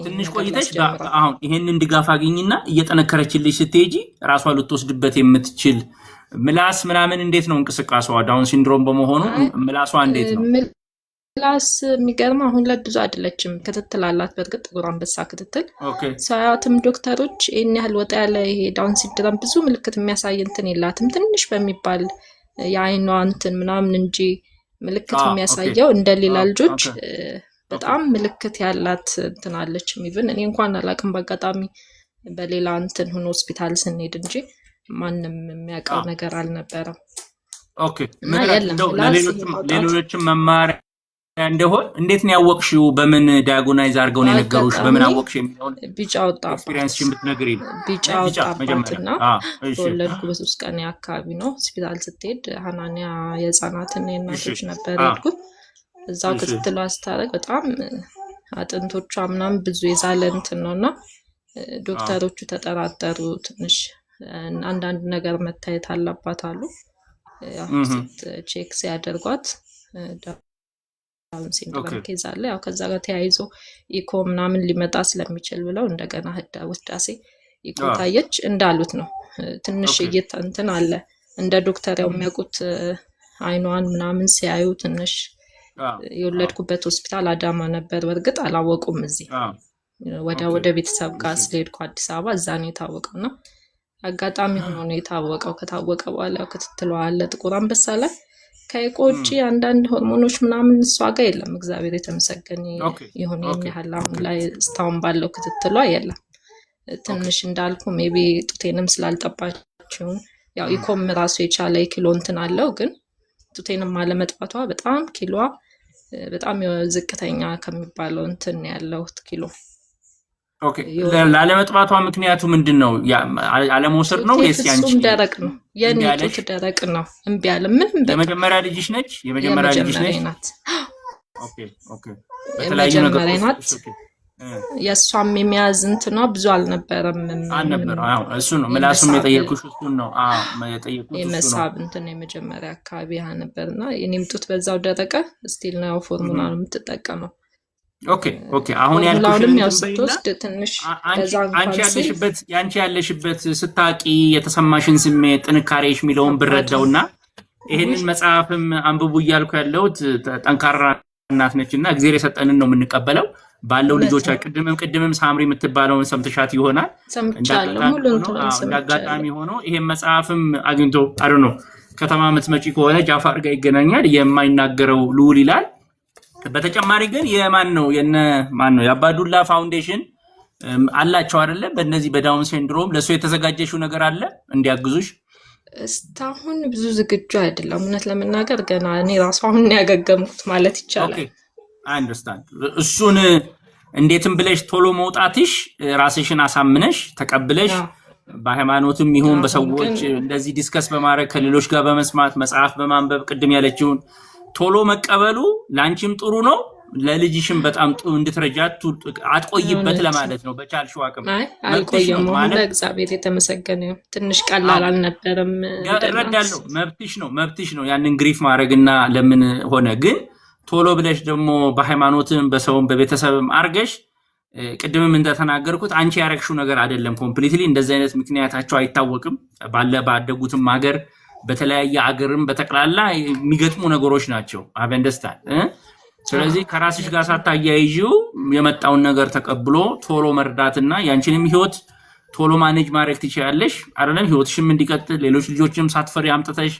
ትንሽ ቆይተሽ አሁን ይሄንን ድጋፍ አግኝና እየጠነከረችልሽ ስትሄጂ ራሷ ልትወስድበት የምትችል ምላስ ምናምን እንዴት ነው እንቅስቃሴዋ? ዳውን ሲንድሮም በመሆኑ ምላሷ እንዴት ነው? ምላስ የሚገርም አሁን ላይ ብዙ አይደለችም። ክትትል አላት በእርግጥ ጥቁር አንበሳ ክትትል ሳያትም ዶክተሮች ይሄን ያህል ወጣ ያለ ይሄ ዳውን ሲንድሮም ብዙ ምልክት የሚያሳይ የላትም። ትንሽ በሚባል የአይኗ ምናምን እንጂ ምልክት የሚያሳየው እንደሌላ ልጆች በጣም ምልክት ያላት አለች። ኢቭን እኔ እንኳን አላቅም በአጋጣሚ በሌላ ሆኖ ሆስፒታል ስንሄድ እንጂ ማንም የሚያውቀው ነገር አልነበረም። ኦኬ ሌሎችም መማር እንደሆነ እንዴት ነው ያወቅሽው? በምን ዳያጎናይዝ አድርገው ነው የነገሩሽ? በምን አወቅሽ የሚለውን ቢጫ ወጣባት ኤክስፒሪየንስሽን ብትነግሪኝ። ቢጫ ወጣባትና በወለድኩ በ3 ቀን አካባቢ ነው ሆስፒታል ስትሄድ ሀናንያ የህፃናትና የእናቶች ነበር ያልኩት። እዛው ክትትሏ ስታደርግ በጣም አጥንቶቿ ምናምን ብዙ የዛለ ነውና ዶክተሮቹ ተጠራጠሩ። ትንሽ አንዳንድ ነገር መታየት አለባት አሉ። ቼክ ሲያደርጓት ዳውን ሲንድሮም ኬዝ አለ። ያው ከዛ ጋር ተያይዞ ኢኮ ምናምን ሊመጣ ስለሚችል ብለው እንደገና ውዳሴ ኢኮ ታየች። እንዳሉት ነው ትንሽ አለ እንደ ዶክተር ያው የሚያውቁት አይኗን ምናምን ሲያዩ ትንሽ የወለድኩበት ሆስፒታል አዳማ ነበር። በእርግጥ አላወቁም። እዚህ ወደ ቤተሰብ ጋር ስለሄድኩ አዲስ አበባ እዛ ነው የታወቀውና አጋጣሚ ሆኖ ነው የታወቀው። ከታወቀ በኋላ ክትትሏ አለ ጥቁር አንበሳ ላይ ከኢኮ ውጪ አንዳንድ ሆርሞኖች ምናምን እሷ ጋር የለም። እግዚአብሔር የተመሰገነ ይሁን። ያህል አሁን ላይ ስታውን ባለው ክትትሏ የለም። ትንሽ እንዳልኩ ሜቢ ጡቴንም ስላልጠባችው ያው ኢኮም ራሱ የቻለ ኪሎ አለው። ግን ጡቴንም አለመጥባቷ በጣም ኪሎ በጣም ዝቅተኛ ከሚባለው ያለው ኪሎ ኦኬ ላለመጥባቷ ምክንያቱ ምንድነው? አለመውሰድ ነው ወይስ ያንቺ ደረቅ ነው? የኔ ጡት ደረቅ ነው። እምቢ አለ። ምንም የመጀመሪያ ልጅሽ ነች? የመጀመሪያ ልጅሽ ነች? ኦኬ በተለያዩ ነገሮች የሷም የሚያዝ ብዙ አልነበረም። አዎ እሱ ነው ምላሱም የጠየቁሽ እሱን ነው። የጠየቁሽ የመሳብ የመጀመሪያ አካባቢ ነበርና የኔም ጡት በዛው ደረቀ። ስቲል ነው ፎርሙላ ነው የምትጠቀመው። ኦኬ አሁን ያልኩሽን ትንሽ ያንቺ ያለሽበት ስታቂ የተሰማሽን ስሜት ጥንካሬሽ የሚለውን ብረዳውና ይሄንን መጽሐፍም አንብቡ እያልኩ ያለሁት ጠንካራ እናት ነችና እግዚአብሔር የሰጠንን ነው የምንቀበለው ባለው ልጆች። ቅድምም ሳምሪ የምትባለውን ሰምተሻት ይሆናል። እንዳጋጣሚ ሆኖ ይሄን መጽሐፍም አግኝቶ ነው ከተማ የምትመጪ ከሆነ ጃፋር ጋር ይገናኛል። የማይናገረው ልዑል ይላል። በተጨማሪ ግን የማን ነው የአባዱላ ፋውንዴሽን አላቸው አይደለ? በእነዚህ በዳውን ሲንድሮም ለሱ የተዘጋጀሽው ነገር አለ እንዲያግዙሽ? እስካሁን ብዙ ዝግጁ አይደለም እውነት ለመናገር ገና እኔ ራሱ አሁን ያገገምኩት ማለት ይቻላል። አንደርስታንድ እሱን እንዴትም ብለሽ ቶሎ መውጣትሽ ራስሽን አሳምነሽ ተቀብለሽ በሃይማኖትም ይሁን በሰዎች እንደዚህ ዲስከስ በማድረግ ከሌሎች ጋር በመስማት መጽሐፍ በማንበብ ቅድም ያለችውን ቶሎ መቀበሉ ላንቺም ጥሩ ነው፣ ለልጅሽም በጣም ጥሩ እንድትረጃት አትቆይበት ለማለት ነው። በቻልሽው አቅም አልቆየም ማለት እግዚአብሔር የተመሰገነ ይሁን። ትንሽ ቀላል አልነበረም። እረዳለሁ። መብትሽ ነው ያንን ግሪፍ ማድረግና ለምን ሆነ ግን ቶሎ ብለሽ ደግሞ በሃይማኖትም በሰውም በቤተሰብም አርገሽ ቅድምም እንደተናገርኩት አንቺ ያረክሽው ነገር አይደለም። ኮምፕሊትሊ እንደዚህ አይነት ምክንያታቸው አይታወቅም። ባደጉትም ሀገር በተለያየ ሀገርም በተቀላላ የሚገጥሙ ነገሮች ናቸው። አበንደስታል ስለዚህ ከራስሽ ጋር ሳታያይዢው የመጣውን ነገር ተቀብሎ ቶሎ መርዳትና ያንቺንም ህይወት ቶሎ ማኔጅ ማድረግ ትችያለሽ አይደለም? ህይወትሽም እንዲቀጥል ሌሎች ልጆችም ሳትፈሪ አምጥተሽ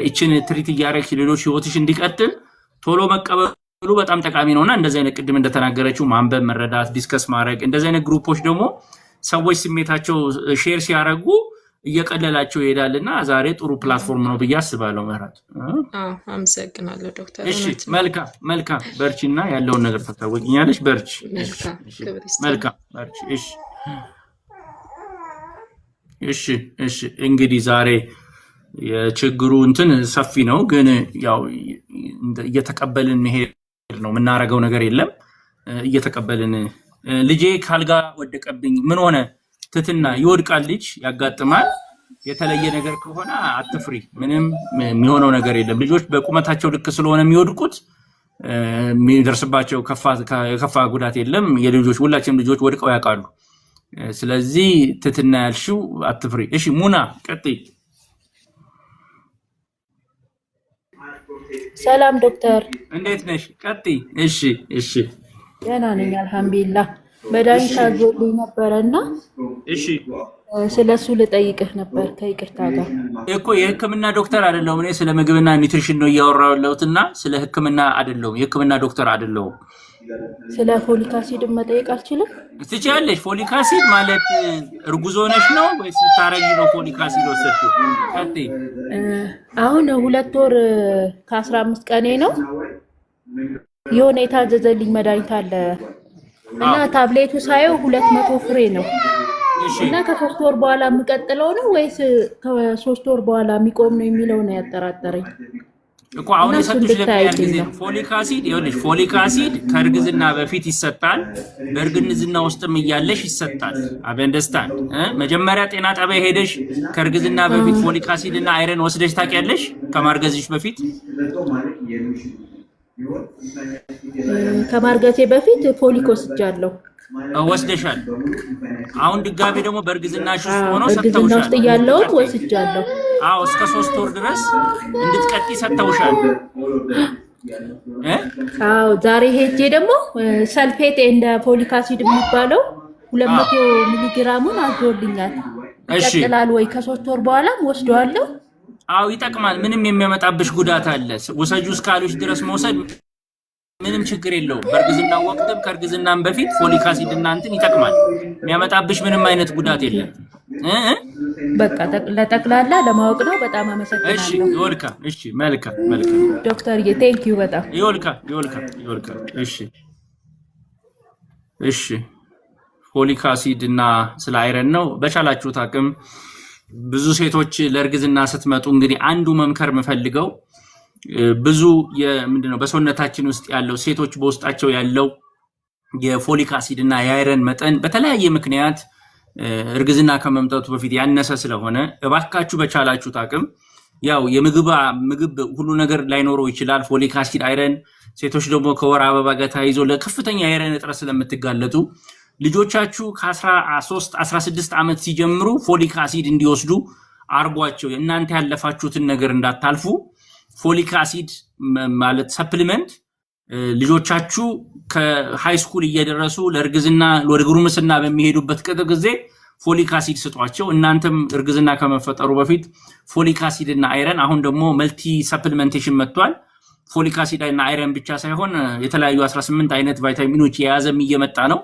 እቺን ትሪት እያረግሽ ሌሎች ህይወትሽ እንዲቀጥል ቶሎ መቀበሉ በጣም ጠቃሚ ነውና እንደዚህ አይነት ቅድም እንደተናገረችው ማንበብ፣ መረዳት፣ ዲስከስ ማድረግ እንደዚህ አይነት ግሩፖች ደግሞ ሰዎች ስሜታቸው ሼር ሲያረጉ እየቀለላቸው ይሄዳልና ዛሬ ጥሩ ፕላትፎርም ነው ብዬ አስባለሁ። ምህረት አመሰግናለሁ ዶክተር። እሺ መልካም በርቺና ያለውን ነገር ታታወቂኛለሽ። በርቺ። መልካም በርቺ። እሺ እንግዲህ ዛሬ የችግሩ እንትን ሰፊ ነው፣ ግን ያው እየተቀበልን መሄድ ነው። የምናረገው ነገር የለም። እየተቀበልን ልጄ ካልጋ ወደቀብኝ ምን ሆነ ትትና ይወድቃል። ልጅ ያጋጥማል። የተለየ ነገር ከሆነ አትፍሪ። ምንም የሚሆነው ነገር የለም። ልጆች በቁመታቸው ልክ ስለሆነ የሚወድቁት የሚደርስባቸው ከፋ ጉዳት የለም። የልጆች ሁላችንም ልጆች ወድቀው ያውቃሉ። ስለዚህ ትትና ያልሽው አትፍሪ። እሺ ሙና ቀጥይ። ሰላም ዶክተር፣ እንዴት ነሽ? ቀጥይ። እሺ ደህና ነኝ አልሐምዱሊላህ። መድኃኒት አዞልኝ ነበረና እሺ ስለሱ ልጠይቅህ ነበር ከይቅርታ ጋር። እኮ የህክምና ዶክተር አይደለሁም እኔ፣ ስለ ምግብና ኒውትሪሽን ነው እያወራሁለውትና ስለ ህክምና አይደለሁም። የህክምና ዶክተር አይደለሁም። ስለ ፎሊክ አሲድ መጠየቅ አልችልም? ትችያለሽ። ፎሊክ አሲድ ማለት እርጉዝ ሆነሽ ነው ወይስ ልታረጊ ነው ፎሊክ አሲድ ወሰድሽው? ቀጥይ። አሁን 2 ወር ከ15 ቀኔ ነው። የሆነ የታዘዘልኝ መድኃኒት አለ እና ታብሌቱ ሳየው 200 ፍሬ ነው እና ከ3 ወር በኋላ የሚቀጥለው ነው ወይስ ከ3 ወር በኋላ የሚቆም ነው የሚለው ነው ያጠራጠረኝ እኮ። አሁን የሰጡሽ ለምን ፎሊክ አሲድ ይኸውልሽ፣ ፎሊክ አሲድ ከእርግዝና በፊት ይሰጣል፣ በእርግዝና ውስጥም እያለሽ ይሰጣል። አበንደስታን መጀመሪያ ጤና ጣቢያ ሄደሽ ከእርግዝና በፊት ፎሊክ አሲድ እና አይረን ወስደሽ ታውቂያለሽ? ከማርገዝሽ በፊት ከማርገዜ በፊት ፎሊክ ወስጃለሁ። ወስደሻል። አሁን ድጋሜ ደግሞ በእርግዝናሽ ውስጥ ሆኖ እርግዝና ውስጥ እያለሁ ወስጃለሁ። አዎ እስከ 3 ወር ድረስ እንድትቀጥይ ሰጥተውሻል። አዎ ዛሬ ሄጄ ደግሞ ሰልፌት እንደ ፎሊክ አሲድ የሚባለው 200 ሚሊግራሙን አዞልኛል። ይቀጥላል ወይ? ከ3 ወር በኋላም ወስደዋለሁ። አዎ ይጠቅማል። ምንም የሚያመጣብሽ ጉዳት አለ ወሰጁ እስካሉሽ ድረስ መውሰድ ምንም ችግር የለውም። በእርግዝና ወቅትም ከእርግዝናም በፊት ፎሊክ አሲድ እና እንትን ይጠቅማል። የሚያመጣብሽ ምንም አይነት ጉዳት የለም። በቃ ለጠቅላላ ለማወቅ ነው። በጣም አመሰግናለሁ። እሺ ይወልካ። እሺ መልካም ዶክተር ቴንክ ዩ በጣም ይወልካ። እሺ ፎሊክ አሲድ እና ስለ አይረን ነው። በቻላችሁት አቅም ብዙ ሴቶች ለእርግዝና ስትመጡ እንግዲህ አንዱ መምከር የምፈልገው ብዙ ምንድነው በሰውነታችን ውስጥ ያለው ሴቶች በውስጣቸው ያለው የፎሊክ አሲድ እና የአይረን መጠን በተለያየ ምክንያት እርግዝና ከመምጣቱ በፊት ያነሰ ስለሆነ እባካችሁ በቻላችሁት አቅም ያው ምግብ ሁሉ ነገር ላይኖረው ይችላል። ፎሊክ አሲድ፣ አይረን ሴቶች ደግሞ ከወር አበባ ጋር ተያይዞ ለከፍተኛ የአይረን እጥረት ስለምትጋለጡ ልጆቻችሁ ከ13 16 ዓመት ሲጀምሩ ፎሊክ አሲድ እንዲወስዱ አርጓቸው። እናንተ ያለፋችሁትን ነገር እንዳታልፉ። ፎሊክ አሲድ ማለት ሰፕሊመንት ልጆቻችሁ ከሃይ ስኩል እየደረሱ ለእርግዝና ወደ ጉርምስና በሚሄዱበት ጊዜ ፎሊክ አሲድ ስጧቸው። እናንተም እርግዝና ከመፈጠሩ በፊት ፎሊክ አሲድ እና አይረን፣ አሁን ደግሞ መልቲ ሰፕሊመንቴሽን መጥቷል። ፎሊክ አሲድ እና አይረን ብቻ ሳይሆን የተለያዩ 18 አይነት ቫይታሚኖች የያዘም እየመጣ ነው።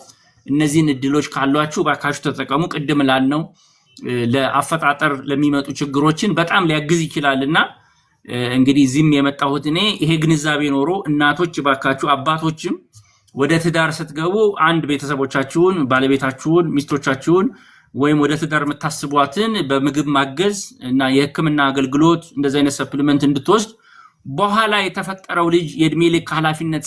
እነዚህን እድሎች ካሏችሁ ባካችሁ ተጠቀሙ። ቅድም ላልነው ለአፈጣጠር ለሚመጡ ችግሮችን በጣም ሊያግዝ ይችላልና እንግዲህ እዚህም የመጣሁት እኔ ይሄ ግንዛቤ ኖሮ እናቶች ባካችሁ፣ አባቶችም ወደ ትዳር ስትገቡ አንድ ቤተሰቦቻችሁን፣ ባለቤታችሁን፣ ሚስቶቻችሁን ወይም ወደ ትዳር የምታስቧትን በምግብ ማገዝ እና የህክምና አገልግሎት እንደዚህ አይነት ሰፕሊመንት እንድትወስድ በኋላ የተፈጠረው ልጅ የእድሜ ልክ ኃላፊነት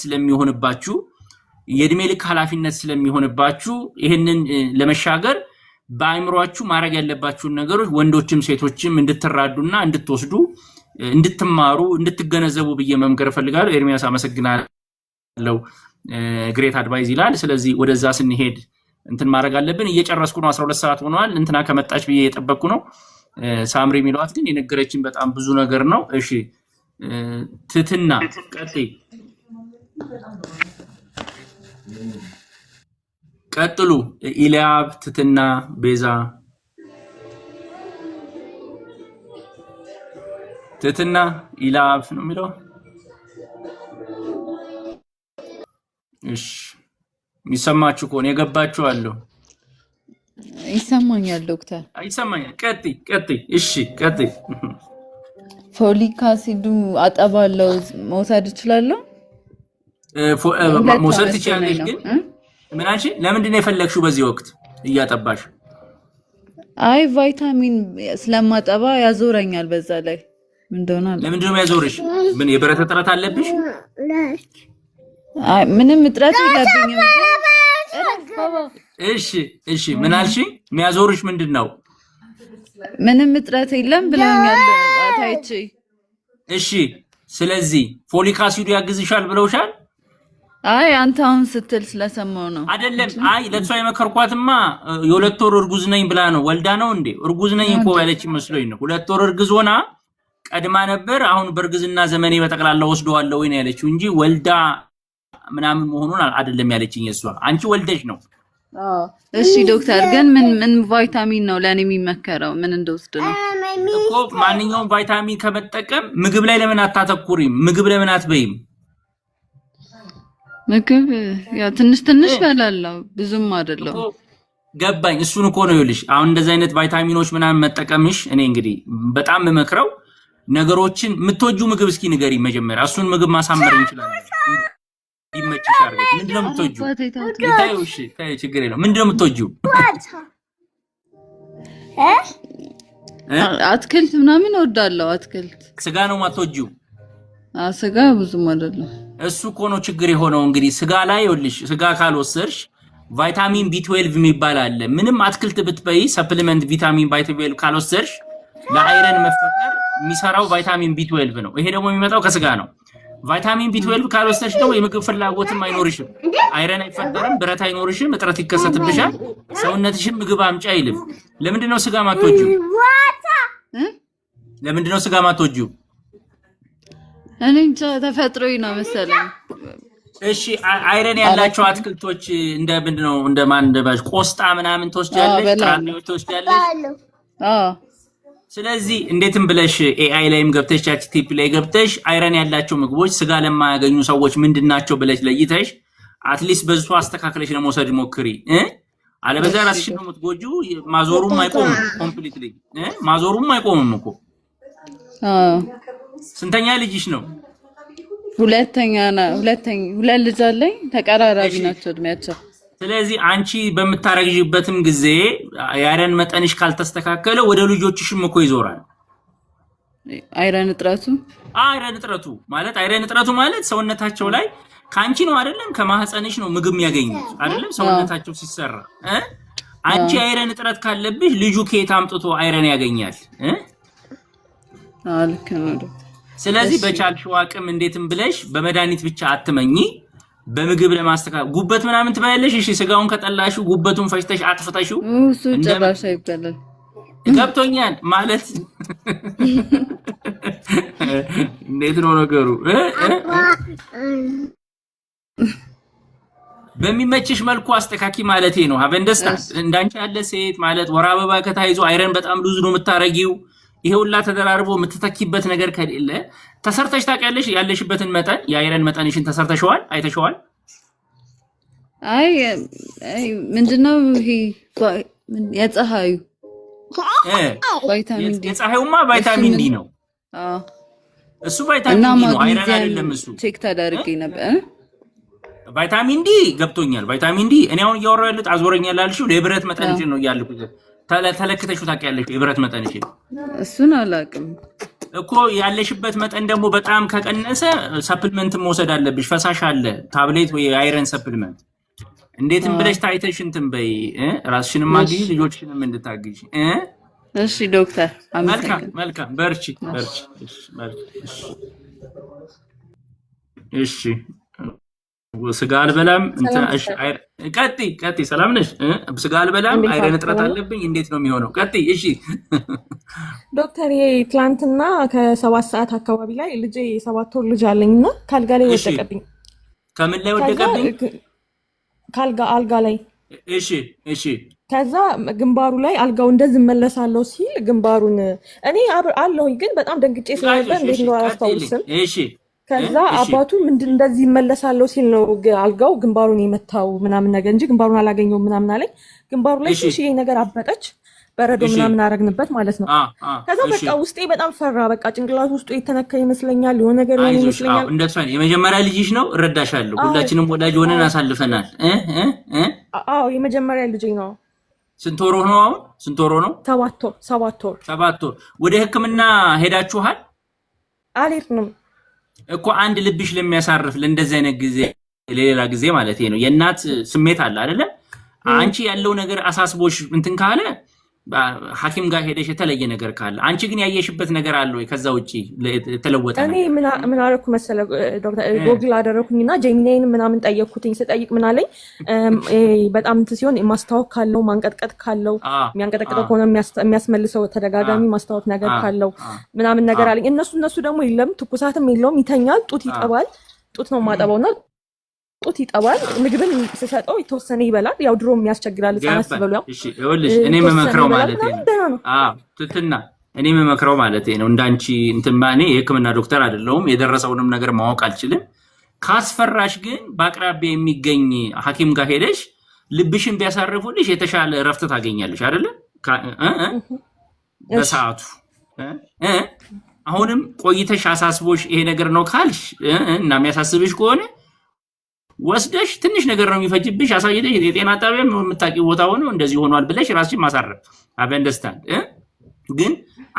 ስለሚሆንባችሁ ይሄንን ለመሻገር በአይምሯችሁ ማድረግ ያለባችሁን ነገሮች ወንዶችም ሴቶችም እንድትራዱና እንድትወስዱ እንድትማሩ እንድትገነዘቡ ብዬ መምከር ፈልጋለሁ። ኤርሚያስ አመሰግናለሁ ግሬት አድቫይዝ ይላል። ስለዚህ ወደዛ ስንሄድ እንትን ማድረግ አለብን። እየጨረስኩ ነው 12 ሰዓት ሆኗል። እንትና ከመጣች ብዬ እየጠበቅኩ ነው። ሳምሪ የሚሏት ግን የነገረችን በጣም ብዙ ነገር ነው። እሺ ትትና ቀጥሉ ኢልያብ ትትና ቤዛ ትትና ኢልያብ ነው የሚለው። እሺ የሚሰማችሁ ከሆነ የገባችሁ አለው። ይሰማኛል ዶክተር ይሰማኛል። ቀጥይ እሺ ቀጥይ። ፎሊክ አሲዱ አጠባለው መውሰድ እችላለሁ? መውሰድ ትችላለሽ። ግን ምን አንቺ ለምንድን ነው የፈለግሽው በዚህ ወቅት እያጠባሽ? አይ ቫይታሚን ስለማጠባ ያዞረኛል። በዛ ላይ ምንድነው አለ። ለምንድን ነው ያዞርሽ? ምን የብረት እጥረት አለብሽ? አይ ምንም እጥረት የለብኝም። እሺ ምን አልሽኝ? የሚያዞርሽ ምንድን ነው? ምንም እጥረት የለም ብለውኛል ታይቼ። እሺ ስለዚህ ፎሊክ አሲዱ ያግዝሻል ብለውሻል? አይ አንተ አሁን ስትል ስለሰማው ነው። አይደለም አይ ለሷ የመከርኳትማ የሁለት ወር እርጉዝ ነኝ ብላ ነው። ወልዳ ነው እንዴ? እርጉዝ ነኝ እኮ ያለች መስሎኝ ነው። 2 ወር እርጉዝ ሆና ቀድማ ነበር። አሁን በእርግዝና ዘመኔ በጠቅላላ ወስደዋለሁ ወይ ነው ያለችው እንጂ ወልዳ ምናምን መሆኑን አይደለም ያለችኝ እሷ። አንቺ ወልደሽ ነው። እሺ ዶክተር ግን ምን ቫይታሚን ነው ለኔ የሚመከረው? ምን እንደወስድ ነው እኮ? ማንኛውም ቫይታሚን ከመጠቀም ምግብ ላይ ለምን አታተኩሪም? ምግብ ለምን አትበይም? ምግብ ያው ትንሽ በላለው ብዙም አይደለም። ገባኝ። እሱን እኮ ነው ይልሽ። አሁን እንደዚህ አይነት ቫይታሚኖች ምናምን መጠቀምሽ እኔ እንግዲህ በጣም የምመክረው ነገሮችን የምትወጁ ምግብ እስኪ ንገሪ መጀመሪያ። እሱን ምግብ ማሳመር እንችላለን። ይመችሽ አርገሽ ምንድነው የምትወጂው? ታዩ እሺ ታዩ ችግር የለውም። ምንድነው የምትወጂው? አትክልት ምናምን እወዳለሁ። አትክልት። ስጋ ነው የማትወጂው? ስጋ ብዙም አይደለም። እሱ እኮ ነው ችግር የሆነው። እንግዲህ ስጋ ላይ ይኸውልሽ፣ ስጋ ካልወሰድሽ ቫይታሚን ቢ12 የሚባል አለ። ምንም አትክልት ብትበይ ሰፕሊመንት ቪታሚን ቢ12 ካልወሰድሽ ለአይረን መፈጠር የሚሰራው ቫይታሚን ቢ12 ነው። ይሄ ደግሞ የሚመጣው ከስጋ ነው። ቫይታሚን ቢ12 ካልወሰድሽ ደግሞ የምግብ ፍላጎትም አይኖርሽም፣ አይረን አይፈጠርም፣ ብረት አይኖርሽም፣ እጥረት ይከሰትብሻል፣ ሰውነትሽም ምግብ አምጪ አይልም። ለምንድን ነው ስጋ ማትወጂው? ለምንድን ነው ስጋ ማትወጂው? እኔ እንጃ ተፈጥሮኝ ነው መሰለኝ። እሺ አይረን ያላቸው አትክልቶች እንደ ምንድነው እንደማን ቆስጣ ምናምን ትወስጃለሽ? ጥራጥሬዎች ትወስጃለሽ? ስለዚህ እንዴትም ብለሽ ኤአይ ላይም ገብተሽ ቻትጂፒቲ ላይ ገብተሽ አይረን ያላቸው ምግቦች ስጋ ለማያገኙ ሰዎች ምንድናቸው ብለሽ ለይተሽ አትሊስት በዙ አስተካክለሽ ለመውሰድ ሞክሪ። አለበለዚያ ራስሽን ነው የምትጎጂው። ማዞሩም አይቆምም፣ ኮምፕሊትሊ ማዞሩም አይቆምም እኮ። ስንተኛ ልጅሽ ነው? ሁለት ልጅ አለኝ። ተቀራራቢ ናቸው እድሜያቸው። ስለዚህ አንቺ በምታረግዥበትም ጊዜ የአይረን መጠንሽ ካልተስተካከለ ወደ ልጆችሽም እኮ ይዞራል። አይረን እጥረቱ ማለት ሰውነታቸው ላይ ካንቺ ነው አይደለም፣ ከማህፀንሽ ነው ምግብ የሚያገኙት አይደለም፣ ሰውነታቸው ሲሰራ። አንቺ አይረን እጥረት ካለብሽ ልጁ ከየት አምጥቶ አይረን ያገኛል? ልክ ነው። ስለዚህ በቻልሽው አቅም እንዴትም ብለሽ በመድኃኒት ብቻ አትመኝ፣ በምግብ ለማስተካከል ጉበት ምናምን ትበያለሽ። እሺ ስጋውን ከጠላሽው ጉበቱን ፈጭተሽ አጥፍተሽው እሱ ጨራሽ አይበላል። ገብቶኛል ማለት እንዴት ነው ነገሩ? በሚመችሽ መልኩ አስተካኪ ማለቴ ነው። ሀበንደስታ እንዳንቺ ያለ ሴት ማለት ወር አበባ ከታይዞ አይረን በጣም ሉዝ ነው የምታረጊው። ይሄውላ ተደራርቦ የምትተኪበት ነገር ከሌለ ተሰርተሽ ታውቂያለሽ? ያለሽበትን መጠን የአይረን መጠንሽን ተሰርተሽዋል? አይተሽዋል? አይ ምንድነው ይሄ የፀሐዩ ቫይታሚን ዲ። የፀሐዩማ ቫይታሚን ዲ ነው። እሱ ቫይታሚን ዲ ነው፣ አይረን አይደለም። እሱ ቼክ ተደርጌ ነበር። ቫይታሚን ዲ ገብቶኛል። ቫይታሚን ዲ እኔ አሁን እያወራሁ ያለሁት አዞረኛል አልሽው። የብረት መጠንሽን ነው እያልኩት። ተለክተሽው ታውቂያለሽ? የብረት መጠንሽን እሱን አላውቅም እኮ። ያለሽበት መጠን ደግሞ በጣም ከቀነሰ ሰፕሊመንት መውሰድ አለብሽ። ፈሳሽ አለ፣ ታብሌት ወይ አይረን ሰፕሊመንት። እንዴትም ብለሽ ታይተሽ እንትን በይ፣ ራስሽንም አግዢ፣ ልጆችሽንም እንድታግዢ። እሺ ዶክተር፣ መልካም። በርቺ። እሺ ስጋ አልበላም እንትን እሺ ቀጥይ ሰላም ነሽ ስጋ አልበላም አይረን እጥረት አለብኝ እንዴት ነው የሚሆነው ቀጥይ እሺ ዶክተር ይሄ ትላንትና ከ7 ሰዓት አካባቢ ላይ ልጄ 7 ወር ልጅ አለኝና ካልጋ ላይ ወደቀብኝ ከምን ላይ ወደቀብኝ አልጋ ላይ እሺ ከዛ ግንባሩ ላይ አልጋው እንደዚህ መለሳለው ሲል ግንባሩን እኔ አለሁኝ ግን በጣም ደንግጬ ስለነበር እንዴት ነው አላስታውስም እሺ ከዛ አባቱ ምንድን እንደዚህ መለሳለው ሲል ነው አልጋው ግንባሩን የመታው ምናምን ነገር እንጂ ግንባሩን አላገኘው ምናምን አለኝ ግንባሩ ላይ ይሄ ነገር አበጠች በረዶ ምናምን አረግንበት ማለት ነው ከዛ በቃ ውስጤ በጣም ፈራ በቃ ጭንቅላቱ ውስጡ የተነካ ይመስለኛል የሆነ ነገር ነው ይመስለኛል እንደሱ አይደል የመጀመሪያ ልጅሽ ነው እረዳሻለሁ ሁላችንም ወዳጅ ሆነን አሳልፈናል አዎ የመጀመሪያ ልጅ ነው ስንት ወር ነው አሁን ስንት ወር ነው 7 ወር ወደ ህክምና ሄዳችኋል አልሄድንም እኮ አንድ ልብሽ ለሚያሳርፍ ለእንደዚህ አይነት ጊዜ ሌላ ጊዜ ማለት ነው የእናት ስሜት አለ አይደለ አንቺ ያለው ነገር አሳስቦሽ እንትን ካለ ሐኪም ጋር ሄደሽ የተለየ ነገር ካለ አንቺ ግን ያየሽበት ነገር አለ ወይ ከዛ ውጪ ተለወጠ እኔ ምን አደረኩ መሰለ ዶክተር ጎግል አደረኩኝና ጄሚናይን ምናምን ጠየቅኩትኝ ስጠይቅ ምን አለኝ በጣም እንትን ሲሆን ማስታወክ ካለው ማንቀጥቀጥ ካለው የሚያንቀጠቅጠው ከሆነ የሚያስመልሰው ተደጋጋሚ ማስታወክ ነገር ካለው ምናምን ነገር አለኝ እነሱ ደግሞ የለም ትኩሳትም የለውም ይተኛል ጡት ይጠባል ጡት ነው ማጠባውና ጡት ይጠባል ምግብን ሲሰጠው የተወሰነ ይበላል ያው ድሮም ያስቸግራል ህፃናት ሲበሉ ያው እሺ ይኸውልሽ እኔ መመክረው ማለት ነው ትትና እኔ መመክረው ማለት ነው እንዳንቺ እንትን ማኔ የህክምና ዶክተር አይደለሁም የደረሰውንም ነገር ማወቅ አልችልም ካስፈራሽ ግን በአቅራቢያ የሚገኝ ሐኪም ጋር ሄደሽ ልብሽን ቢያሳርፉልሽ የተሻለ ረፍት ታገኛለሽ አይደለ በሰዓቱ አሁንም ቆይተሽ አሳስቦሽ ይሄ ነገር ነው ካልሽ እና የሚያሳስብሽ ከሆነ ወስደሽ ትንሽ ነገር ነው የሚፈጅብሽ አሳይደሽ የጤና ጣቢያም የምታውቂው ቦታ ሆኖ እንደዚህ ሆኗል ብለሽ ራስሽን ማሳረፍ አበንደስታንድ ግን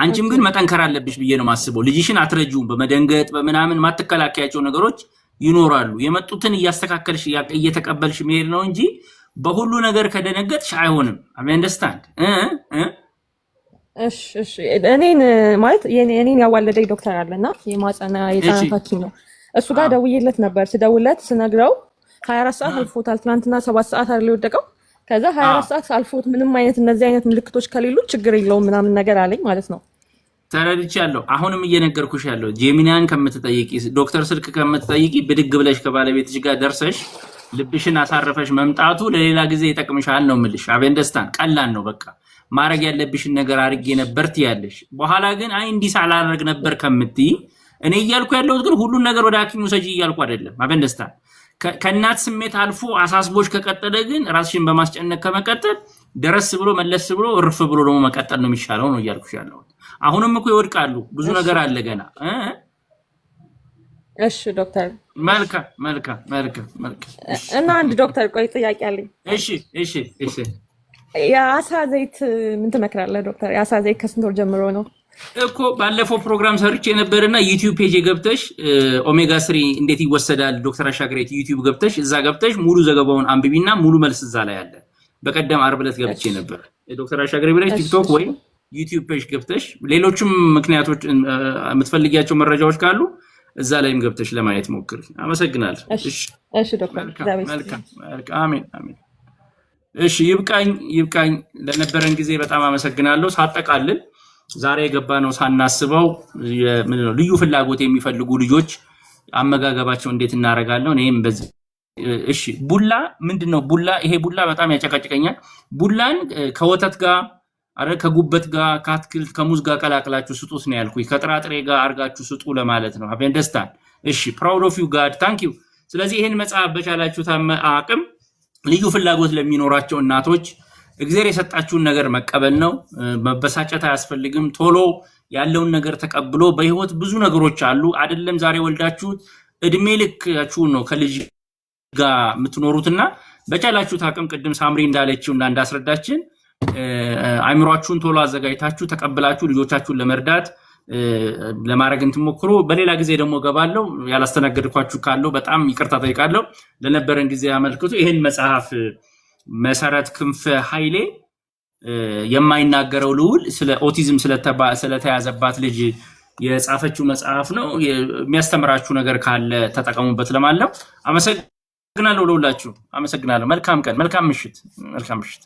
አንቺም ግን መጠንከር አለብሽ ብዬ ነው ማስበው ልጅሽን አትረጂውም በመደንገጥ በመናምን ማትከላከያቸው ነገሮች ይኖራሉ የመጡትን እያስተካከልሽ እየተቀበልሽ መሄድ ነው እንጂ በሁሉ ነገር ከደነገጥሽ አይሆንም አበንደስታንድ እሺ እኔን ማለት የኔን ያዋለደኝ ዶክተር አለና የማጸና የህፃናት ሐኪም ነው እሱ ጋር ደውዬለት ነበር ስደውለት ስነግረው 24 ሰዓት አልፎታል ትናንትና 7 ሰዓት አይደል የወደቀው ከዛ 24 ሰዓት አልፎት ምንም አይነት እነዚህ አይነት ምልክቶች ከሌሉ ችግር የለውም ምናምን ነገር አለኝ ማለት ነው ተረድቻለሁ አሁንም እየነገርኩሽ ያለው ጄሚናን ከምትጠይቂ ዶክተር ስልክ ከምትጠይቂ ብድግ ብለሽ ከባለቤትሽ ጋር ደርሰሽ ልብሽን አሳርፈሽ መምጣቱ ለሌላ ጊዜ ይጠቅምሻል ነው የምልሽ አበንደስታን ቀላል ነው በቃ ማረግ ያለብሽን ነገር አርጌ ነበር ትያለሽ በኋላ ግን አይ እንዲህ ሳላረግ ነበር ከምትይ እኔ እያልኩ ያለሁት ግን ሁሉን ነገር ወደ ሐኪሙ ሰጂ እያልኩ አይደለም አበንደስታን ከእናት ስሜት አልፎ አሳስቦሽ ከቀጠለ ግን ራስሽን በማስጨነቅ ከመቀጠል ደረስ ብሎ መለስ ብሎ እርፍ ብሎ ደግሞ መቀጠል ነው የሚሻለው ነው እያልኩሽ ያለሁት አሁንም እኮ ይወድቃሉ ብዙ ነገር አለ ገና እሺ ዶክተር መልካም እና አንድ ዶክተር ቆይ ጥያቄ አለኝ እሺ የአሳ ዘይት ምን ትመክራለህ ዶክተር የአሳ ዘይት ከስንት ወር ጀምሮ ነው እኮ ባለፈው ፕሮግራም ሰርቼ ነበርና ዩቲዩብ ፔጅ ገብተሽ ኦሜጋ 3 እንዴት ይወሰዳል ዶክተር አሻግሬት ዩቲዩብ ገብተሽ እዛ ገብተሽ ሙሉ ዘገባውን አንብቢና ሙሉ መልስ እዛ ላይ አለ በቀደም ዓርብ ዕለት ገብቼ ነበር ዶክተር አሻግሬት ብለሽ ቲክቶክ ወይ ዩቲዩብ ፔጅ ገብተሽ ሌሎችም ምክንያቶች የምትፈልጊያቸው መረጃዎች ካሉ እዛ ላይም ገብተሽ ለማየት ሞክሪ አመሰግናለሁ እሺ ዶክተር መልካም አሜን እሺ ይብቃኝ ለነበረን ጊዜ በጣም አመሰግናለሁ ሳጠቃልል ዛሬ የገባ ነው ሳናስበው ምን ነው ልዩ ፍላጎት የሚፈልጉ ልጆች አመጋገባቸው እንዴት እናረጋለን እኔም በዚህ እሺ ቡላ ምንድነው ቡላ ይሄ ቡላ በጣም ያጨቃጭቀኛል ቡላን ከወተት ጋር አረ ከጉበት ጋር ከአትክልት ከሙዝ ጋር ቀላቅላችሁ ስጡት ነው ያልኩኝ ከጥራጥሬ ጋር አርጋችሁ ስጡ ለማለት ነው አበንደስታን እሺ proud of you god thank you ስለዚህ ይሄን መጽሐፍ በቻላችሁ አቅም ልዩ ፍላጎት ለሚኖራቸው እናቶች እግዚአብሔር የሰጣችሁን ነገር መቀበል ነው መበሳጨት አያስፈልግም ቶሎ ያለውን ነገር ተቀብሎ በህይወት ብዙ ነገሮች አሉ አይደለም ዛሬ ወልዳችሁ እድሜ ልካችሁ ነው ከልጅ ጋር የምትኖሩትና በቻላችሁት አቅም ቅድም ሳምሪ እንዳለችውና እንዳስረዳችን አይምሮአችሁን ቶሎ አዘጋጅታችሁ ተቀብላችሁ ልጆቻችሁን ለመርዳት ለማድረግ እንትሞክሩ በሌላ ጊዜ ደግሞ ገባለው ያላስተናገድኳችሁ ካለው በጣም ይቅርታ ጠይቃለሁ ለነበረን ጊዜ አመልክቱ ይሄን መጽሐፍ መሰረት ክንፈ ኃይሌ የማይናገረው ልዑል ስለ ኦቲዝም ስለተያዘባት ልጅ የጻፈችው መጽሐፍ ነው የሚያስተምራችሁ ነገር ካለ ተጠቀሙበት ለማለት ነው አመሰግናለሁ ለሁላችሁ አመሰግናለሁ መልካም ቀን መልካም ምሽት